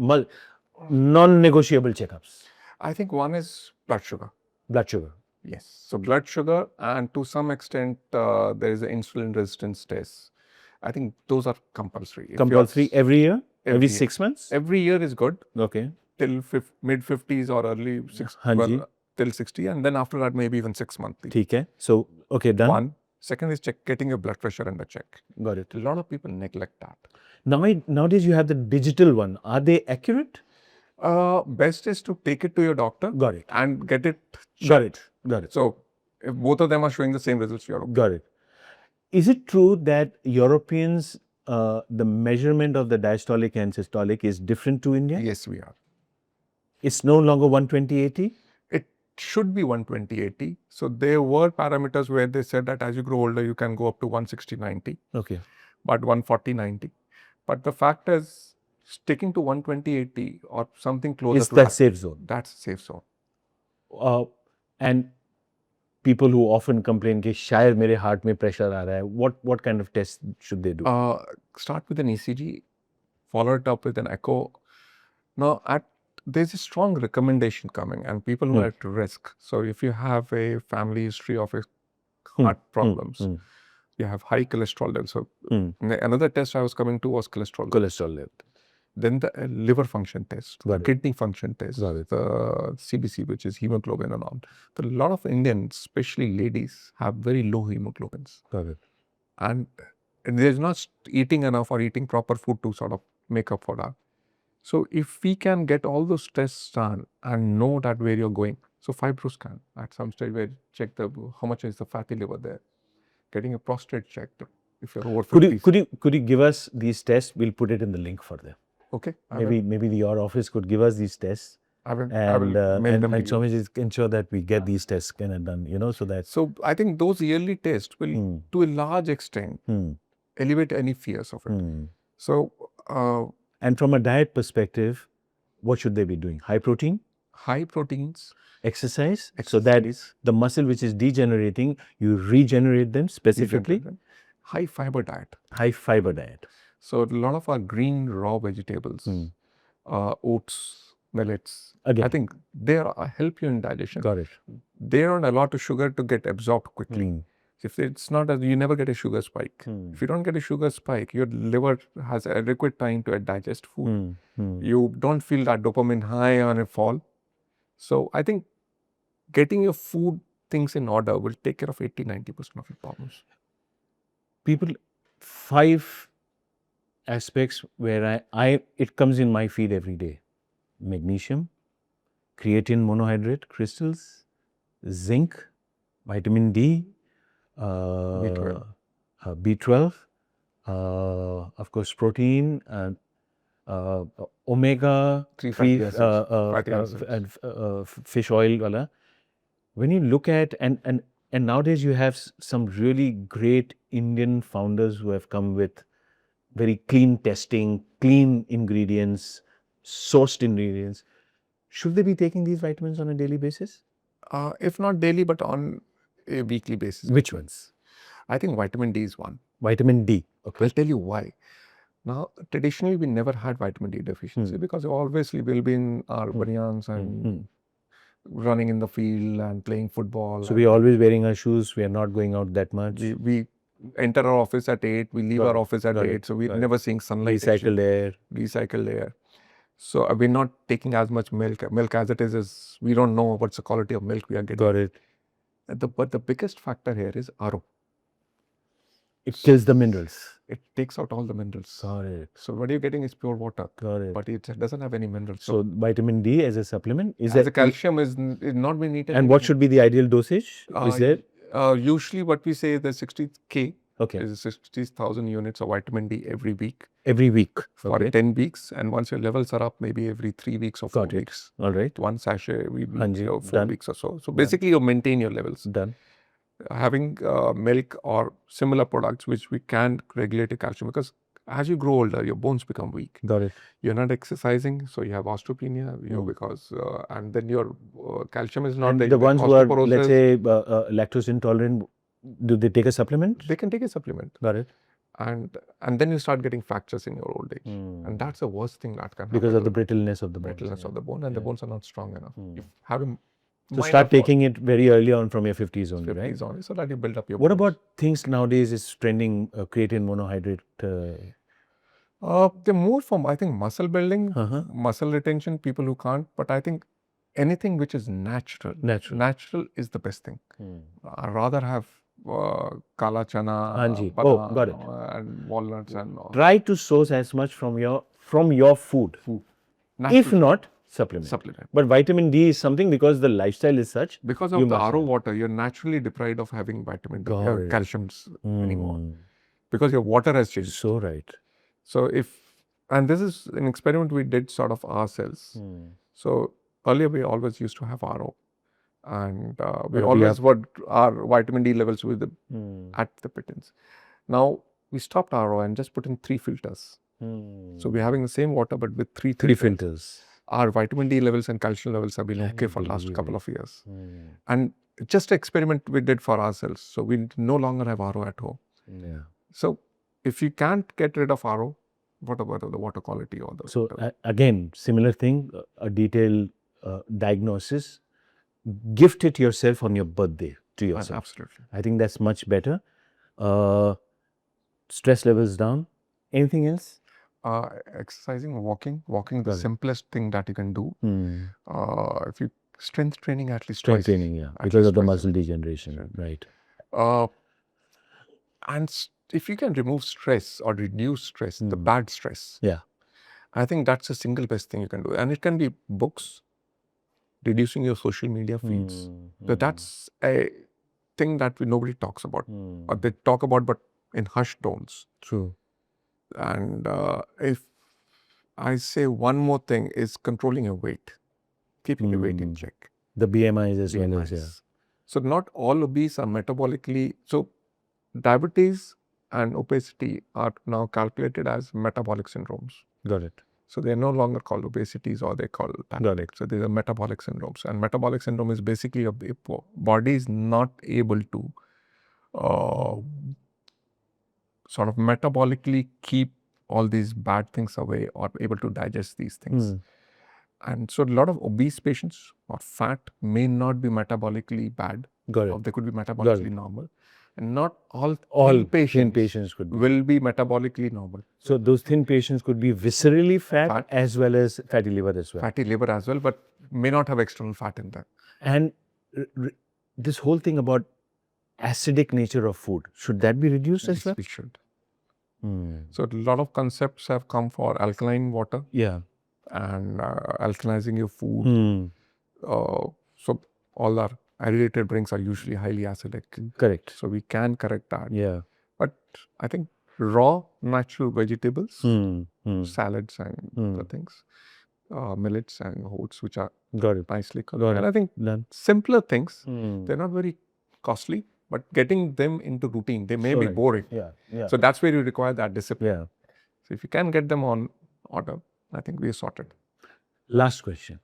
A: non-negotiable checkups.
B: I think one is blood sugar.
A: Blood sugar.
B: Yes. So blood sugar, and to some extent there is an insulin resistance test. I think those are compulsory.
A: Compulsory every year? Every
B: year.
A: 6 months?
B: Every year is good.
A: Okay.
B: Till mid 50s or early 60s. Till 60, and then after that maybe even 6 months.
A: ठीक है. So, okay, done.
B: One. Second is getting your blood pressure under check.
A: Got it.
B: A lot of people neglect that.
A: Nowadays you have the digital one. Are they accurate?
B: Best is to take it to your doctor.
A: Got it.
B: And get it
A: checked. Got it.
B: So, if both of them are showing the same results, you're okay.
A: Got it. Is it true that Europeans, the measurement of the diastolic and systolic is different to India?
B: Yes, we are.
A: It's no longer 120/80?
B: It should be 120/80. So, there were parameters where they said that as you grow older, you can go up to 160/90.
A: Okay.
B: But 140/90. But the fact is, sticking to 120/80 or something closer
A: is
B: to
A: that safe zone?
B: That's safe zone.
A: And people who often complain कि शायद मेरे heart में pressure आ रहा है, what kind of tests should they do?
B: Start with an ECG, follow it up with an echo. Now, there's a strong recommendation coming, and people who are at risk. So, if you have a family history of heart problems, you have high cholesterol level. So, another test I was coming to was cholesterol
A: level.
B: Then the liver function test, the kidney function test,
A: the
B: CBC, which is hemoglobin and all. So, a lot of Indians, especially ladies, have very low hemoglobins. And there's not eating enough or eating proper food to sort of make up for that. So, if we can get all those tests done and know that where you're going, so fibroscan at some stage where check how much is the fatty liver there, getting a prostate checked if you're over 50.
A: Could you give us these tests? We'll put it in the link for them.
B: Okay.
A: Maybe your office could give us these tests.
B: I will
A: ensure that we get these tests done, so that.
B: So, I think those yearly tests will, to a large extent, elevate any fears of it. So,
A: and from a diet perspective, what should they be doing? High protein?
B: High proteins.
A: Exercise. So that the muscle which is degenerating, you regenerate them specifically.
B: High fiber diet.
A: High fiber diet.
B: So, a lot of our green raw vegetables, oats, millets,
A: Again.
B: I think they help you in digestion.
A: Got it.
B: They don't allow the sugar to get absorbed quickly. If it's not, you never get a sugar spike. If you don't get a sugar spike, your liver has adequate time to digest food. You don't feel that dopamine high on a fall. So, I think getting your food things in order will take care of 80-90% of your problems.
A: People, 5 aspects where it comes in my feed every day: magnesium, creatine monohydrate crystals, zinc, vitamin D,
B: B12.
A: B12, of course protein, and omega
B: 3
A: 3
B: fatty acids, fatty acids.
A: and fish oil wala. When you look at and nowadays you have some really great Indian founders who have come with very clean testing, clean ingredients, sourced ingredients. Should they be taking these vitamins on a daily basis?
B: If not daily, but on a weekly basis.
A: Which ones?
B: I think vitamin D is one.
A: Vitamin D. Okay.
B: I'll tell you why. Now, traditionally, we never had vitamin D deficiency because obviously we'll be in our banyans and running in the field and playing football.
A: So we're always wearing our shoes. We are not going out that much.
B: We enter our office at 8. We leave our office at 8. So we're never seeing sunlight.
A: Recycled air.
B: Recycled air. So we're not taking as much milk. Milk as it is we don't know what's the quality of milk we are getting.
A: Got it.
B: But the biggest factor here is RO.
A: It kills the minerals.
B: It takes out all the minerals.
A: Got it.
B: So what you're getting is pure water.
A: Got it.
B: But it doesn't have any minerals.
A: So vitamin D as a supplement is
B: as a calcium is not being eaten.
A: And what should be the ideal dosage? Is there?
B: Usually what we say the 60K
A: Okay.
B: is 60,000 units of vitamin D every week.
A: Every week.
B: For 10 weeks. And once your levels are up, maybe every 3 weeks or 4 weeks.
A: All right.
B: One sachet every week or 4
A: Done.
B: weeks or so. So basically you maintain your levels.
A: Done.
B: Having milk or similar products which we can regulate your calcium, because as you grow older, your bones become weak.
A: Got it.
B: You're not exercising, so you have osteopenia. You know, because and then your calcium is not
A: the ones who are, let's say, lactose intolerant. Do they take a supplement?
B: They can take a supplement.
A: Got it.
B: And then you start getting fractures in your old age, and that's the worst thing that can happen.
A: Because of the brittleness of the bones.
B: Brittleness of the bone, and the bones are not strong enough. You have to
A: So start taking it very early on from your 50s only,
B: 50s
A: right?
B: only, so that you build up your
A: What
B: bones.
A: about things nowadays is trending, creatine monohydrate?
B: They're more from, I think, muscle building, muscle retention, people who can't. But I think anything which is natural is the best thing. I'd rather have kala chana,
A: got it.
B: and walnuts and all.
A: Try to source as much from your food. If not, supplement. But vitamin D is something because the lifestyle is such.
B: Because of the RO water, you're naturally deprived of having vitamin D, calcium anymore. Because your water has changed.
A: So right.
B: So and this is an experiment we did sort of ourselves. So earlier we always used to have RO. And we always would our vitamin D levels with at the pittance. Now we stopped RO and just put in 3 filters. So we're having the same water but with 3 filters. Our vitamin D levels and calcium levels have been okay for the last couple of years. And just an experiment we did for ourselves. So we no longer have RO at home. So if you can't get rid of RO, what about the water quality or the...
A: So again, similar thing, a detailed diagnosis. Gift it yourself on your birthday to yourself.
B: Absolutely.
A: I think that's much better. Stress levels down. Anything else?
B: Exercising, walking, the simplest thing that you can do. If you strength training at least
A: Strength
B: twice.
A: training, because of the muscle degeneration, right?
B: And if you can remove stress or reduce stress, the bad stress, I think that's the single best thing you can do. And it can be books, reducing your social media feeds. So that's a thing that nobody talks about, or they talk about but in hushed tones.
A: True.
B: And if I say one more thing is controlling your weight, keeping your weight in check.
A: The BMIs as well as,
B: So not all obese are metabolically, so diabetes and obesity are now calculated as metabolic syndromes.
A: Got it.
B: So they're no longer called obesities or they're called panic. So these are metabolic syndromes. And metabolic syndrome is basically a body is not able to sort of metabolically keep all these bad things away or able to digest these things. And so a lot of obese patients or fat may not be metabolically bad. Or they could be metabolically normal. And not all thin patients will be metabolically normal.
A: So those thin patients could be viscerally fat as well as fatty liver as well.
B: Fatty liver as well, but may not have external fat in them.
A: And this whole thing about acidic nature of food, should that be reduced as well?
B: We should.
A: Hmm.
B: So a lot of concepts have come for alkaline water
A: Yeah.
B: and alkalizing your food.
A: Hmm.
B: So all our aggregated drinks are usually highly acidic.
A: Correct.
B: So we can correct that.
A: Yeah.
B: But I think raw natural vegetables,
A: Hmm. Hmm.
B: salads and the things, millets and oats, which are
A: Got it.
B: nicely cooked.
A: Got
B: And
A: it.
B: I think
A: Done.
B: simpler things,
A: Hmm.
B: they're not very costly, but getting them into routine, they may be
A: Correct.
B: boring.
A: Yeah. Yeah.
B: So that's where you require that discipline.
A: Yeah.
B: So if you can get them on order, I think we're sorted.
A: Last question.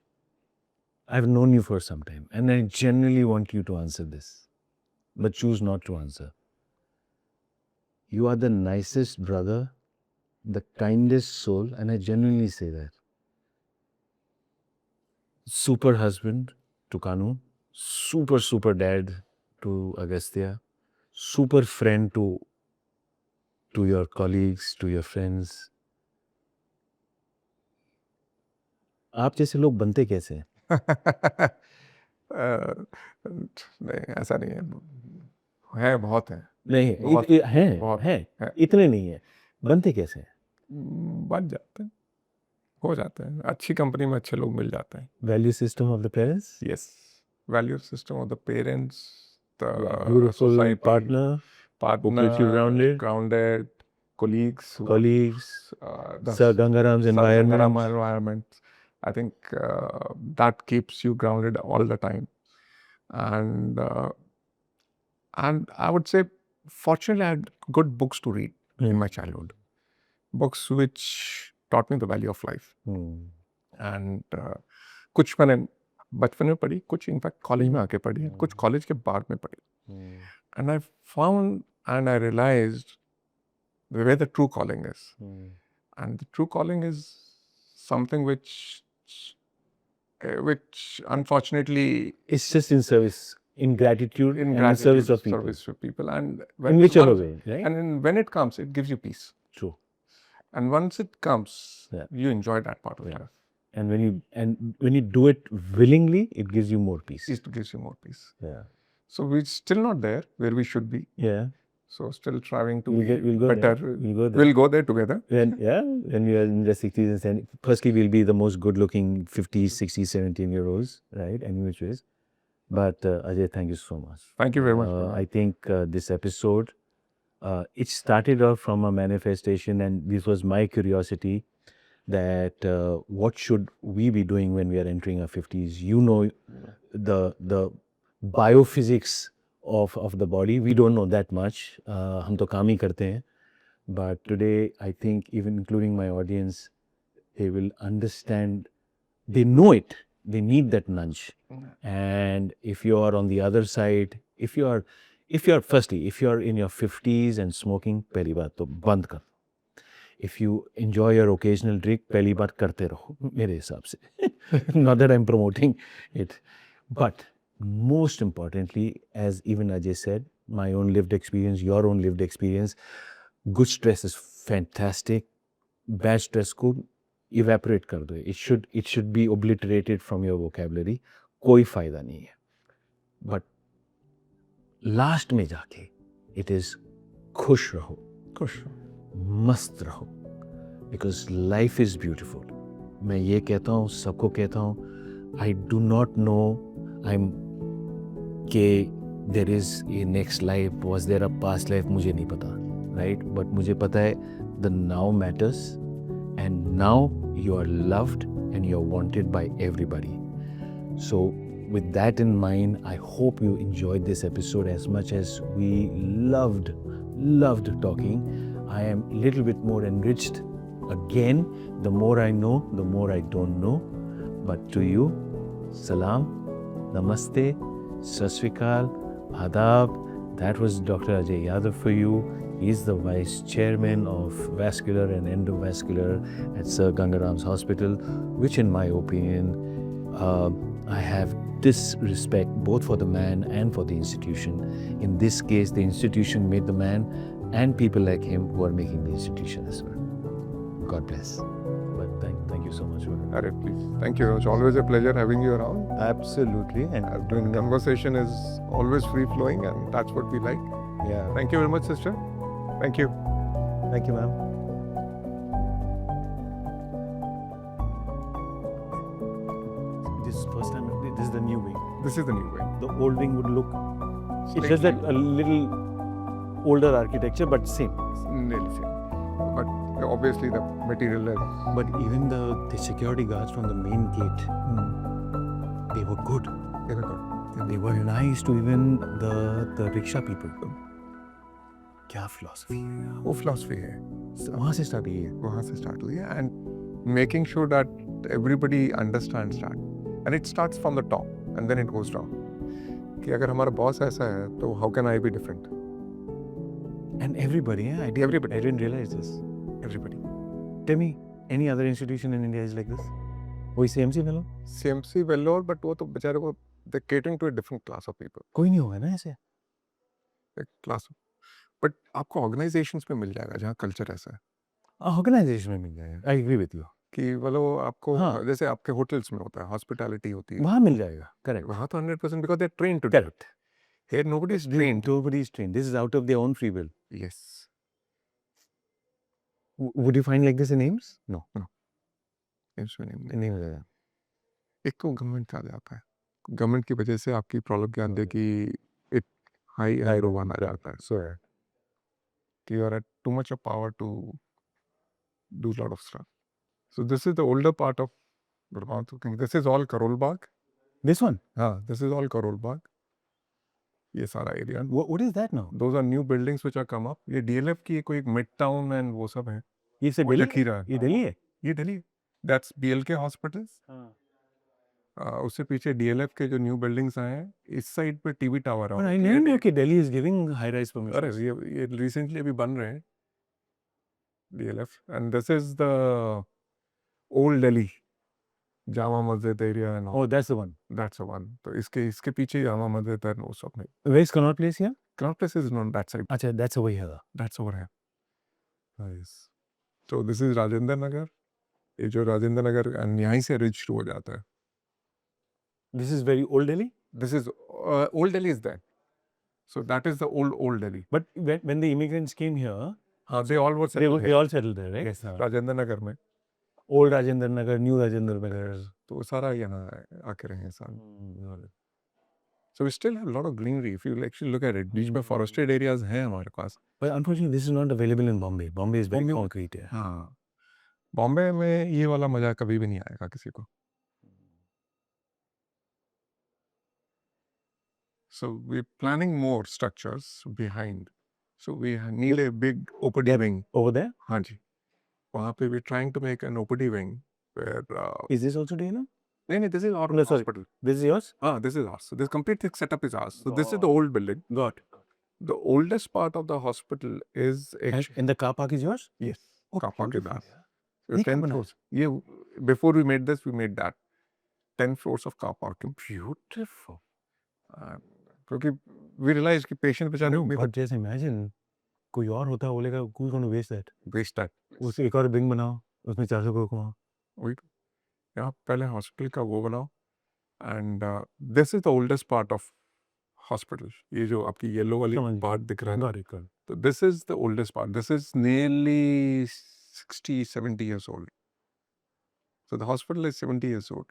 A: I've known you for some time and I genuinely want you to answer this, but choose not to answer. You are the nicest brother, the kindest soul, and I genuinely say that. Super husband to Kanu, super dad to Agastya, super friend to your colleagues, to your friends. आप जैसे लोग बनते कैसे हैं?
B: नहीं, ऐसा नहीं है बहुत है।
A: नहीं
B: बहुत-
A: हैं
B: बहुत
A: हैं
B: है।
A: इतने नहीं है, बनते कैसे हैं?
B: बन जाते हैं, हो जाते हैं, अच्छी कंपनी में अच्छे लोग मिल जाते हैं।
A: Value system of the parents,
B: Yes, value system of the parents, the
A: beautiful
B: society,
A: partner, completely
B: grounded colleagues, the
A: Sir Ganga Ram's
B: Sir Ganga Ram
A: environment.
B: environment. I think that keeps you grounded all the time, and I would say, fortunately, I had good books to read in my childhood, books which taught me the value of life. And कुछ मैंने बचपन में पढ़ी, कुछ in fact college में आके पढ़ी, कुछ कॉलेज के बाद में पढ़ी. And I found and I realized where the true calling is. And the true calling is something which unfortunately
A: It's just in service, in gratitude, and in service of people.
B: Service of people. And
A: In whichever way, right?
B: And when it comes, it gives you peace.
A: True.
B: And once it comes,
A: Yeah.
B: you enjoy that part of life.
A: And when you do it willingly, it gives you more peace.
B: It gives you more peace.
A: Yeah.
B: So we're still not there where we should be.
A: Yeah.
B: So still striving to
A: We'll go
B: better.
A: there. We'll go there.
B: We'll go there together.
A: When we are in the 60s and 70s, firstly, we'll be the most good-looking 50s, 60s, 17-year-olds, right? Any which ways. But Ajay, thank you so much.
B: Thank you very much.
A: I think this episode, it started off from a manifestation, and this was my curiosity that what should we be doing when we are entering our 50s? You know, the biophysics of the body. We don't know that much. हम तो काम ही करते हैं. But today, I think even including my audience, they will understand. They know it. They need that nudge. And if you are on the other side, if you are in your 50s and smoking, पहली बात तो बंद कर. If you enjoy your occasional drink, पहली बात करते रहो, मेरे हिसाब से. Not that I'm promoting it. But most importantly, as even Ajay said, my own lived experience, your own lived experience, good stress is fantastic. Bad stress को evaporate कर दो. It should be obliterated from your vocabulary. कोई फायदा नहीं है. But last में जाके, it is खुश रहो.
B: खुश.
A: मस्त रहो. Because life is beautiful. मैं ये कहता हूँ, सबको कहता हूँ, I do not know कि there is a next life, was there a past life, मुझे नहीं पता, right? But मुझे पता है the now matters, and now you are loved and you are wanted by everybody. So with that in mind, I hope you enjoyed this episode as much as we loved talking. I am a little bit more enriched. Again, the more I know, the more I don't know. But to you, salam, namaste, sat sri akal, adab. That was Dr. Ajay Yadav for you. He's the Vice-Chairman of Vascular and Endovascular at Sir Ganga Ram's Hospital, which in my opinion, I have disrespect both for the man and for the institution. In this case, the institution made the man and people like him who are making the institution as well. God bless. But thank you so much. so much for it.
B: Arey, please. Thank you. It's always a pleasure having you around.
A: Absolutely. And
B: Doing conversation is always free flowing, and that's what we like.
A: yeah.
B: Thank you very much, sister. Thank you.
A: Thank you, ma'am. This is first time. This is the new wing.
B: This is the new way.
A: The old wing would look. It's just that a little older architecture, but same.
B: Nearly same. But obviously the material is.
A: But even the security guards from the main gate, they were good.
B: They were good.
A: They were nice to even the rickshaw people. क्या philosophy है?
B: वो philosophy है.
A: वहाँ से start हुई है.
B: वहाँ से start हुई है, and making sure that everybody understands that, and it starts from the top and then it goes down. कि अगर हमारा boss ऐसा है, तो how can I be different?
A: And everybody, yeah, I didn't realize this.
B: Everybody.
A: Tell me, any other institution in India is like this? वही CMC fellow?
B: CMC Vellore, but वो तो बेचारे को they're catering to a different class of people.
A: कोई नहीं होगा ना ऐसे?
B: एक class. But आपको organizations में मिल जाएगा जहाँ culture ऐसा है.
A: Organization में मिल जाएगा. I agree with you.
B: कि वो आपको
A: हाँ.
B: जैसे आपके hotels में होता है, hospitality होती है.
A: वहाँ मिल जाएगा. Correct.
B: वहाँ तो 100% because they're trained to do
A: Correct.
B: it. Here nobody is trained.
A: Nobody is trained. This is out of their own free will.
B: Yes.
A: Would you find like this in AIMS? No.
B: इसमें नहीं.
A: नहीं मिलेगा.
B: एक को government का जाता है. Government की वजह से आपकी प्रॉब्लम क्या आती है कि it high रोवान आ जाता है.
A: So
B: कि you are at too much of power to do a lot of stuff. So this is the older part of Gurgaon. This is all Karol Bagh.
A: this one.
B: हाँ, this is all Karol Bagh. ये सारा area.
A: What is that now?
B: Those are new buildings which are come up. ये DLF की कोई midtown and वो सब है.
A: ये से
B: वो
A: दिल्ली?
B: जखीरा है.
A: ये दिल्ली है?
B: ये दिल्ली. That's BLK hospitals. उससे पीछे DLF के जो न्यू बिल्डिंग्स आए हैं, इस साइड पे टीवी टावर
A: But
B: है.
A: I never knew कि Delhi is giving high rise
B: अरे
A: permissions.
B: ये रिसेंटली अभी बन रहे हैं DLF, and this is the old Delhi Jama Masjid area and
A: Oh, that's the one.
B: That's the one. तो इसके पीछे जामा मस्जिद है वो सब में.
A: Where is Connaught Place here?
B: Connaught Place is on that side.
A: अच्छा, that's over here.
B: That's over here. Nice. So this is Rajendra Nagar. ये जो राजेंद्र नगर एंड यहीं से रिच हो जाता है.
A: This is very old Delhi.
B: This is old Delhi is there. So that is the old Delhi.
A: But when the immigrants came here,
B: They all were
A: they
B: settled
A: they
B: here.
A: all settled there, right?
B: Yes, Rajendra Nagar में.
A: Old Rajendra Nagar, new Rajendra Nagar.
B: तो सारा यहाँ आके रहे हैं साल. So we still have a lot of greenery. If you actually look at it, बीच में forested areas हैं हमारे पास.
A: But unfortunately, this is not available in Bombay. Bombay is very
B: Bombay-
A: concrete. Yeah.
B: हाँ. बॉम्बे में ये वाला मजा कभी भी नहीं आएगा किसी को. So we're planning more structures behind. So we need a big OPD wing.
A: Over there?
B: हाँ जी. वहाँ पे we're trying to make an OPD wing where.
A: Is this also do you know?
B: नहीं, this is our
A: No, sorry.
B: hospital.
A: This is yours?
B: This is ours. So this complete setup is ours. So this is the old building.
A: Got.
B: The oldest part of the hospital is actually.
A: And the car park is yours?
B: Yes.
A: Oh,
B: car park is
A: beautiful.
B: ours. So
A: ये
B: 10
A: कब बना?
B: floors. ये before we made this, we made that. 10 floors of car parking.
A: Beautiful.
B: क्योंकि we realized कि patient बेचारे
A: No, but just imagine, कोई और होता बोलेगा, who's going to waste that?
B: waste that.
A: उस एक और बिंग बनाओ, उसमें 400 करोड़ कमाओ.
B: वही तो. यहाँ पहले हॉस्पिटल का वो बनाओ. And this is the oldest part of hospital. ये जो आपकी येलो वाली
A: समझ गया.
B: part दिख रहा है.
A: Got it, got it.
B: So this is the oldest part. This is nearly 60, 70 years old. So the hospital is 70 years old.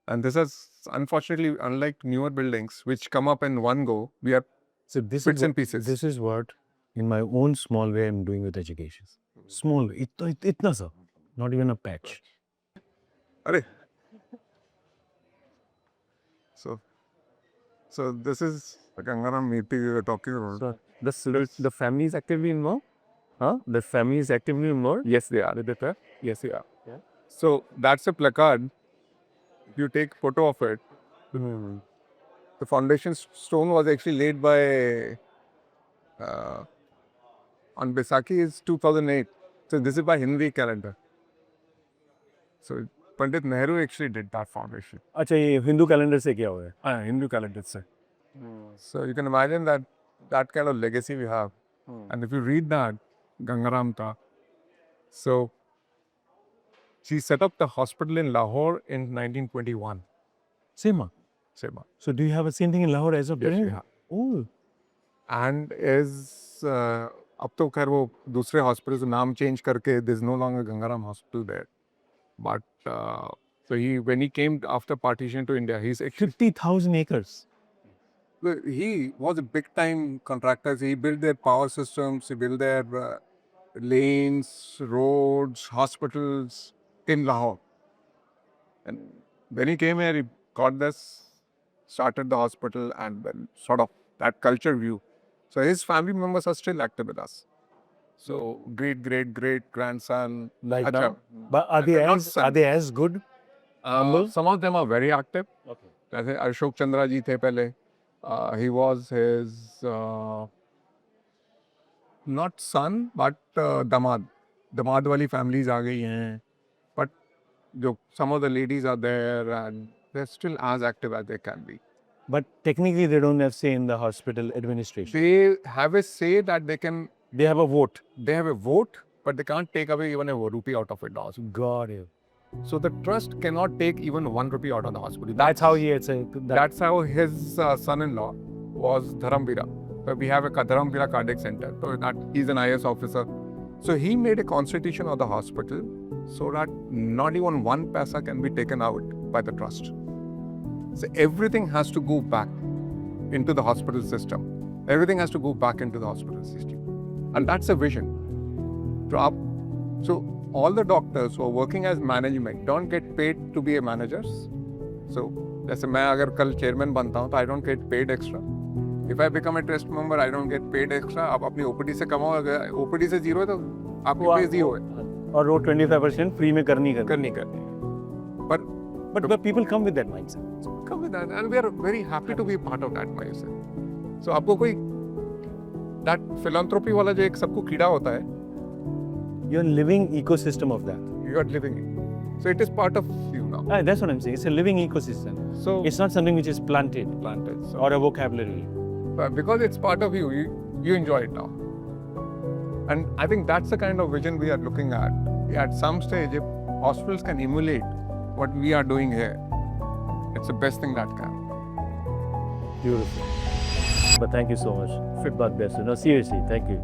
B: And this is unfortunately, unlike newer buildings which come up in one go, we are
A: So this
B: bits
A: is
B: and pieces.
A: This is what, in my own small way, I'm doing with education. Small way. इतना सा. Not even a patch.
B: Arey. So this is the Ganga Ram meeting we were talking about.
D: So the family is actively involved? Huh? The family is actively involved?
B: Yes, they are. Yes, they are.
D: Yeah.
B: So that's a placard. If you take photo of it, the foundation stone was actually laid by on Baisakhi is 2008. So this is by Hindi calendar. So Pandit Nehru actually did that foundation.
A: अच्छा ये Hindu calendar से क्या हुआ है?
B: Hindu calendar se. So you can imagine that kind of legacy we have. And if you read that, Gangaram Ka, so She set up the hospital in Lahore in 1921.
A: Same.
B: Same.
A: So do you have the same thing in Lahore as of
B: Yes,
A: today?
B: we have.
A: Oh.
B: And is अब तो खैर वो दूसरे hospital से नाम change करके there's no longer Ganga Ram Hospital there. But so when he came after partition to India, he's actually
A: 50,000 acres.
B: he was a big time contractor. He built their power systems, he built their lanes, roads, hospitals in Lahore. And when he came here, he got this, started the hospital, and then sort of that culture view. So his family members are still active with us. So great grandson.
A: Like
B: Acha,
A: now? But are they
B: not
A: as
B: son.
A: are they as good? Humble?
B: Some of them are very active.
A: Okay.
B: जैसे अशोक चंद्रा जी थे पहले. He was his not son but दामाद. दामाद वाली families आ गई हैं. But जो some of the ladies are there and they're still as active as they can be.
A: But technically they don't have say in the hospital administration.
B: They have a say that they can.
A: They have a vote.
B: They have a vote, but they can't take away even a rupee out of it also.
A: Got it.
B: So the trust cannot take even 1 rupee out of the hospital.
A: That's how he is.
B: That's how his son-in-law was Dharamvira. So we have a Dharamvira Cardiac Center. So that he's an IS officer. So he made a constitution of the hospital so that not even 1 paisa can be taken out by the trust. So everything has to go back into the hospital system. Everything has to go back into the hospital system. And that's a vision. So all the doctors who are working as management don't get paid to be a managers. So जैसे मैं अगर कल chairman बनता हूँ तो I don't get paid extra. If I become a trust member, I don't get paid extra. आप अपनी OPD से कमाओ, अगर OPD से जीरो है तो आपकी पे जीरो है.
A: और वो 25% फ्री में करनी
B: करनी.
A: But people come with that mindset.
B: Come with that, and we are very happy to be a part of that mindset. So आपको कोई that philanthropy वाला जो एक सबको कीड़ा होता है,
A: You're living ecosystem of that.
B: you are living it. So it is part of you now.
A: That's what I'm saying. It's a living ecosystem.
B: So
A: It's not something which is planted
B: So,
A: or a vocabulary.
B: because it's part of you, you enjoy it now. And I think that's the kind of vision we are looking at. At some stage, if hospitals can emulate what we are doing here, it's the best thing that can.
A: Beautiful. But thank you so much. God bless you. No, seriously, thank you.